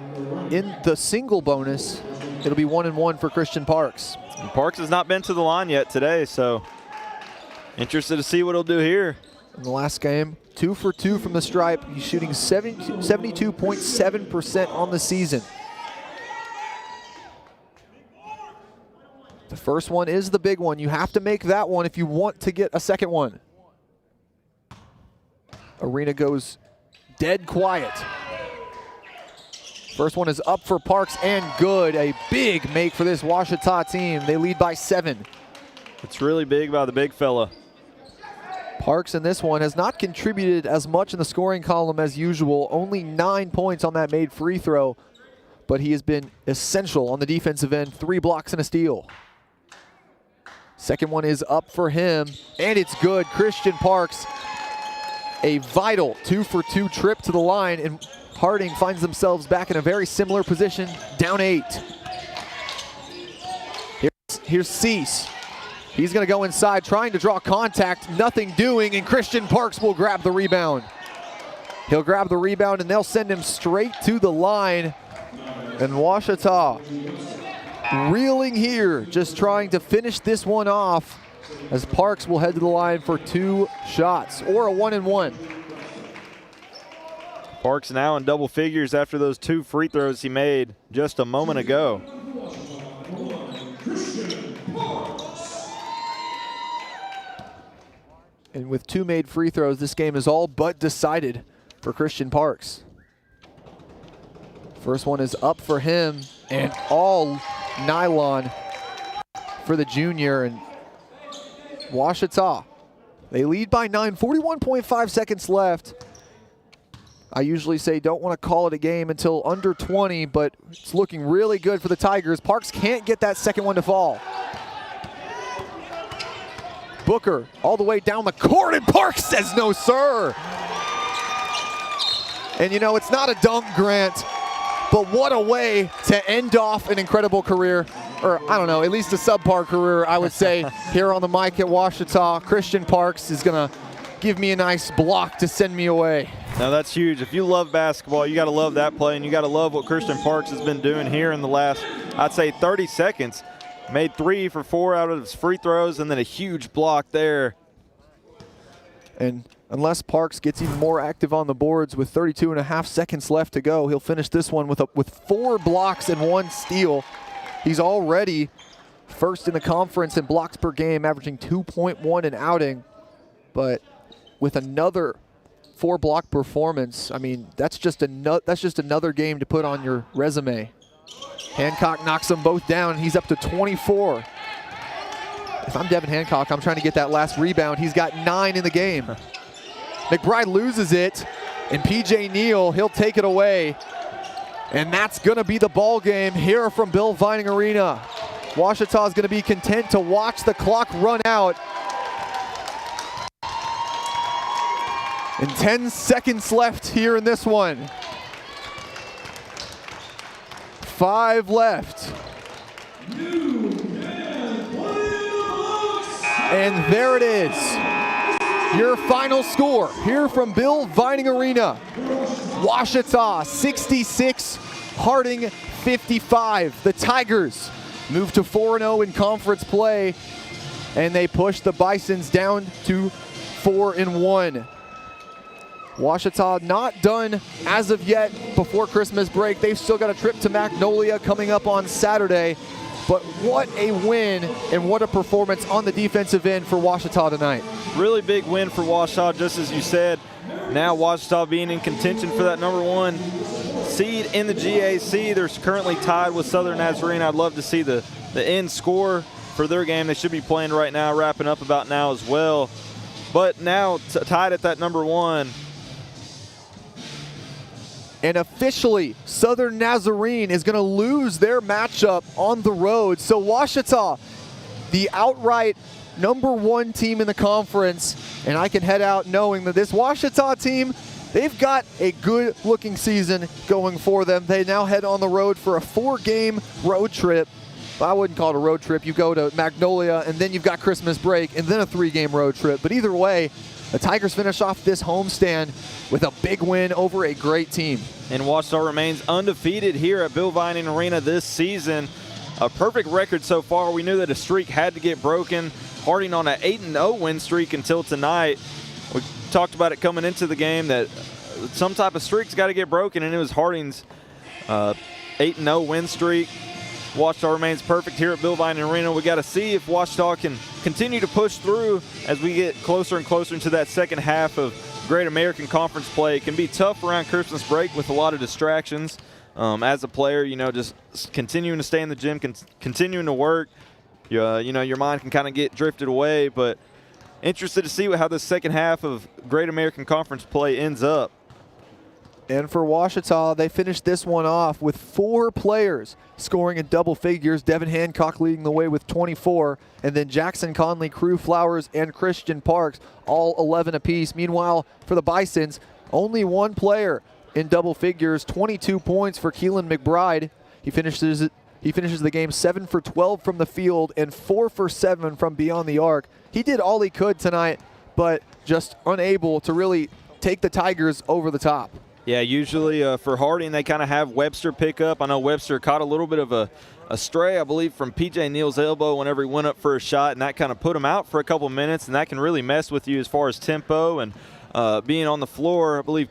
in the single bonus. It'll be 1-and-1 for Christian Parks.
And Parks has not been to the line yet today, so Interested to see what he'll do here.
In the last game, 2 for 2 from the stripe. He's shooting 72.7% on the season. The first one is the big one. You have to make that one if you want to get a second one. Arena goes dead quiet. First one is up for Parks and good. A big make for this Ouachita team. They lead by 7.
It's really big by the big fella.
Parks in this one has not contributed as much in the scoring column as usual. Only 9 points on that made free throw, but he has been essential on the defensive end. 3 blocks and a steal. Second one is up for him, and it's good. Christian Parks, a vital 2 for 2 trip to the line, and Harding finds themselves back in a very similar position, down 8. Here's Cease. He's going to go inside, trying to draw contact, nothing doing, and Christian Parks will grab the rebound. He'll grab the rebound, and they'll send him straight to the line. And Ouachita reeling here, just trying to finish this one off, as Parks will head to the line for 2 shots, or a 1-and-1.
Parks now in double figures after those 2 free throws he made just a moment ago.
And with 2 made free throws, this game is all but decided for Christian Parks. First one is up for him, and all nylon for the junior. And Ouachita, they lead by 9, 41.5 seconds left. I usually say don't want to call it a game until under 20, but it's looking really good for the Tigers. Parks can't get that second one to fall. Booker all the way down the court, and Parks says no, sir. And you know, it's not a dunk, Grant, but what a way to end off an incredible career. Or I don't know, at least a subpar career, I would say, here on the mic at Ouachita. Christian Parks is gonna give me a nice block to send me away.
Now that's huge. If you love basketball, you gotta love that play, and you gotta love what Christian Parks has been doing here in the last, I'd say 30 seconds. Made 3 for 4 out of his free throws, and then a huge block there.
And unless Parks gets even more active on the boards with 32.5 seconds left to go, he'll finish this one with 4 blocks and 1 steal. He's already first in the conference in blocks per game, averaging 2.1 an outing. But with another 4-block performance, I mean, that's just another game to put on your resume. Hancock knocks them both down. He's up to 24. If I'm Devin Hancock, I'm trying to get that last rebound. He's got 9 in the game. McBride loses it, and PJ Neal, he'll take it away. And that's going to be the ball game here from Bill Vining Arena. Ouachita is going to be content to watch the clock run out. And 10 seconds left here in this one. 5 left. And there it is. Your final score here from Bill Vining Arena. Ouachita 66, Harding 55. The Tigers move to 4-0 in conference play, and they push the Bisons down to 4-1. Ouachita not done as of yet before Christmas break. They've still got a trip to Magnolia coming up on Saturday. But what a win and what a performance on the defensive end for Ouachita tonight.
Really big win for Ouachita, just as you said. Now Ouachita being in contention for that #1 seed in the GAC. They're currently tied with Southern Nazarene. I'd love to see the end score for their game. They should be playing right now, wrapping up about now as well. But now tied at that #1.
And officially, Southern Nazarene is going to lose their matchup on the road. So Ouachita, the outright #1 team in the conference, and I can head out knowing that this Ouachita team, they've got a good-looking season going for them. They now head on the road for a 4-game road trip. I wouldn't call it a road trip. You go to Magnolia, and then you've got Christmas break, and then a 3-game road trip. But either way, the Tigers finish off this homestand with a big win over a great team.
And Ouachita remains undefeated here at Bill Vining Arena this season. A perfect record so far. We knew that a streak had to get broken. Harding on an 8-0 win streak until tonight. We talked about it coming into the game that some type of streak's got to get broken, and it was Harding's 8-0 win streak. Ouachita remains perfect here at Bill Vine Arena. We got to see if Ouachita can continue to push through as we get closer and closer into that second half of Great American Conference play. It can be tough around Christmas break with a lot of distractions. As a player, just continuing to stay in the gym, continuing to work, your mind can kind of get drifted away. But interested to see how this second half of Great American Conference play ends up.
And for Ouachita, they finished this one off with 4 players scoring in double figures. Devin Hancock leading the way with 24, and then Jackson Conley, Crew Flowers, and Christian Parks, all 11 apiece. Meanwhile, for the Bisons, only 1 player in double figures, 22 points for Keelan McBride. He finishes the game 7 for 12 from the field and 4 for 7 from beyond the arc. He did all he could tonight, but just unable to really take the Tigers over the top.
Yeah, usually for Harding, they kind of have Webster pick up. I know Webster caught a little bit of a stray, I believe, from P.J. Neal's elbow whenever he went up for a shot, and that kind of put him out for a couple minutes, and that can really mess with you as far as tempo and being on the floor. I believe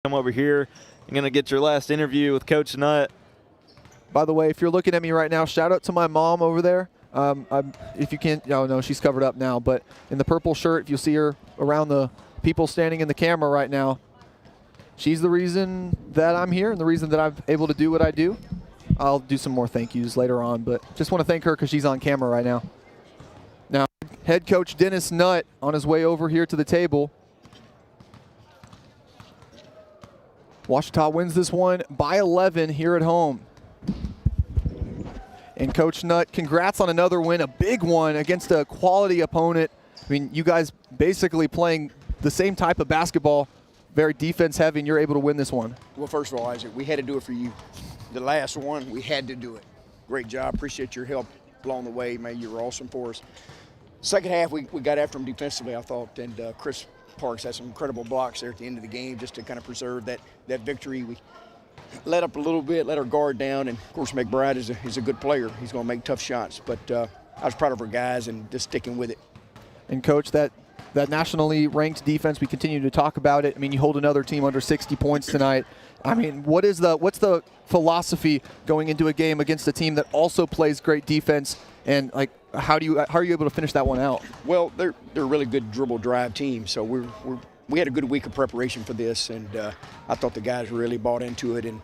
come over here. You're going to get your last interview with Coach Nutt.
By the way, if you're looking at me right now, shout out to my mom over there. If you can't, oh no, she's covered up now, but in the purple shirt, if you see her around the people standing in the camera right now, she's the reason that I'm here and the reason that I'm able to do what I do. I'll do some more thank yous later on, but just want to thank her because she's on camera right now. Now, head coach Dennis Nutt on his way over here to the table. Ouachita wins this one by 11 here at home. And Coach Nutt, congrats on another win, a big one against a quality opponent. I mean, you guys basically playing the same type of basketball, very defense heavy, and you're able to win this one.
Well, first of all, Isaac, we had to do it for you. The last one, we had to do it. Great job. Appreciate your help along the way, man. You were awesome for us. Second half, we got after them defensively, I thought, and Chris Parks had some incredible blocks there at the end of the game just to kind of preserve that victory. We let up a little bit, let our guard down, and, of course, McBride is a good player. He's going to make tough shots. But I was proud of our guys and just sticking with it.
And, Coach, that nationally ranked defense, we continue to talk about it. I mean, you hold another team under 60 points tonight. I mean, what's the philosophy going into a game against a team that also plays great defense? And like, how are you able to finish that one out?
Well, they're a really good dribble drive team. So we had a good week of preparation for this, and I thought the guys really bought into it. And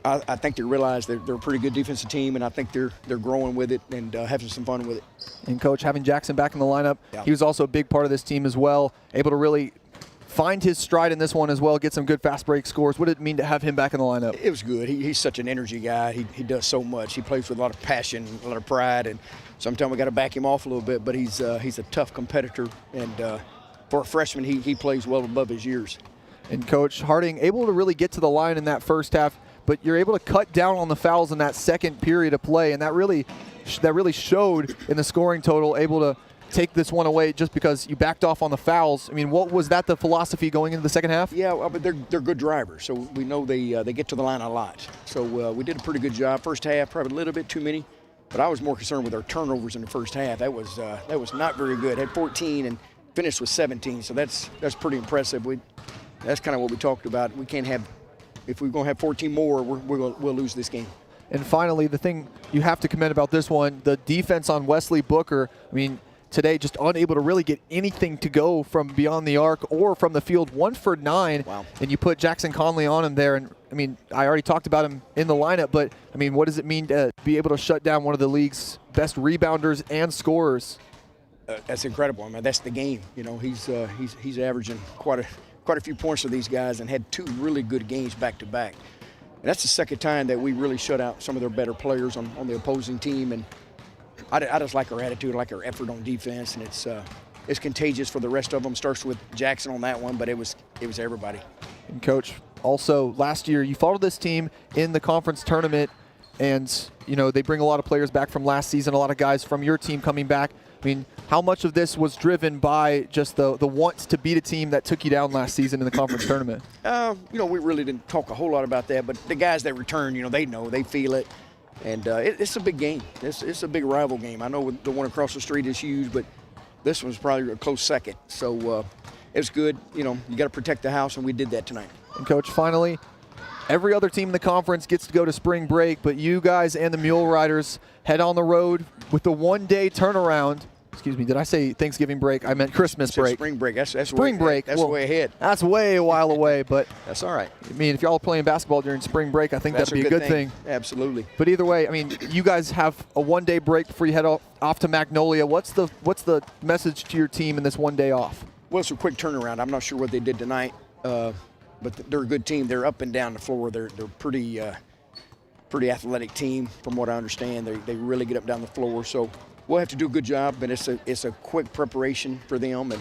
I think they realized they're a pretty good defensive team, and I think they're growing with it and having some fun with it.
And, Coach, having Jackson back in the lineup,
yeah.
He was also a big part of this team as well, able to really find his stride in this one as well, get some good fast break scores. What did it mean to have him back in the lineup?
It was good. He's such an energy guy. He does so much. He plays with a lot of passion, a lot of pride, and sometimes we got to back him off a little bit, but he's a tough competitor, and for a freshman, he plays well above his years.
And, Coach, Harding able to really get to the line in that first half, but you're able to cut down on the fouls in that second period of play, and that really showed in the scoring total, able to take this one away just because you backed off on the fouls. I mean, what was that the philosophy going into the second half?
Yeah, well, but they're good drivers, so we know they get to the line a lot. So we did a pretty good job. First half, probably a little bit too many, but I was more concerned with our turnovers in the first half. That was not very good. Had 14 and finished with 17, so that's pretty impressive. That's kind of what we talked about. We can't have, if we're going to have 14 more, we'll lose this game.
And finally, the thing you have to commend about this one, the defense on Wesley Booker. I mean, today just unable to really get anything to go from beyond the arc or from the field. 1 for 9.
Wow.
And you put Jackson Conley on him there. And, I mean, I already talked about him in the lineup, but, I mean, what does it mean to be able to shut down one of the league's best rebounders and scorers?
That's incredible. I mean, that's the game. You know, he's averaging quite a few points for these guys and had 2 really good games back to back. And that's the second time that we really shut out some of their better players on the opposing team. And I just like our attitude, I like our effort on defense, and it's contagious for the rest of them. Starts with Jackson on that one, but it was everybody.
And, Coach, also last year you followed this team in the conference tournament, and you know they bring a lot of players back from last season, a lot of guys from your team coming back. I mean, how much of this was driven by just the want to beat a team that took you down last season in the conference tournament?
You know, we really didn't talk a whole lot about that, but the guys that return, you know, they feel it. And it's a big game. It's a big rival game. I know the one across the street is huge, but this one's probably a close second. So it's good. You know, you got to protect the house, and we did that tonight.
And Coach, finally, every other team in the conference gets to go to spring break, but you guys and the Mule Riders head on the road with the one-day turnaround. Excuse me, did I say Thanksgiving break? I meant Christmas break.
Spring break. That's
spring break.
That's way ahead.
That's way a while away, but
that's all right.
I mean, if y'all are playing basketball during spring break, I think that'd be a good thing.
Absolutely.
But either way, I mean, you guys have a one-day break before you head off to Magnolia. What's the message to your team in this one day off?
Well, it's a quick turnaround. I'm not sure what they did tonight, but they're a good team. They're up and down the floor. They're pretty athletic team, from what I understand. They really get up and down the floor. So we'll have to do a good job, but it's a quick preparation for them.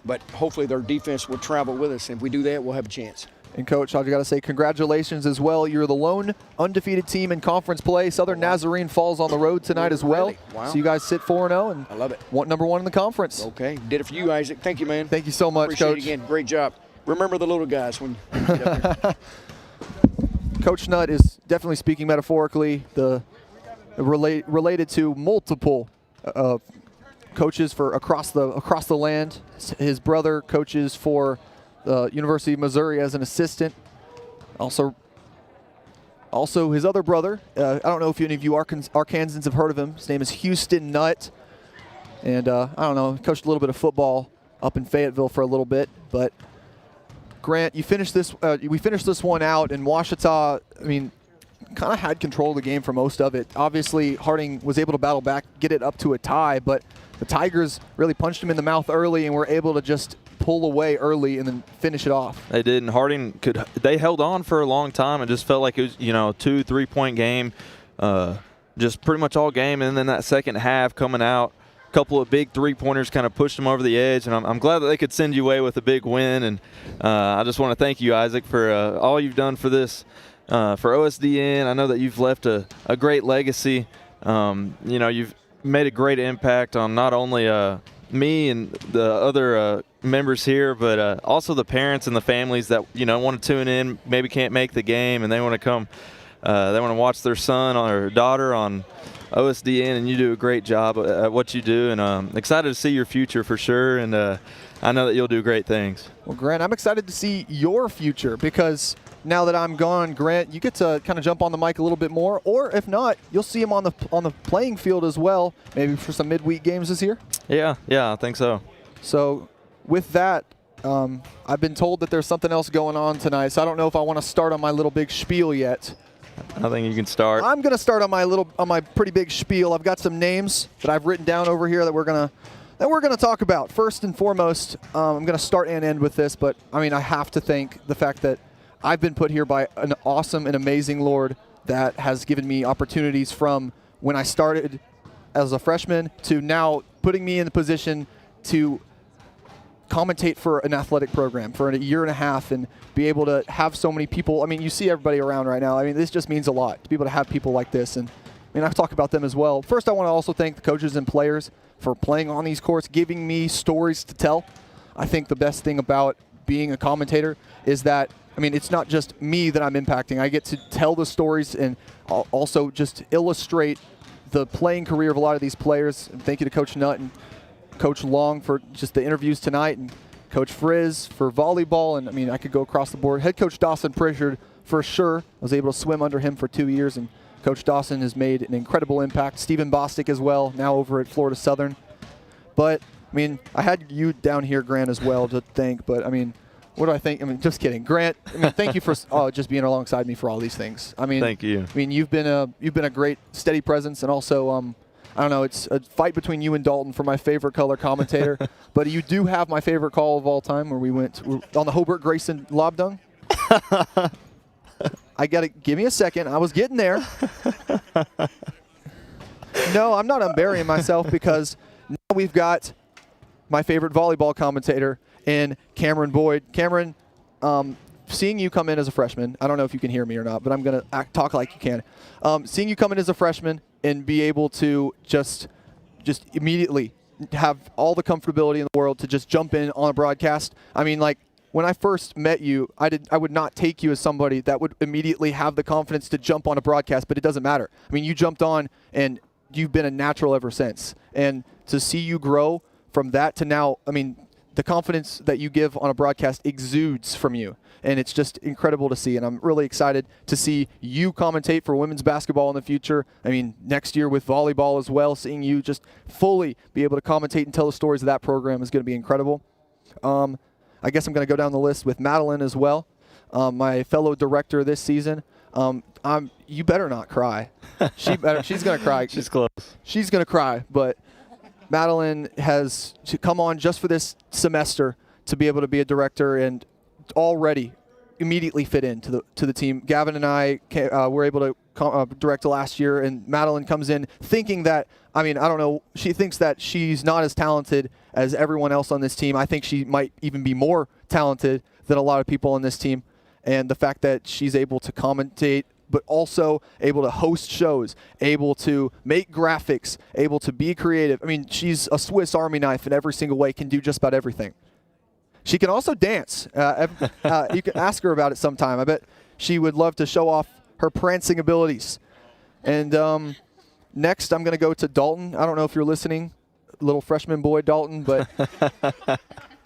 But hopefully their defense will travel with us. And if we do that, we'll have a chance.
And Coach, I got to say congratulations as well. You're the lone undefeated team in conference play. Southern Nazarene falls on the road tonight as well.
Really? Wow.
So you guys sit 4-0 and
I love it.
Number 1 in the conference.
Okay, did it for you, Isaac. Thank you, man.
Thank you so much,
Appreciate
Coach.
it again. Great job. Remember the little guys when you get up there.
Coach Nutt is definitely speaking metaphorically, related to multiple coaches for across the land. His brother coaches for the University of Missouri as an assistant. Also his other brother, I don't know if any of you Arkansans have heard of him. His name is Houston Nutt. And I don't know, coached a little bit of football up in Fayetteville for a little bit. But Grant, we finished this one out, and Ouachita, I mean, kind of had control of the game for most of it. Obviously, Harding was able to battle back, get it up to a tie, but the Tigers really punched him in the mouth early and were able to just pull away early and then finish it off.
They did, and Harding they held on for a long time and just felt like it was, you know, a 2-3 point game, just pretty much all game. And then that second half coming out, a couple of big three-pointers kind of pushed them over the edge, and I'm glad that they could send you away with a big win. And I just want to thank you, Isaac, for all you've done for this, for OSDN. I know that you've left a great legacy. You know, you've made a great impact on not only me and the other members here, but also the parents and the families that, you know, want to tune in, maybe can't make the game, and they want to come. They want to watch their son or daughter on OSDN, and you do a great job at what you do, and excited to see your future for sure, and I know that you'll do great things.
Well, Grant, I'm excited to see your future, because now that I'm gone, Grant, you get to kind of jump on the mic a little bit more, or if not, you'll see him on the playing field as well, maybe for some midweek games this year.
Yeah, I think so.
So with that, I've been told that there's something else going on tonight, so I don't know if I want to start on my little big spiel yet.
I think you can start.
I'm going to start on my pretty big spiel. I've got some names that I've written down over here that we're going to talk about. First and foremost, I'm going to start and end with this, but I mean, I have to thank the fact that I've been put here by an awesome and amazing Lord that has given me opportunities from when I started as a freshman to now putting me in the position to commentate for an athletic program for a year and a half and be able to have so many people. I mean, you see everybody around right now. I mean, this just means a lot to be able to have people like this. And I mean, I talk about them as well. First, I want to also thank the coaches and players for playing on these courts, giving me stories to tell. I think the best thing about being a commentator is that, I mean, it's not just me that I'm impacting. I get to tell the stories and also just illustrate the playing career of a lot of these players. And thank you to Coach Nutt and Coach Long for just the interviews tonight, and Coach Frizz for volleyball. And I mean, I could go across the board. Head Coach Dawson Pritchard for sure. I was able to swim under him for 2 years, and Coach Dawson has made an incredible impact. Stephen Bostic as well, now over at Florida Southern. But I mean, I had you down here, Grant, as well to thank. But I mean, what do I think? I mean, just kidding, Grant. I mean, thank you for just being alongside me for all these things. I mean,
thank you.
I mean, you've been a great steady presence, and also I don't know, it's a fight between you and Dalton for my favorite color commentator. But you do have my favorite call of all time, where we went on the Hobart Grayson lob dunk. I got to give me a second. I was getting there. No, I'm not unburying myself, because now we've got my favorite volleyball commentator in Cameron Boyd. Cameron, seeing you come in as a freshman, I don't know if you can hear me or not, but I'm going to talk like you can. Seeing you come in as a freshman and be able to just immediately have all the comfortability in the world to just jump in on a broadcast. I mean, like, when I first met you, I would not take you as somebody that would immediately have the confidence to jump on a broadcast, but it doesn't matter. I mean, you jumped on and you've been a natural ever since. And to see you grow from that to now, I mean, the confidence that you give on a broadcast exudes from you. And it's just incredible to see. And I'm really excited to see you commentate for women's basketball in the future. I mean, next year with volleyball as well, seeing you just fully be able to commentate and tell the stories of that program is going to be incredible. I guess I'm going to go down the list with Madeline as well, my fellow director this season. You better not cry. She's going to cry.
She's close.
She's going to cry, but Madeline has come on just for this semester to be able to be a director and already immediately fit into the team. Gavin and I were able to direct last year, and Madeline comes in thinking that, I mean, I don't know, she thinks that she's not as talented as everyone else on this team. I think she might even be more talented than a lot of people on this team. And the fact that she's able to commentate, but also able to host shows, able to make graphics, able to be creative. I mean, she's a Swiss Army knife in every single way, can do just about everything. She can also dance. You can ask her about it sometime. I bet she would love to show off her prancing abilities. And next, I'm going to go to Dalton. I don't know if you're listening, little freshman boy Dalton, but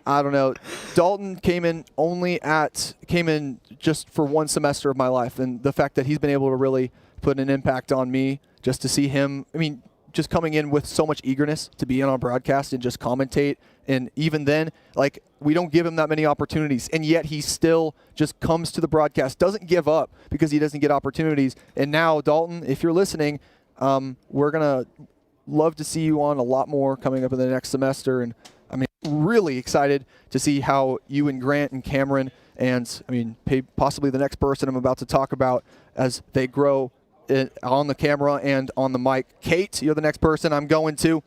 I don't know. Dalton came in just for one semester of my life, and the fact that he's been able to really put an impact on me, just to see him, I mean, just coming in with so much eagerness to be in on broadcast and just commentate. And even then, like, we don't give him that many opportunities, and yet he still just comes to the broadcast, doesn't give up because he doesn't get opportunities. And now, Dalton, if you're listening, we're going to love to see you on a lot more coming up in the next semester. And I mean, really excited to see how you and Grant and Cameron and, I mean, possibly the next person I'm about to talk about as they grow on the camera and on the mic. Kate, you're the next person I'm going to.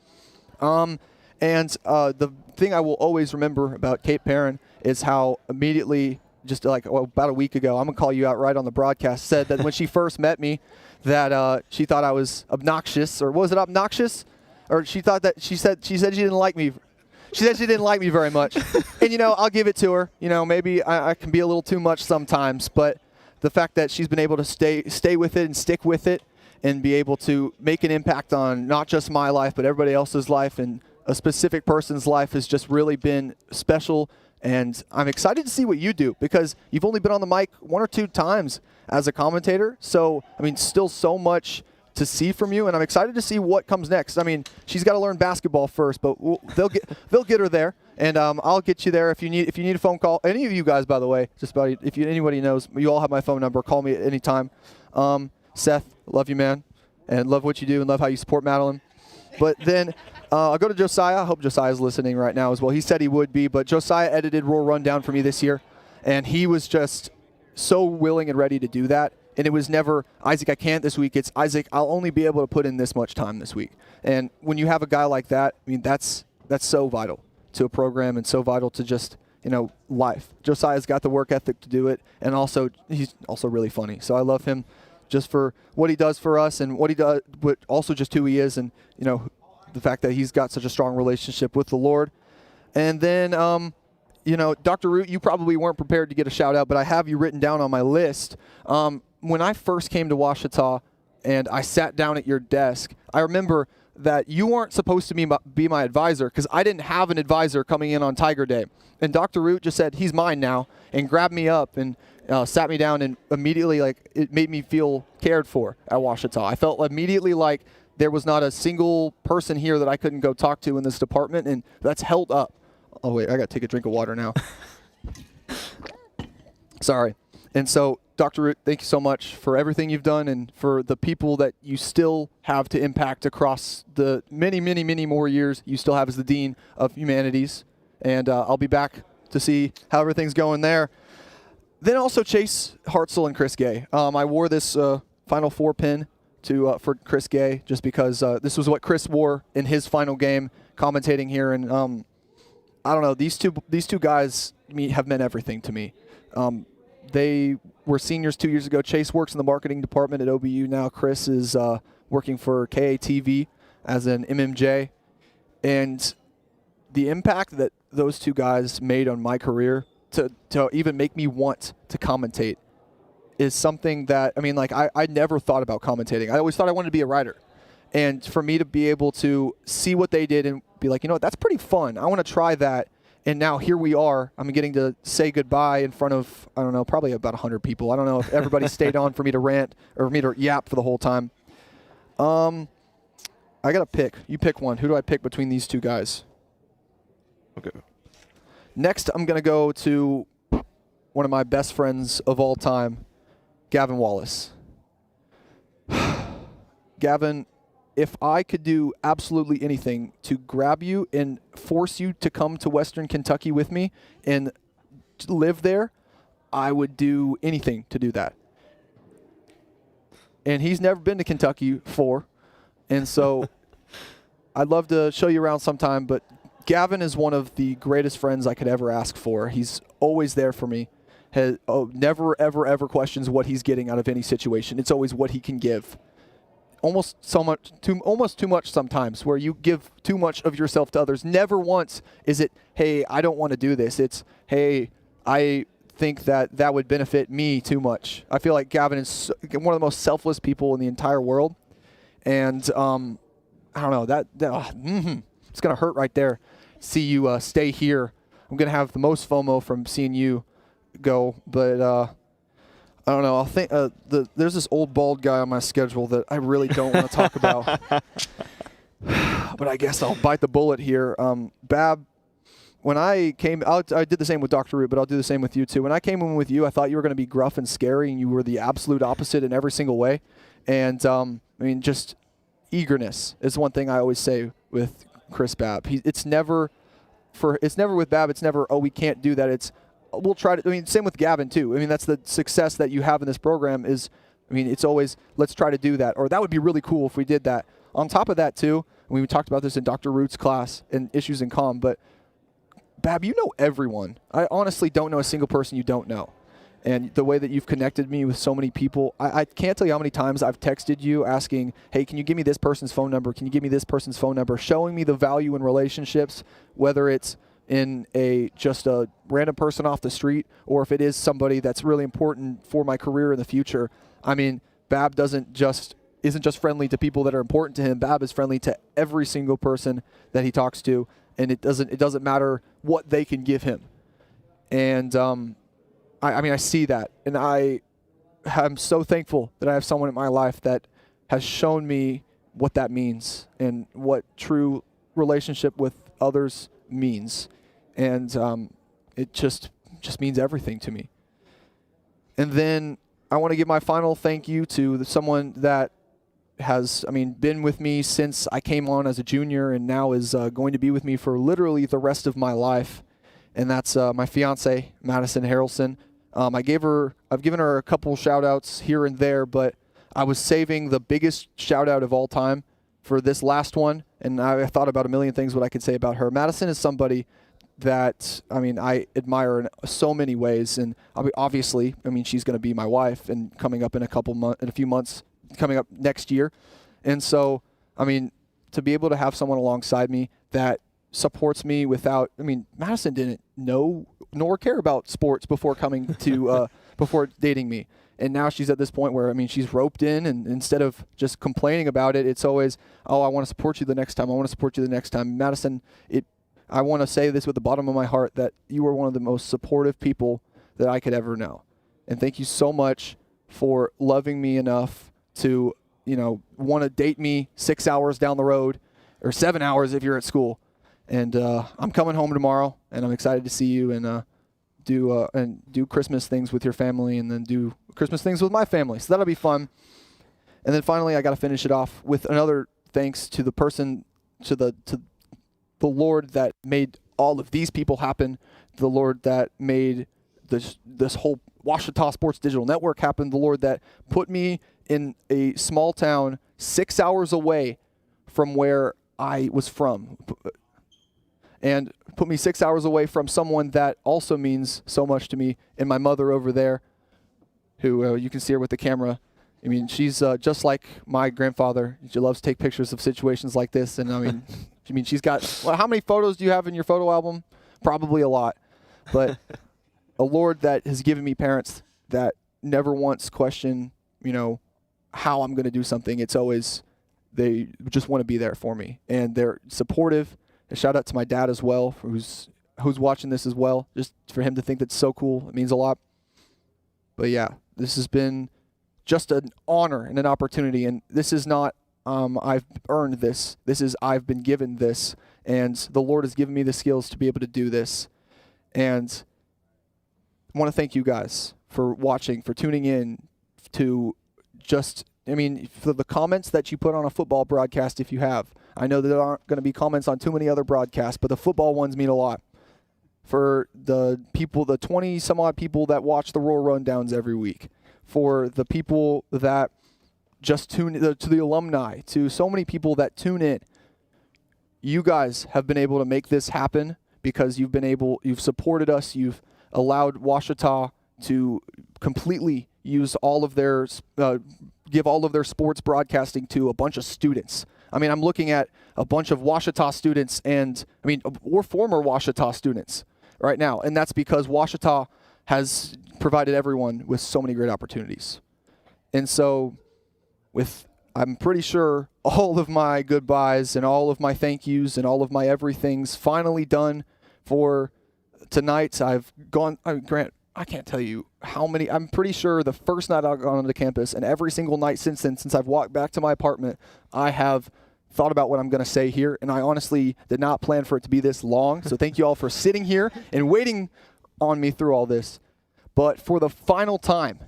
The thing I will always remember about Kate Perrin is how immediately, just like about a week ago, I'm going to call you out right on the broadcast, said that when she first met me that she thought I was obnoxious, or was it obnoxious? Or she said she didn't like me. She said she didn't like me very much. And, you know, I'll give it to her. You know, maybe I can be a little too much sometimes, but the fact that she's been able to stay with it and stick with it and be able to make an impact on not just my life, but everybody else's life and a specific person's life has just really been special. And I'm excited to see what you do, because you've only been on the mic 1 or 2 times as a commentator. So, I mean, still so much to see from you, and I'm excited to see what comes next. I mean, she's got to learn basketball first, but they'll get her there, and I'll get you there if you need a phone call. Any of you guys, by the way, just about if anybody knows, you all have my phone number. Call me at any time. Seth, love you, man, and love what you do, and love how you support Madeline. But then I'll go to Josiah. I hope Josiah's listening right now as well. He said he would be, but Josiah edited Royal Rundown for me this year, and he was just so willing and ready to do that. And it was never, Isaac, I can't this week. It's, Isaac, I'll only be able to put in this much time this week. And when you have a guy like that, I mean, that's so vital to a program and so vital to just, you know, life. Josiah's got the work ethic to do it, and also he's also really funny. So I love him just for what he does for us and what he does, but also just who he is, and, you know, the fact that he's got such a strong relationship with the Lord. And then, you know, Dr. Root, you probably weren't prepared to get a shout out, but I have you written down on my list. When I first came to Ouachita and I sat down at your desk, I remember that you weren't supposed to be my advisor, because I didn't have an advisor coming in on Tiger Day. And Dr. Root just said, he's mine now, and grabbed me up and sat me down, and immediately, like, it made me feel cared for at Ouachita. I felt immediately like there was not a single person here that I couldn't go talk to in this department, and that's held up. Oh, wait, I got to take a drink of water now. Sorry. And so, Dr. Root, thank you so much for everything you've done and for the people that you still have to impact across the many, many, many more years you still have as the Dean of Humanities. And I'll be back to see how everything's going there. Then also Chase Hartzell and Chris Gay. I wore this Final Four pin for Chris Gay just because this was what Chris wore in his final game commentating here. And I don't know, these two guys have meant everything to me. They were seniors 2 years ago. Chase works in the marketing department at OBU now. Chris is working for KATV as an MMJ. And the impact that those two guys made on my career to even make me want to commentate is something that, I mean, like I never thought about commentating. I always thought I wanted to be a writer. And for me to be able to see what they did and be like, you know what, that's pretty fun. I want to try that. And now here we are. I'm getting to say goodbye in front of, I don't know, probably about 100 people. I don't know if everybody stayed on for me to rant or for me to yap for the whole time. I got to pick. You pick one. Who do I pick between these two guys? Okay. Next, I'm going to go to one of my best friends of all time, Gavin Wallace. Gavin, if I could do absolutely anything to grab you and force you to come to Western Kentucky with me and live there, I would do anything to do that. And he's never been to Kentucky before, and so I'd love to show you around sometime, but Gavin is one of the greatest friends I could ever ask for. He's always there for me. Never, ever, ever questions what he's getting out of any situation. It's always what he can give. Almost too much sometimes, where you give too much of yourself to others. Never once is it, hey, I don't want to do this. It's, hey, I think that would benefit me too much. I feel like Gavin is one of the most selfless people in the entire world. And I don't know, it's going to hurt right there. See you stay here. I'm going to have the most FOMO from seeing you go, but I don't know. I'll think there's this old bald guy on my schedule that I really don't want to talk about. But I guess I'll bite the bullet here. Bab, when I came out, I did the same with Dr. Root, but I'll do the same with you too. When I came in with you, I thought you were going to be gruff and scary, and you were the absolute opposite in every single way. And I mean, just eagerness is one thing I always say with Chris Babb. It's never with Babb. It's never, oh, we can't do that. It's, we'll try to. I mean, same with Gavin too. I mean, that's the success that you have in this program is, I mean, it's always, let's try to do that, or that would be really cool if we did that. On top of that too, we talked about this in Dr. Root's class in Issues in Comm, but Bab, you know everyone. I honestly don't know a single person you don't know. And the way that you've connected me with so many people, I can't tell you how many times I've texted you asking, hey, can you give me this person's phone number? Can you give me this person's phone number? Showing me the value in relationships, whether it's in just a random person off the street, or if it is somebody that's really important for my career in the future. I mean, Bab isn't just friendly to people that are important to him. Bab is friendly to every single person that he talks to, and it doesn't matter what they can give him. And I mean, I see that, and I'm so thankful that I have someone in my life that has shown me what that means and what true relationship with others means. And it just means everything to me. And then I want to give my final thank you to someone that has, been with me since I came on as a junior and now is going to be with me for literally the rest of my life. And that's my fiance, Madison Harrelson. I've given her a couple shout outs here and there, but I was saving the biggest shout out of all time for this last one. And I thought about a million things what I could say about her. Madison is somebody that, I admire in so many ways. And obviously, she's going to be my wife and coming up in a few months, coming up next year. And so, to be able to have someone alongside me that supports me without, Madison didn't know nor care about sports before coming to, before dating me. And now she's at this point where, she's roped in, and instead of just complaining about it, it's always, oh, I want to support you the next time. I want to support you the next time. Madison, I want to say this with the bottom of my heart, that you are one of the most supportive people that I could ever know. And thank you so much for loving me enough to, want to date me 6 hours down the road, or 7 hours if you're at school. And I'm coming home tomorrow, and I'm excited to see you and do Christmas things with your family, and then do Christmas things with my family. So that'll be fun. And then finally, I got to finish it off with another thanks to the person, to the Lord that made all of these people happen, the Lord that made this whole Ouachita Sports Digital Network happen, the Lord that put me in a small town 6 hours away from where I was from, and put me 6 hours away from someone that also means so much to me, and my mother over there, who you can see her with the camera. She's just like my grandfather. She loves to take pictures of situations like this, and she's got, well, how many photos do you have in your photo album? Probably a lot. But a Lord that has given me parents that never once question, how I'm going to do something. It's always, they just want to be there for me, and they're supportive. A shout out to my dad as well, who's watching this as well. Just for him to think that's so cool, it means a lot. But yeah, this has been just an honor and an opportunity, and this is not I've earned this. This is I've been given this, and the Lord has given me the skills to be able to do this. And I want to thank you guys for watching, for tuning in, to for the comments that you put on a football broadcast if you have. I know that there aren't going to be comments on too many other broadcasts, but the football ones mean a lot. For the people, the 20-some-odd people that watch the Royal Rundowns every week. For the people that just tune in, to the alumni, to so many people that tune in. You guys have been able to make this happen because you've supported us, you've allowed Ouachita to completely use all of their, give all of their sports broadcasting to a bunch of students. I mean, I'm looking at a bunch of Ouachita students or former Ouachita students right now, and that's because Ouachita has provided everyone with so many great opportunities. And so I'm pretty sure all of my goodbyes and all of my thank yous and all of my everything's finally done for tonight. Grant, I can't tell you how many. I'm pretty sure the first night I've gone onto campus and every single night since then, since I've walked back to my apartment, I have thought about what I'm going to say here, and I honestly did not plan for it to be this long. So thank you all for sitting here and waiting on me through all this. But for the final time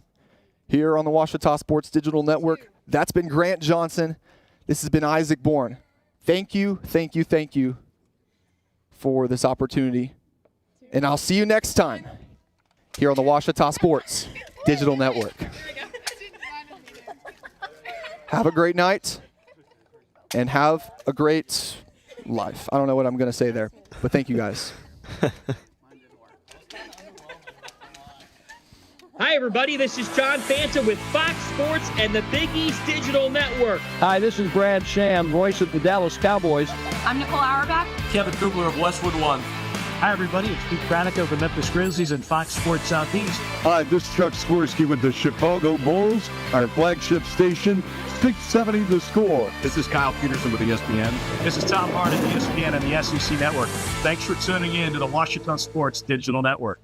here on the Ouachita Sports Digital Network, that's been Grant Johnson. This has been Isaac Bourne. Thank you for this opportunity. And I'll see you next time here on the Ouachita Sports Digital Network. Have a great night and have a great life. I don't know what I'm going to say there, but thank you guys.
Hi, everybody. This is John Fanta with Fox Sports and the Big East Digital Network.
Hi, this is Brad Sham, voice of the Dallas Cowboys.
I'm Nicole Auerbach.
Kevin Kugler of Westwood One.
Hi, everybody. It's Pete Pranica of the Memphis Grizzlies and Fox Sports Southeast.
Hi, this is Chuck Swirsky with the Chicago Bulls, our flagship station, 670 The Score.
This is Kyle Peterson with ESPN.
This is Tom Hart at ESPN and the SEC Network. Thanks for tuning in to the Ouachita Sports Digital Network.